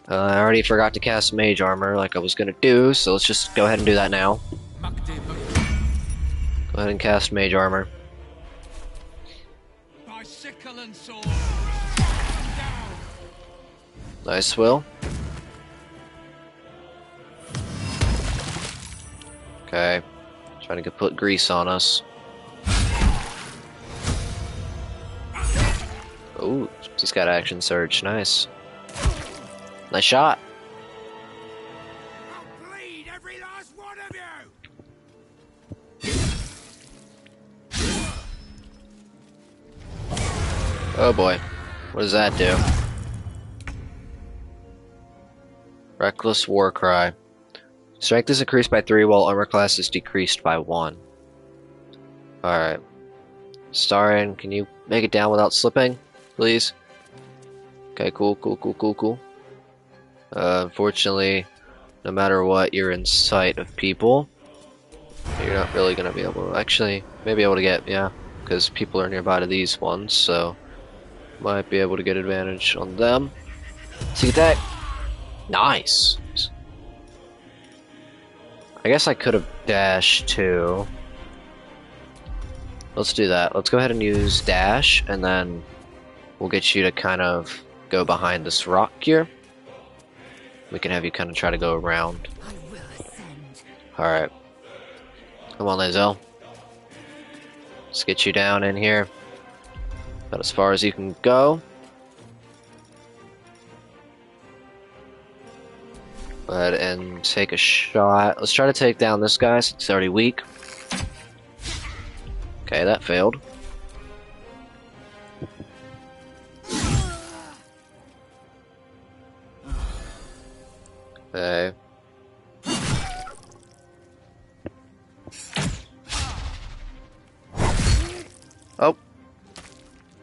I already forgot to cast mage armor like I was gonna do, so let's just go ahead and do that now. Go ahead and cast mage armor. Nice, Will. Okay. Trying to put grease on us. Ooh, he's got action surge. Nice. Nice shot. I'll bleed every last one of you! Oh boy. What does that do? Reckless War Cry. Strength is increased by 3 while armor class is decreased by 1. Alright. Starion, can you make it down without slipping? Please? Okay, cool, cool, cool, cool, cool. Unfortunately, no matter what, you're in sight of people. You're not really gonna be able to, actually, maybe able to get, yeah, because people are nearby to these ones, so might be able to get advantage on them. See that? Nice! I guess I could have dashed too. Let's do that. Let's go ahead and use dash, and then we'll get you to kind of go behind this rock here. We can have you kind of try to go around. Alright. Come on, Lae'zel. Let's get you down in here. About as far as you can go. Go ahead and take a shot. Let's try to take down this guy since he's already weak. Okay, that failed. Okay. Oh.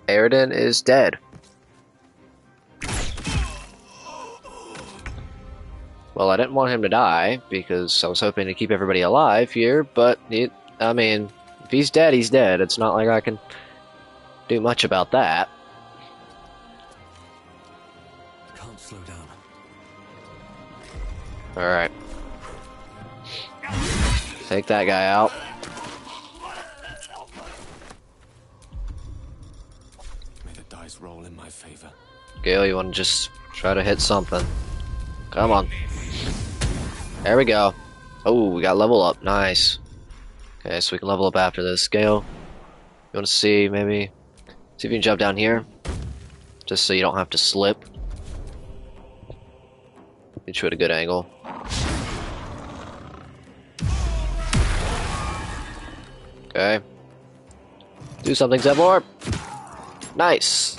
Aridin is dead. Well, I didn't want him to die, because I was hoping to keep everybody alive here, but, I mean, if he's dead, he's dead. It's not like I can do much about that. Can't slow down. Alright. Take that guy out. May the dice roll in my favor. Gale, you want to just try to hit something. Come on. There we go. Oh, we got level up. Nice. Okay, so we can level up after this. Gale, you want to see, maybe? See if you can jump down here. Just so you don't have to slip. Get you at a good angle. Okay. Do something, Zevlor. Nice.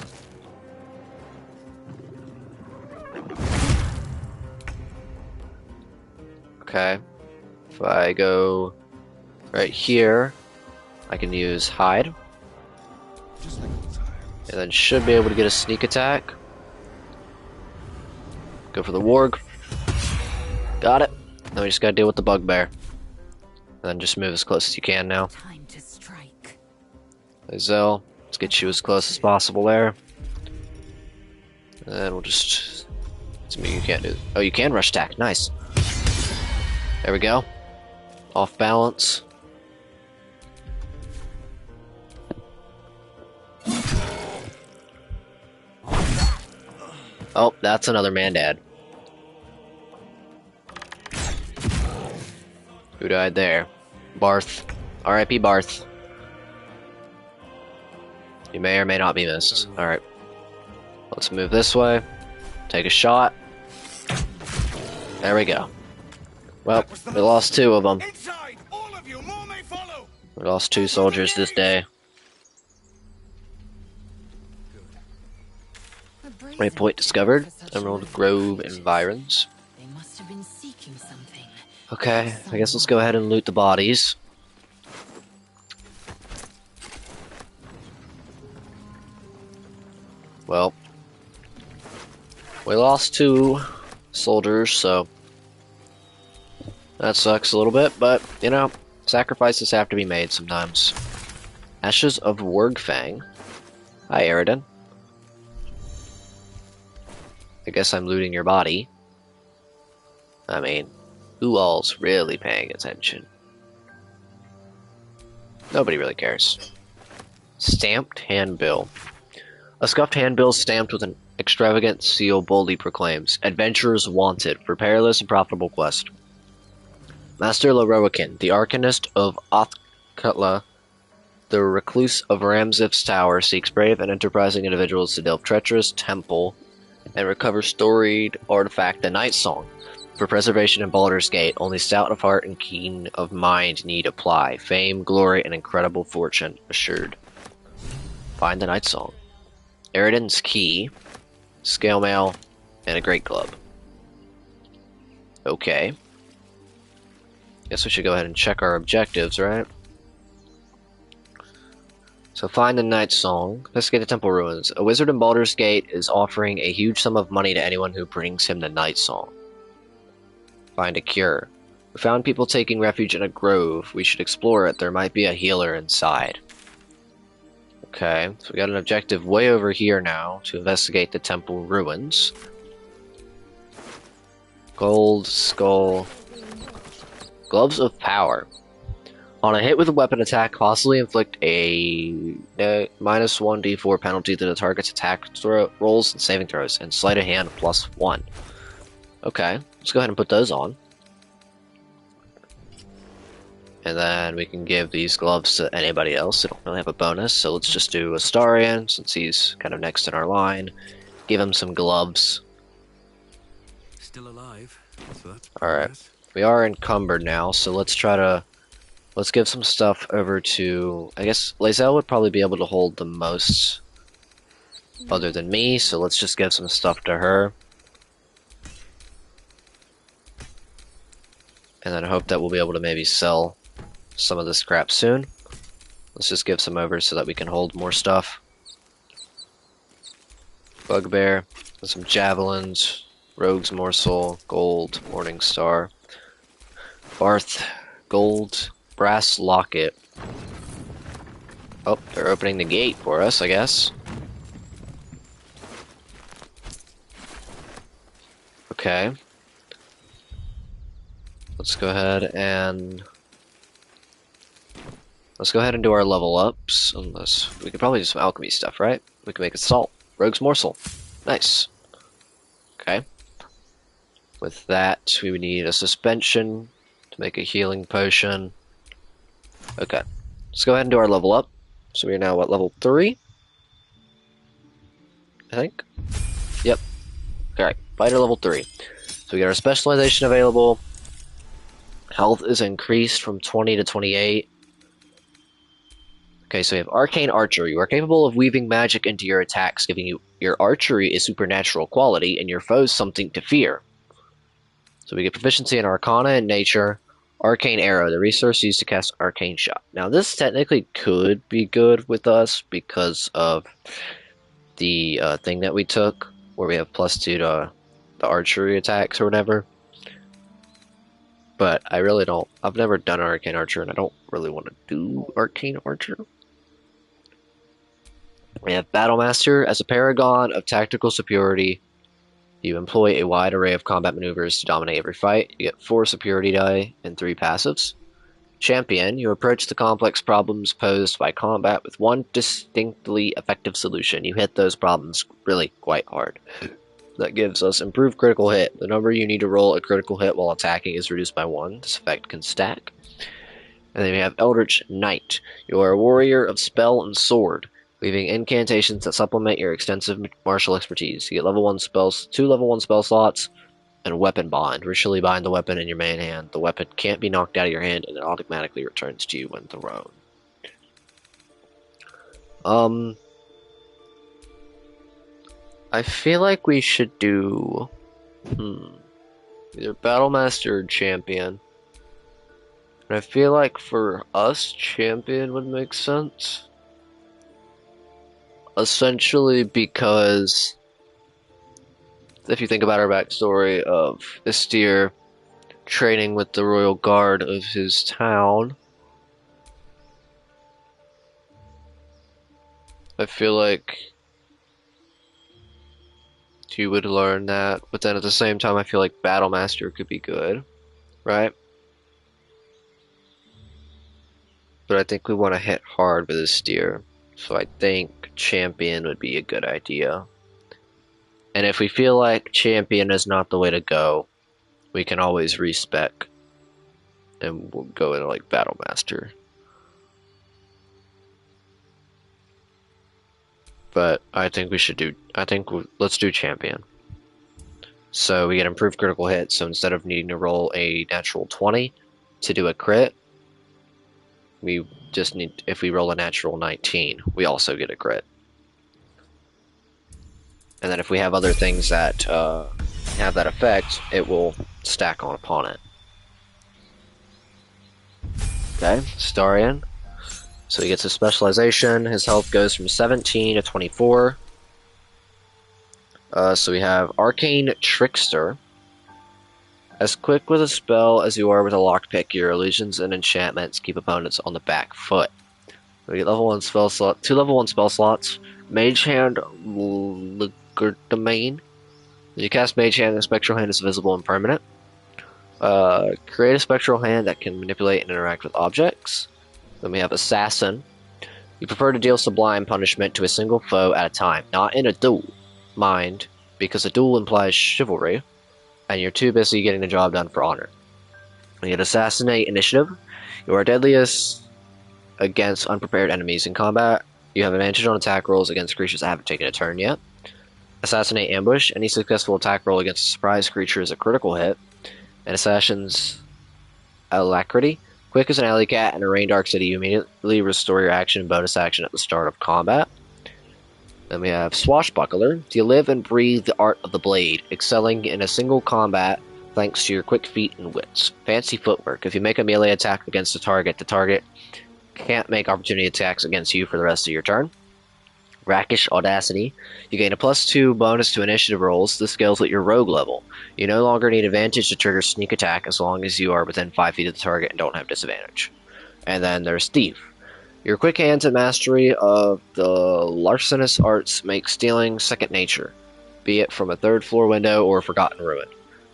Okay. If I go right here, I can use hide. And then should be able to get a sneak attack. Go for the warg. Got it. Now we just gotta deal with the bugbear. And then just move as close as you can now. Time to strike. Lae'zel, let's get you as close as possible there. And then we'll just... you can't do... Oh, you can rush attack. Nice. There we go. Off balance. Oh, that's another Mandad. Who died there? Barth. R.I.P. Barth. You may or may not be missed. Alright. Let's move this way. Take a shot. There we go. Well, we lost two of them. We lost two soldiers this day. Waypoint discovered. Emerald Grove environs. They must have been seeking something. Okay, I guess let's go ahead and loot the bodies. Well, we lost two soldiers, so that sucks a little bit, but, you know, sacrifices have to be made sometimes. Ashes of Wargfang. Hi, Aridin. I guess I'm looting your body. I mean, who all's really paying attention? Nobody really cares. Stamped handbill. A scuffed handbill stamped with an extravagant seal boldly proclaims, "Adventurers wanted for perilous and profitable quest." Master Lorroakin, the Arcanist of Othkutla, the recluse of Ramzith's Tower, seeks brave and enterprising individuals to delve treacherous temple and recover storied artifact, the Night Song. For preservation in Baldur's Gate, only stout of heart and keen of mind need apply. Fame, glory, and incredible fortune assured. Find the Night Song. Aridin's key, scale mail, and a great club. Okay. Guess we should go ahead and check our objectives, right? So find the Night Song. Investigate the temple ruins. A wizard in Baldur's Gate is offering a huge sum of money to anyone who brings him the Night Song. Find a cure. We found people taking refuge in a grove. We should explore it. There might be a healer inside. Okay, so we got an objective way over here now to investigate the temple ruins. Gold skull. Gloves of power. On a hit with a weapon attack, possibly inflict a minus 1d4 penalty to the target's attack rolls and saving throws, and sleight of hand +1. Okay, let's go ahead and put those on. And then we can give these gloves to anybody else. They don't really have a bonus, so let's just do Astarion, since he's kind of next in our line. Give him some gloves. Still alive, so that's Alright, progress. we are encumbered now, so let's give some stuff over to, I guess Lae'zel would probably be able to hold the most other than me, so let's just give some stuff to her. And then hope that we'll be able to maybe sell some of this crap soon. Let's just give some over so that we can hold more stuff. Bugbear, and some javelins, rogue's morsel, gold, morning star, Barth, gold, brass locket. Oh, they're opening the gate for us, I guess. Okay. Let's go ahead and do our level ups. Unless we could probably do some alchemy stuff, right? We can make a salt. Rogue's morsel. Nice. Okay. With that, we would need a suspension to make a healing potion. Okay. Let's go ahead and do our level up. So we are now at level 3. I think. Yep. Alright, fighter level 3. So we got our specialization available. Health is increased from 20 to 28. Okay, so we have Arcane Archery. You are capable of weaving magic into your attacks, giving you your archery a supernatural quality and your foes something to fear. So we get proficiency in Arcana and Nature. Arcane Arrow, the resource used to cast Arcane Shot. Now this technically could be good with us because of the thing that we took, where we have +2 to the archery attacks or whatever. But I really don't. I've never done Arcane Archer, and I don't really want to do Arcane Archer. We have Battlemaster. As a paragon of tactical superiority, you employ a wide array of combat maneuvers to dominate every fight. You get 4 superiority die and 3 passives. Champion. You approach the complex problems posed by combat with one distinctly effective solution. You hit those problems really quite hard. That gives us improved critical hit. The number you need to roll a critical hit while attacking is reduced by 1. This effect can stack. And then we have Eldritch Knight. You are a warrior of spell and sword, leaving incantations that supplement your extensive martial expertise. You get level 1 spells, 2 level 1 spell slots, and Weapon Bond. Ritually bind the weapon in your main hand. The weapon can't be knocked out of your hand, and it automatically returns to you when thrown. I feel like we should do either Battlemaster or Champion. And I feel like for us, Champion would make sense. Essentially because if you think about our backstory of Istir training with the royal guard of his town, I feel like he would learn that, but then at the same time I feel like Battlemaster could be good, right? But I think we want to hit hard with Istir, so I think Champion would be a good idea. And if we feel like Champion is not the way to go, we can always respec and we'll go into like Battlemaster. But I think we should do, let's do Champion. So we get improved critical hit, so instead of needing to roll a natural 20 to do a crit, we just need, if we roll a natural 19, we also get a crit. And then if we have other things that have that effect, it will stack on upon it. Okay, Starion. So he gets his specialization. His health goes from 17 to 24. So we have Arcane Trickster. As quick with a spell as you are with a lockpick, your illusions and enchantments keep opponents on the back foot. We get level 1 spell slot, 2 level 1 spell slots. Mage Hand Domain. You cast Mage Hand, the Spectral Hand is visible and permanent. Create a Spectral Hand that can manipulate and interact with objects. Then we have Assassin. You prefer to deal sublime punishment to a single foe at a time, not in a duel. Mind, because a duel implies chivalry. and you're too busy getting the job done for honor. When you get Assassinate Initiative, you are deadliest against unprepared enemies in combat. You have advantage on attack rolls against creatures that haven't taken a turn yet. Assassinate Ambush, any successful attack roll against a surprise creature is a critical hit. And Assassin's Alacrity, quick as an alley cat in a rain dark city, you immediately restore your action and bonus action at the start of combat. Then we have Swashbuckler. You live and breathe the art of the blade, excelling in a single combat thanks to your quick feet and wits. Fancy footwork. If you make a melee attack against the target can't make opportunity attacks against you for the rest of your turn. Rakish Audacity. You gain a +2 bonus to initiative rolls. This scales with your rogue level. You no longer need advantage to trigger sneak attack as long as you are within 5 feet of the target and don't have disadvantage. And then there's Thief. Your quick hands and mastery of the larcenous arts make stealing second nature, be it from a third floor window or a forgotten ruin.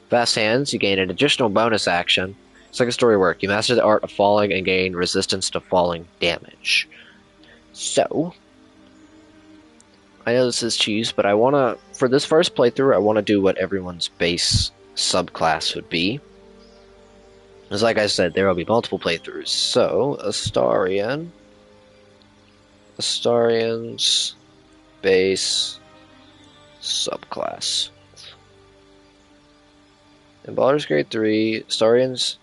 Fast hands, you gain an additional bonus action. Second story work, you master the art of falling and gain resistance to falling damage. So, I know this is cheese, but for this first playthrough, I want to do what everyone's base subclass would be. Because like I said, there will be multiple playthroughs. So, Astarion's base subclass. In Baldur's Gate 3, Astarion's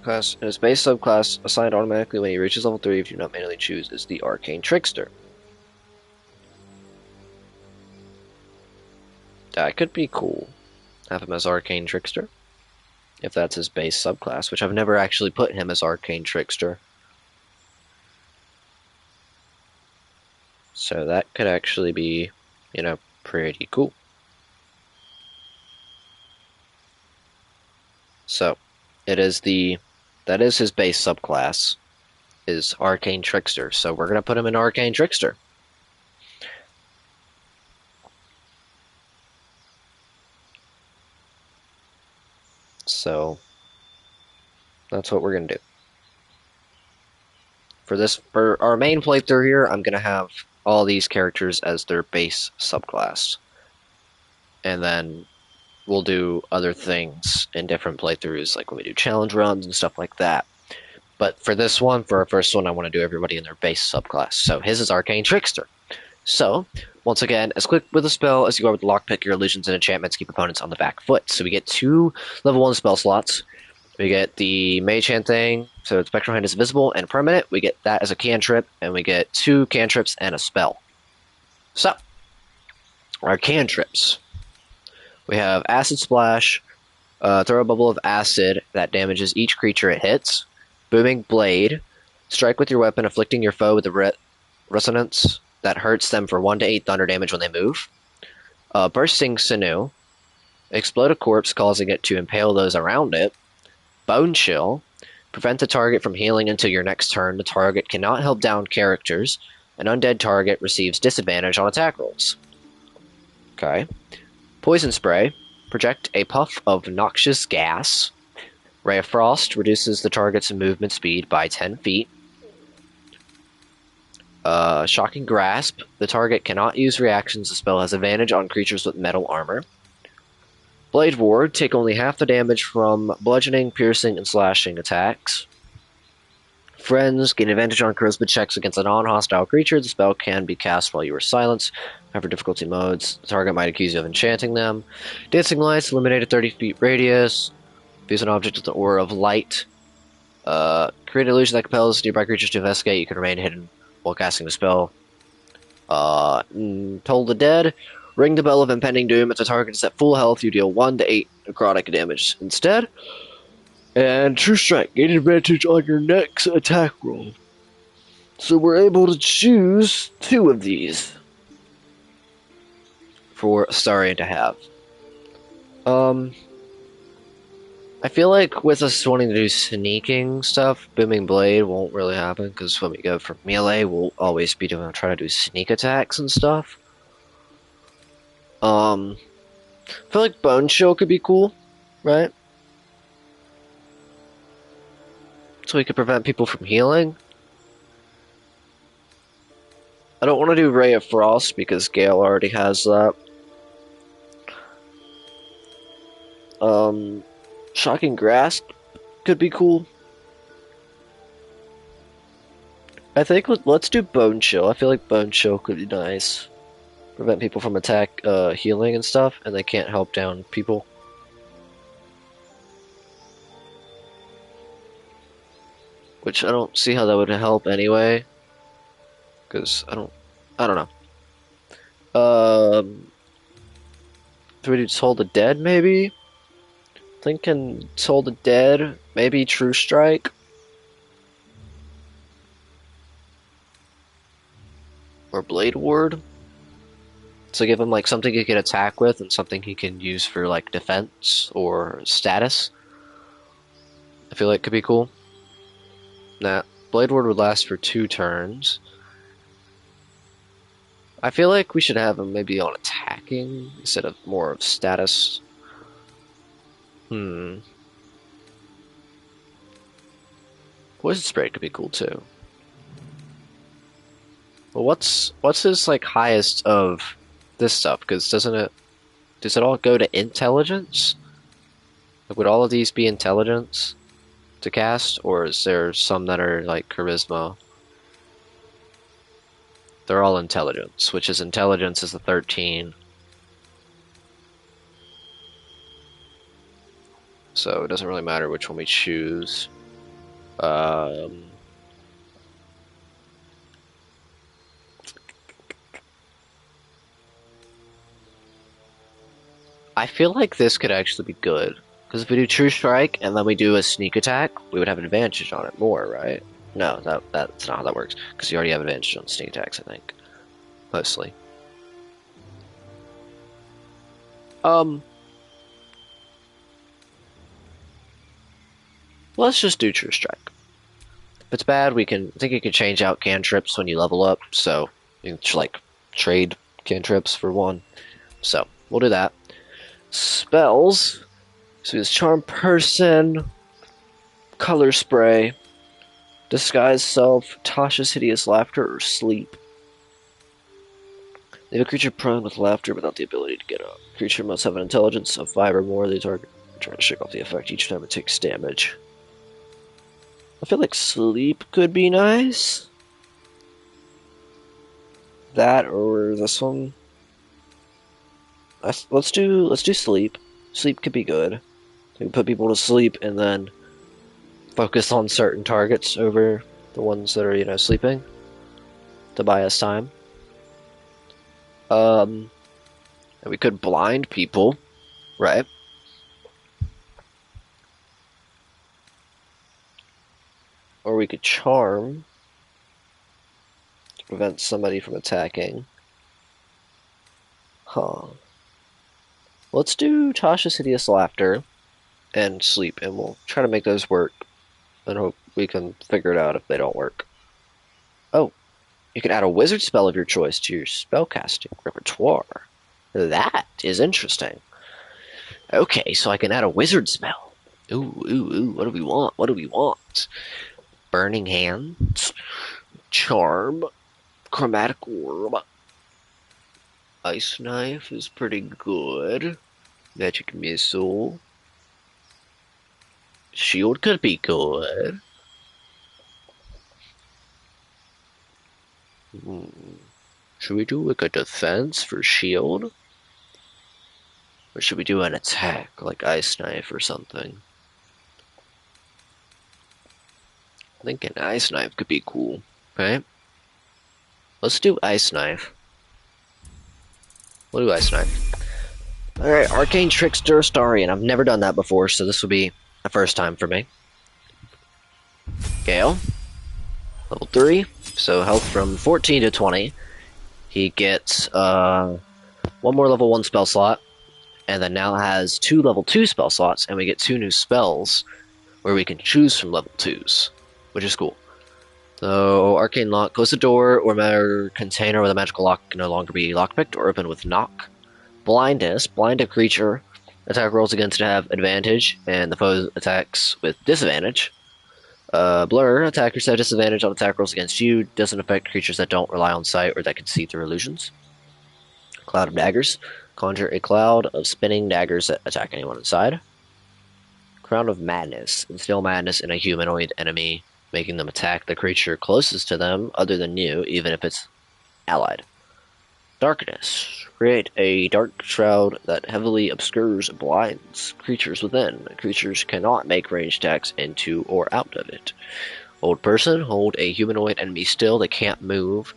class in his base subclass assigned automatically when he reaches level 3 if you do not manually choose is the Arcane Trickster. That could be cool. Have him as Arcane Trickster. If that's his base subclass, which I've never actually put him as Arcane Trickster. So that could actually be, pretty cool. So, that is his base subclass, is Arcane Trickster. So we're going to put him in Arcane Trickster. So, that's what we're going to do. For our main playthrough here, I'm going to have all these characters as their base subclass. And then we'll do other things in different playthroughs, like when we do challenge runs and stuff like that. But for our first one, I want to do everybody in their base subclass. So his is Arcane Trickster. So, once again, as quick with a spell as you are with the lockpick, your illusions and enchantments keep opponents on the back foot. So we get 2 level 1 spell slots. We get the Mage Hand thing, so Spectral Hand is visible and permanent. We get that as a cantrip, and we get 2 cantrips and a spell. So, our cantrips. We have Acid Splash, throw a bubble of acid that damages each creature it hits. Booming Blade, strike with your weapon, afflicting your foe with a resonance that hurts them for 1 to 8 thunder damage when they move. Bursting Sinew, explode a corpse, causing it to impale those around it. Bone Chill, prevent the target from healing until your next turn. The target cannot help down characters. An undead target receives disadvantage on attack rolls. Okay. Poison Spray, project a puff of noxious gas. Ray of Frost reduces the target's movement speed by 10 feet. Shocking Grasp, the target cannot use reactions. The spell has advantage on creatures with metal armor. Blade Ward, take only half the damage from bludgeoning, piercing, and slashing attacks. Friends, gain advantage on charisma checks against a non-hostile creature. The spell can be cast while you are silenced. However, difficulty modes, the target might accuse you of enchanting them. Dancing Lights, eliminate a 30 feet radius. Use an object with the aura of light. Create an illusion that compels nearby creatures to investigate. You can remain hidden while casting the spell. Toll the Dead. Ring the bell of impending doom. If the target is at full health, you deal 1 to 8 necrotic damage instead. And True Strike. Gain advantage on your next attack roll. So we're able to choose 2 of these for Astarion to have. I feel like with us wanting to do sneaking stuff, Booming Blade won't really happen, because when we go for melee, we'll always be trying to do sneak attacks and stuff. I feel like Bone Chill could be cool, right? So we could prevent people from healing. I don't want to do Ray of Frost, because Gale already has that. Shocking Grasp could be cool. I think let's do Bone Chill. I feel like Bone Chill could be nice. Prevent people from healing and stuff, and they can't help down people. Which I don't see how that would help anyway. Because I don't know. Do we do Toll the Dead maybe? Thinking Toll the Dead, maybe True Strike. Or Blade Ward. So give him like something he can attack with and something he can use for like defense or status. I feel like it could be cool. Nah, Blade Ward would last for 2 turns. I feel like we should have him maybe on attacking instead of more of status. Poison Spray could be cool too. Well, what's his like highest of this stuff? Because does it all go to intelligence? Like, would all of these be intelligence to cast, or is there some that are like charisma? They're all intelligence, which is intelligence is a 13. So it doesn't really matter which one we choose. I feel like this could actually be good. Because if we do True Strike and then we do a sneak attack, we would have an advantage on it more, right? No, that's not how that works. Because you already have advantage on sneak attacks, I think. Mostly. Let's just do True Strike. If it's bad, I think you can change out cantrips when you level up, so you can like trade cantrips for one. So we'll do that. Spells. So it's Charm Person, Color Spray, Disguise Self, Tasha's Hideous Laughter, or Sleep. Leave a creature prone with laughter without the ability to get up. Creature must have an intelligence of 5 or more. The target trying to shake off the effect each time it takes damage. I feel like Sleep could be nice. That or this one. Let's do Sleep. Sleep could be good. We can put people to sleep and then focus on certain targets over the ones that are, sleeping to buy us time. And we could blind people, right? Or we could charm to prevent somebody from attacking. Let's do Tasha's Hideous Laughter and Sleep, and we'll try to make those work and hope we can figure it out if they don't work. Oh, you can add a wizard spell of your choice to your spellcasting repertoire. That is interesting. Okay, so I can add a wizard spell. Ooh, what do we want? Burning Hands, Charm, Chromatic Orb, Ice Knife is pretty good. Magic Missile. Shield could be good. Should we do like a defense for shield? Or should we do an attack like Ice Knife or something? I think an Ice Knife could be cool, right? Let's do Ice Knife. We'll do Ice Knife. Alright, Arcane Trickster Starian. I've never done that before, so this will be a first time for me. Gale. Level 3. So health from 14 to 20. He gets one more level 1 spell slot. And then now has 2 level 2 spell slots. And we get 2 new spells where we can choose from level 2s. Which is cool. So, Arcane Lock. Close the door or matter container with a magical lock can no longer be lockpicked or open with knock. Blindness. Blind a creature. Attack rolls against it have advantage, and the foe attacks with disadvantage. Blur. Attackers have disadvantage on attack rolls against you. Doesn't affect creatures that don't rely on sight or that can see through illusions. Cloud of Daggers. Conjure a cloud of spinning daggers that attack anyone inside. Crown of Madness. Instill madness in a humanoid enemy, making them attack the creature closest to them other than you, even if it's allied. Darkness. Create a dark shroud that heavily obscures and blinds creatures within. Creatures cannot make ranged attacks into or out of it. Hold person. Hold a humanoid enemy still. They can't move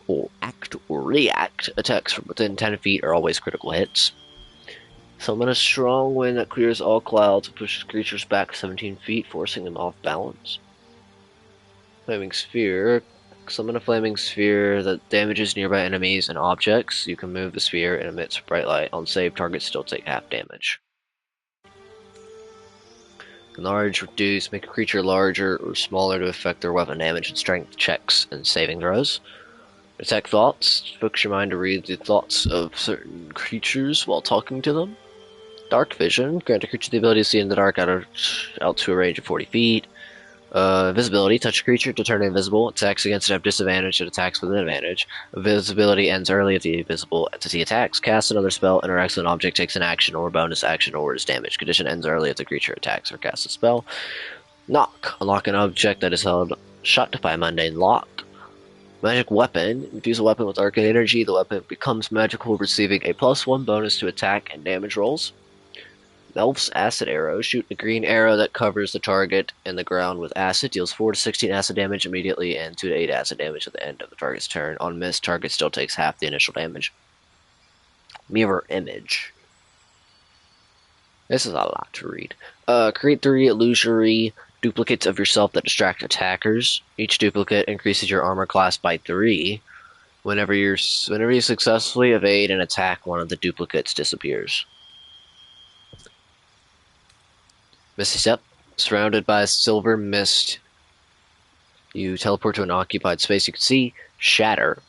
or act or react. Attacks from within 10 feet are always critical hits. Summon a strong wind that clears all clouds and pushes creatures back 17 feet, forcing them off balance. Flaming Sphere. Summon a flaming sphere that damages nearby enemies and objects. You can move the sphere and emits bright light. On save, targets still take half damage. Enlarge, reduce, make a creature larger or smaller to affect their weapon damage and strength checks and saving throws. Detect thoughts. Focus your mind to read the thoughts of certain creatures while talking to them. Dark vision. Grant a creature the ability to see in the dark out to a range of 40 feet. Invisibility. Touch a creature to turn invisible. Attacks against it have disadvantage and attacks with an advantage. Invisibility ends early if the invisible entity attacks. Cast another spell, interacts with an object, takes an action or bonus action, or is damaged. Condition ends early if the creature attacks or casts a spell. Knock. Unlock an object that is held shut by a mundane lock. Magic weapon. Infuse a weapon with arcane energy. The weapon becomes magical, receiving a +1 bonus to attack and damage rolls. Melf's Acid Arrow. Shoot a green arrow that covers the target and the ground with acid. Deals 4 to 16 acid damage immediately and 2 to 8 acid damage at the end of the target's turn. On miss, target still takes half the initial damage. Mirror Image. This is a lot to read. Create 3 illusory duplicates of yourself that distract attackers. Each duplicate increases your armor class by 3. Whenever you successfully evade an attack, one of the duplicates disappears. Misty Step. Surrounded by a silver mist, you teleport to an occupied space you can see. Shatter.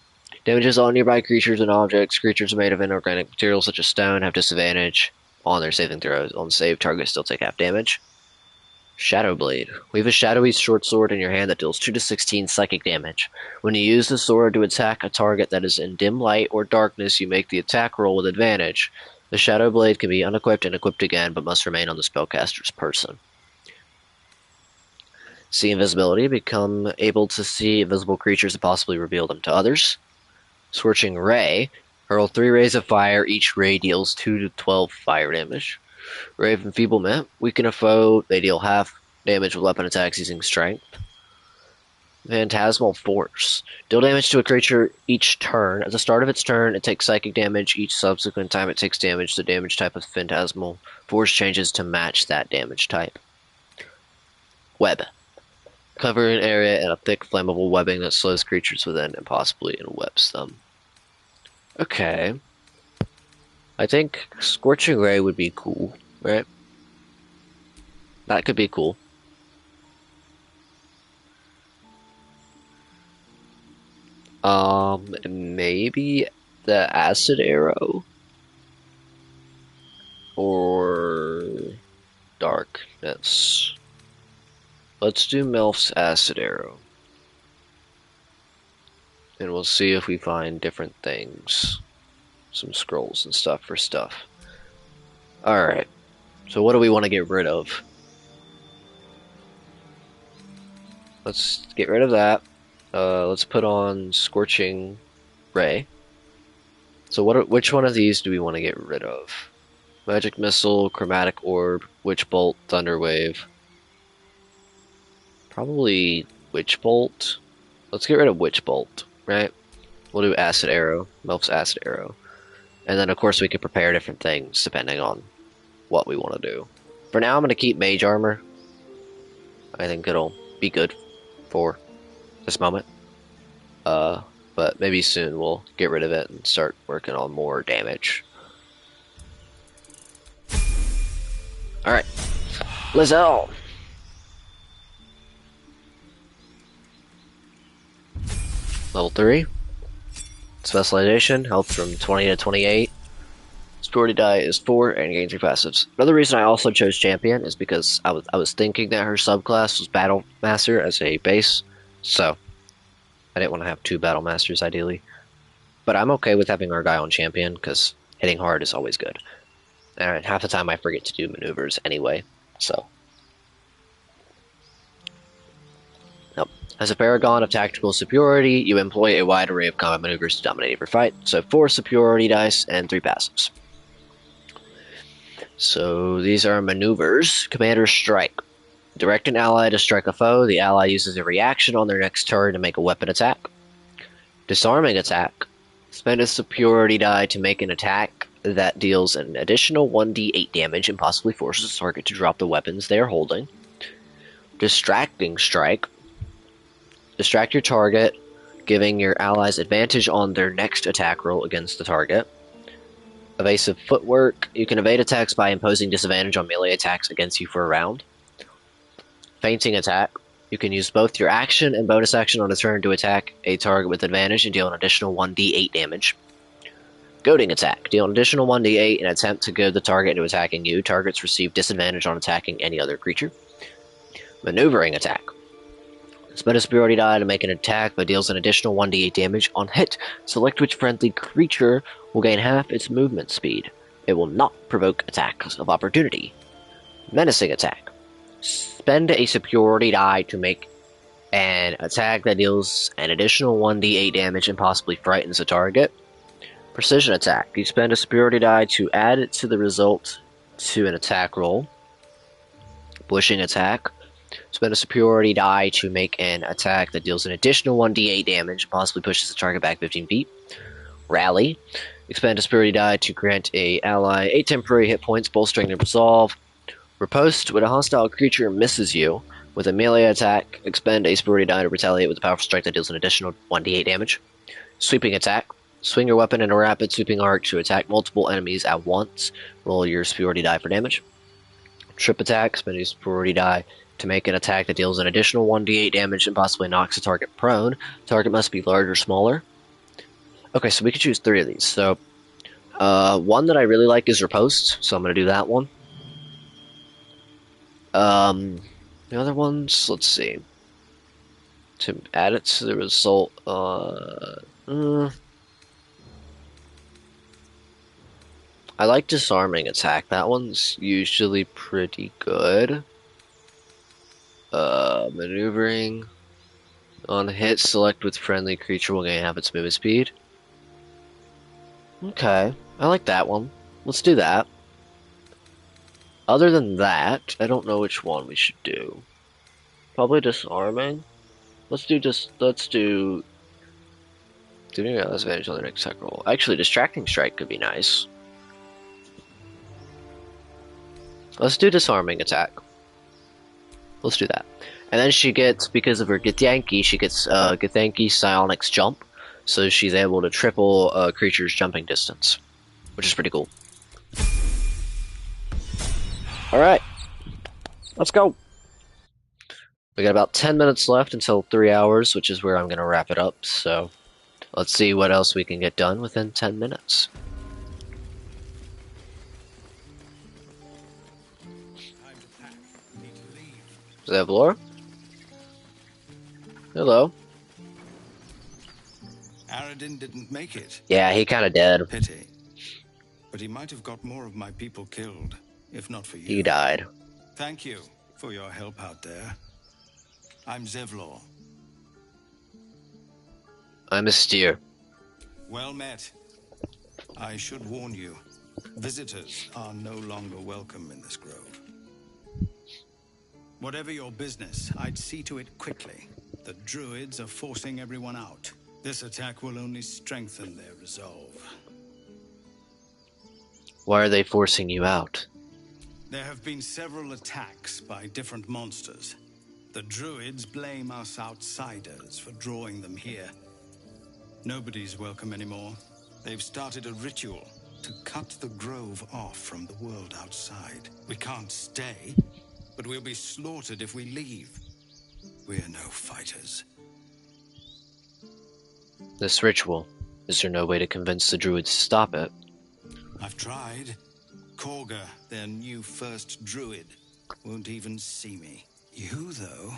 Damages all nearby creatures and objects. Creatures made of inorganic materials such as stone have disadvantage on their saving throws. On save, targets still take half damage. Shadow Blade. Weave a shadowy short sword in your hand that deals 2 to 16 psychic damage. When you use the sword to attack a target that is in dim light or darkness, you make the attack roll with advantage. The Shadow Blade can be unequipped and equipped again, but must remain on the spellcaster's person. See Invisibility. Become able to see invisible creatures and possibly reveal them to others. Scorching Ray. Hurl 3 rays of fire. Each ray deals 2 to 12 fire damage. Ray of Enfeeblement. Weaken a foe. They deal half damage with weapon attacks using strength. Phantasmal Force. Deal damage to a creature each turn. At the start of its turn, it takes psychic damage. Each subsequent time it takes damage, the damage type of Phantasmal Force changes to match that damage type. Web. Cover an area in a thick, flammable webbing that slows creatures within and possibly enwebs them. Okay. I think Scorching Ray would be cool, right? That could be cool. Maybe the Acid Arrow? Or Darkness. Let's do Melf's Acid Arrow. And we'll see if we find different things. Some scrolls and stuff for stuff. Alright. So what do we want to get rid of? Let's get rid of that. Let's put on Scorching Ray. So which one of these do we want to get rid of? Magic Missile, Chromatic Orb, Witch Bolt, Thunder Wave. Probably Witch Bolt. Let's get rid of Witch Bolt, right? We'll do Acid Arrow, Melf's Acid Arrow. And then of course we can prepare different things depending on what we want to do. For now I'm going to keep Mage Armor. I think it'll be good for this moment. But maybe soon we'll get rid of it and start working on more damage. Alright. Lizelle! Level 3. Specialization, health from 20 to 28. Score to die is 4 and gain 3 passives. Another reason I also chose Champion is because I was thinking that her subclass was Battle Master as a base, so I didn't want to have 2 Battle Masters ideally. But I'm okay with having our guy on Champion because hitting hard is always good. And half the time I forget to do maneuvers anyway. So, nope. As a paragon of tactical superiority, you employ a wide array of combat maneuvers to dominate every fight. So 4 superiority dice and 3 passives. So these are maneuvers. Commander Strike. Direct an ally to strike a foe. The ally uses a reaction on their next turn to make a weapon attack. Disarming attack. Spend a superiority die to make an attack that deals an additional 1d8 damage and possibly forces the target to drop the weapons they are holding. Distracting strike. Distract your target, giving your allies advantage on their next attack roll against the target. Evasive footwork. You can evade attacks by imposing disadvantage on melee attacks against you for a round. Feinting attack. You can use both your action and bonus action on a turn to attack a target with advantage and deal an additional 1d8 damage. Goading attack. Deal an additional 1d8 and attempt to goad the target into attacking you. Targets receive disadvantage on attacking any other creature. Maneuvering attack. Spend a superiority die to make an attack but deals an additional 1d8 damage. On hit, select which friendly creature will gain half its movement speed. It will not provoke attacks of opportunity. Menacing attack. Spend a superiority die to make an attack that deals an additional 1d8 damage and possibly frightens the target. Precision attack. You spend a superiority die to add it to the result to an attack roll. Bushing attack. Spend a superiority die to make an attack that deals an additional 1d8 damage and possibly pushes the target back 15 feet. Rally. Expend a superiority die to grant a ally 8 temporary hit points, bolstering their resolve. Riposte. When a hostile creature misses you with a melee attack, expend a superiority die to retaliate with a powerful strike that deals an additional 1d8 damage. Sweeping attack. Swing your weapon in a rapid sweeping arc to attack multiple enemies at once. Roll your superiority die for damage. Trip attack. Spend a superiority die to make an attack that deals an additional 1d8 damage and possibly knocks the target prone. Target must be large or smaller. Okay, so we can choose 3 of these. So, one that I really like is Riposte, so I'm going to do that one. The other ones, let's see. To add it to the result, I like Disarming Attack. That one's usually pretty good. Maneuvering. On hit, select with friendly creature will gain half its movement speed. Okay, I like that one. Let's do that. Other than that, I don't know which one we should do. Probably Disarming. Let's do Doing it less advantage on the next attack roll. Actually, Distracting Strike could be nice. Let's do Disarming Attack. Let's do that. And then she gets, because of her Githyanki, she gets Githyanki Psionics Jump. So she's able to triple a creature's jumping distance. Which is pretty cool. Alright. Let's go. We got about 10 minutes left until 3 hours, which is where I'm going to wrap it up. So let's see what else we can get done within 10 minutes. Is that Valor? Hello. Aradin didn't make it. Yeah, he kind of did. Pity. But he might have got more of my people killed, if not for you. He died. Thank you for your help out there. I'm Zevlor. I'm a steer. Well met. I should warn you, visitors are no longer welcome in this grove. Whatever your business, I'd see to it quickly. The druids are forcing everyone out. This attack will only strengthen their resolve. Why are they forcing you out? There have been several attacks by different monsters. The druids blame us outsiders for drawing them here. Nobody's welcome anymore. They've started a ritual to cut the grove off from the world outside. We can't stay, but we'll be slaughtered if we leave. We're no fighters. This ritual. Is there no way to convince the druids to stop it? I've tried. Korga, their new first druid, won't even see me. You, though?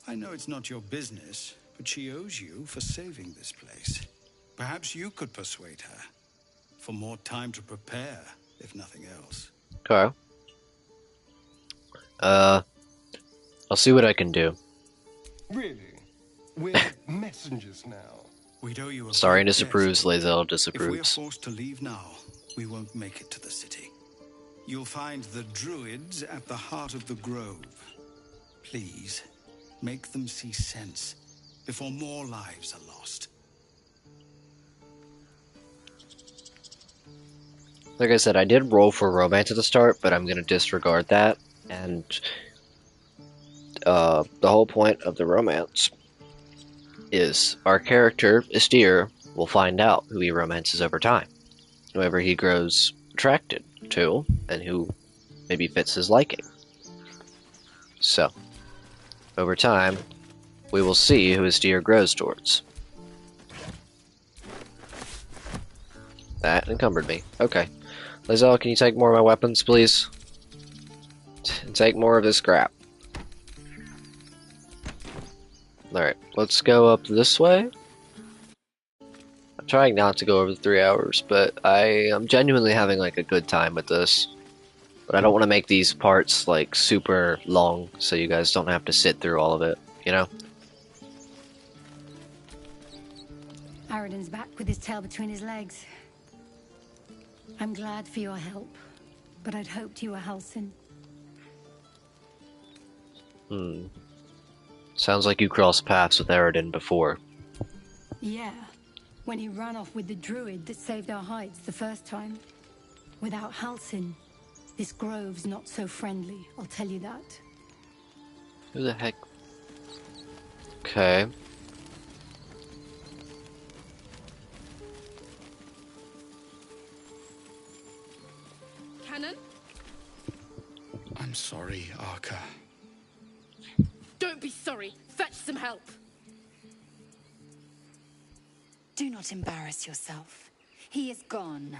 I know it's not your business, but she owes you for saving this place. Perhaps you could persuade her. For more time to prepare, if nothing else. Okay. I'll see what I can do. Really? We're messengers now. We'd owe you a Starring great debt. disapproves, Lae'zel If we're disapproves. forced to leave now, we won't make it to the city. You'll find the druids at the heart of the grove. Please, make them see sense before more lives are lost. Like I said, I did roll for romance at the start, but I'm gonna disregard that. And the whole point of the romance is our character, Istir, will find out who he romances over time. Whoever he grows attracted to, and who maybe fits his liking. So, over time, we will see who Istir grows towards. That encumbered me. Okay. Lae'zel, can you take more of my weapons, please? Take more of this scrap. Alright, let's go up this way. I'm trying not to go over the 3 hours, but I am genuinely having like a good time with this. But I don't want to make these parts like super long, so you guys don't have to sit through all of it, you know? Aradin's back with his tail between his legs. I'm glad for your help, but I'd hoped you were Halsin. Sounds like you crossed paths with Aradin before. Yeah, when he ran off with the druid that saved our hides the first time. Without Halsin, this grove's not so friendly, I'll tell you that. Who the heck? Okay. Cannon? I'm sorry, Arca. Don't be sorry. Fetch some help. Do not embarrass yourself. He is gone.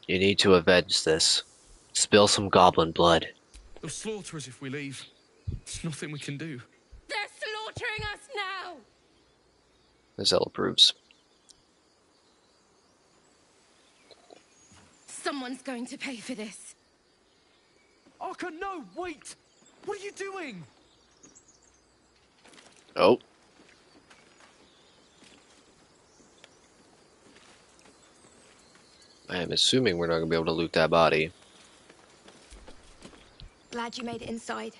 You need to avenge this. Spill some goblin blood. They'll slaughter us if we leave. There's nothing we can do. They're slaughtering us now! Lae'zel approves. Someone's going to pay for this. Arca, no! Wait! What are you doing? Oh. I am assuming we're not going to be able to loot that body. Glad you made it inside.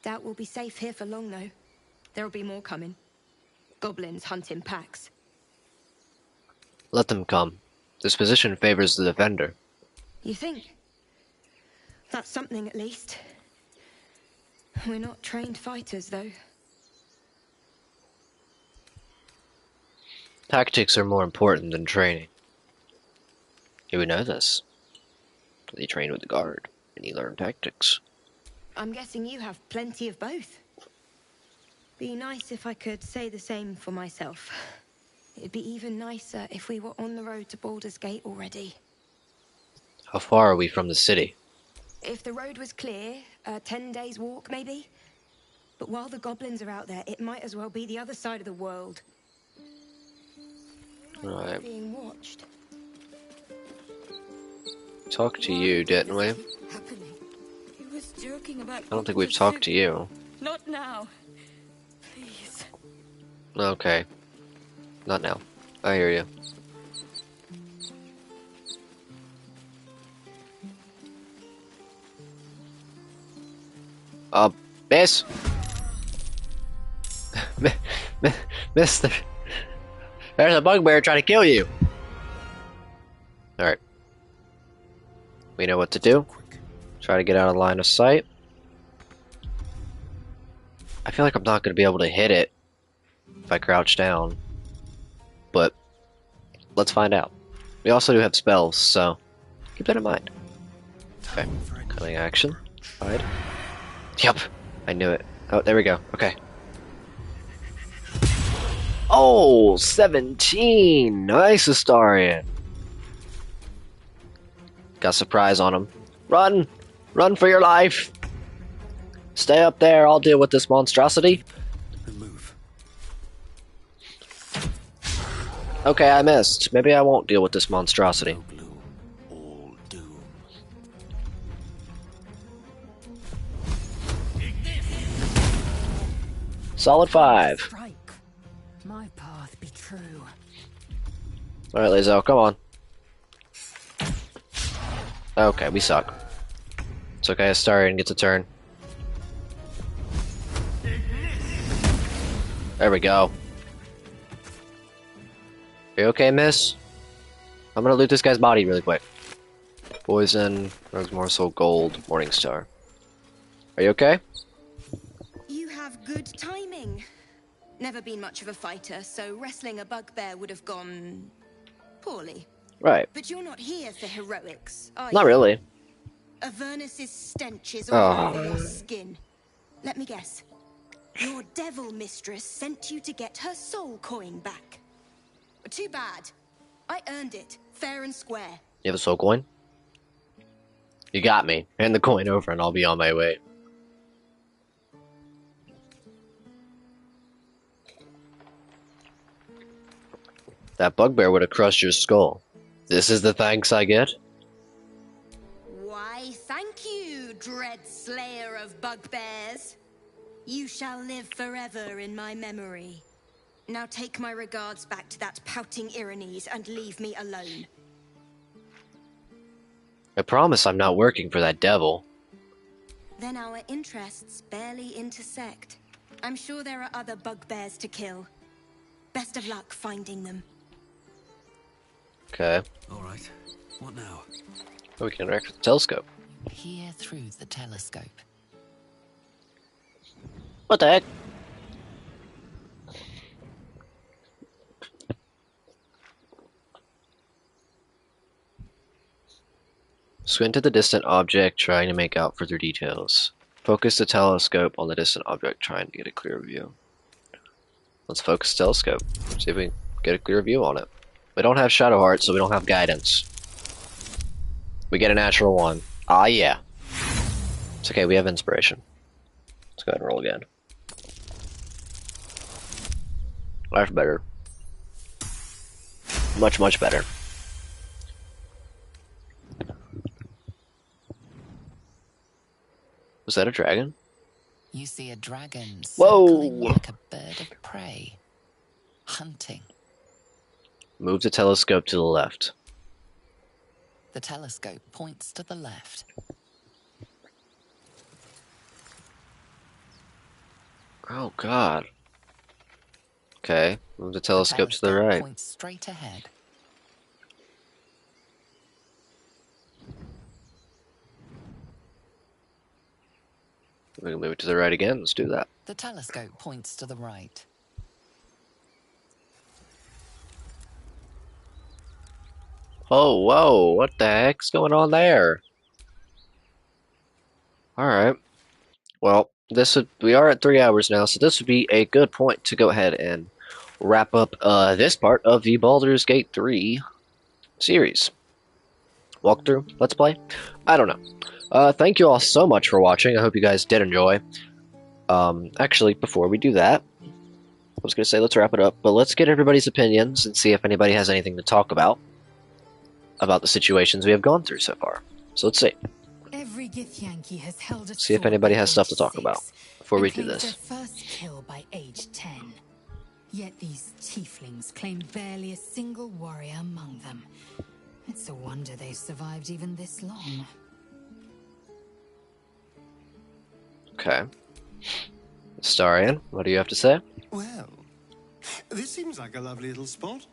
Doubt we'll be safe here for long, though. There'll be more coming. Goblins hunt in packs. Let them come. This position favors the defender. You think? That's something, at least. We're not trained fighters, though. Tactics are more important than training. You would know this. You train with the guard, and you learn tactics. I'm guessing you have plenty of both. Be nice if I could say the same for myself. It'd be even nicer if we were on the road to Baldur's Gate already. How far are we from the city? If the road was clear, 10 days walk maybe? But while the goblins are out there, it might as well be the other side of the world. Right. Being watched. Talked to you, didn't we? Happening. He was joking about. I don't think we've talked to you. Not now. Please. Okay. Not now. I hear you. Miss? Mister. There's a bugbear trying to kill you. Alright. We know what to do. Try to get out of line of sight. I feel like I'm not going to be able to hit it if I crouch down. But let's find out. We also do have spells, so keep that in mind. Okay. Cunning action. Hide. Yep. I knew it. Oh, there we go. Okay. Oh, 17! Nice, Astarion! Got surprise on him. Run! Run for your life! Stay up there, I'll deal with this monstrosity. And move. Okay, I missed. Maybe I won't deal with this monstrosity. Solid 5. Strike. My path be true. Alright, Lazo, come on. Okay, we suck. It's okay, Astarion gets a turn. There we go. Are you okay, miss? I'm gonna loot this guy's body really quick. Poison, Rogue's Morsel, Gold, Morningstar. Are you okay? You have good timing. Never been much of a fighter, so wrestling a bugbear would have gone poorly. Right. But you're not here for heroics, are you? Not really. Avernus's stench is all over Oh. your skin. Let me guess. Your devil mistress sent you to get her soul coin back. Too bad. I earned it, fair and square. You have a soul coin? You got me. Hand the coin over and I'll be on my way. That bugbear would have crushed your skull. This is the thanks I get? Why, thank you, dread slayer of bugbears. You shall live forever in my memory. Now take my regards back to that pouting Irenes and leave me alone. I promise I'm not working for that devil. Then our interests barely intersect. I'm sure there are other bugbears to kill. Best of luck finding them. Okay. Alright. What now? Oh, we can interact with the telescope. Peer through the telescope. What the heck? Squint at the distant object, trying to make out further details. Focus the telescope on the distant object, trying to get a clear view. Let's focus the telescope. See if we can get a clear view on it. We don't have Shadow Heart, so we don't have guidance. We get a natural 1. Ah, yeah. It's okay, we have inspiration. Let's go ahead and roll again. Much better. Much, much better. Was that a dragon? You see a dragon Whoa! circling like a bird of prey. Hunting. Move the telescope to the left. The telescope points to the left. Oh god. Okay, move the telescope to the right. Points straight ahead. We can move it to the right again. Let's do that. The telescope points to the right. Oh, whoa! What the heck's going on there? Alright. Well, we are at 3 hours now, so this would be a good point to go ahead and wrap up this part of the Baldur's Gate 3 series. Walkthrough? Let's play? I don't know. Thank you all so much for watching. I hope you guys did enjoy. Actually, before we do that, I was going to say let's wrap it up, but let's get everybody's opinions and see if anybody has anything to talk about the situations we have gone through so far. So let's see. Every Githyanki has held a See if sword anybody by has stuff age to talk 6 about before we and do claimed this. Their first kill by age 10. Yet these tieflings claim barely a single warrior among them. It's a wonder they've survived even this long. Okay. Starion, what do you have to say? Well, this seems like a lovely little spot.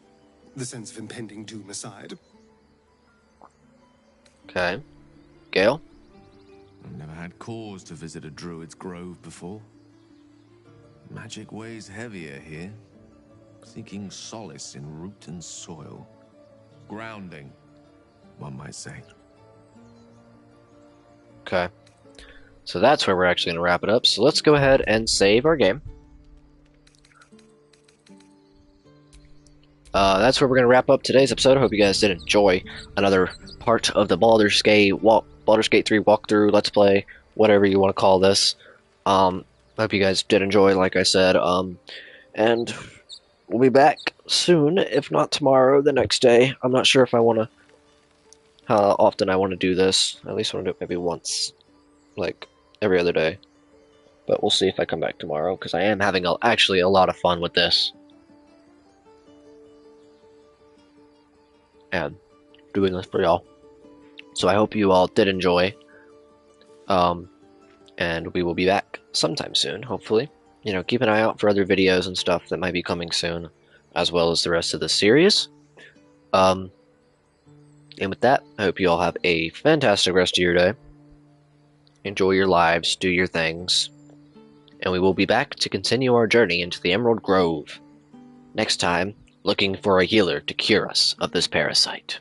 The sense of impending doom aside. Okay. Gale? I've never had cause to visit a druid's grove before. Magic weighs heavier here, seeking solace in root and soil. Grounding, one might say. Okay. So that's where we're actually going to wrap it up. So let's go ahead and save our game. That's where we're going to wrap up today's episode. I hope you guys did enjoy another part of the Baldur's Gate 3 walkthrough, let's play, whatever you want to call this. I hope you guys did enjoy, like I said. And we'll be back soon, if not tomorrow, the next day. I'm not sure if I want to, how often I want to do this. I at least want to do it maybe once, like every other day. But we'll see if I come back tomorrow, because I am having actually a lot of fun with this. And doing this for y'all. So I hope you all did enjoy. And we will be back sometime soon, hopefully. You know, keep an eye out for other videos and stuff that might be coming soon, as well as the rest of the series. And with that, I hope you all have a fantastic rest of your day. Enjoy your lives, do your things. And we will be back to continue our journey into the Emerald Grove. Next time, looking for a healer to cure us of this parasite.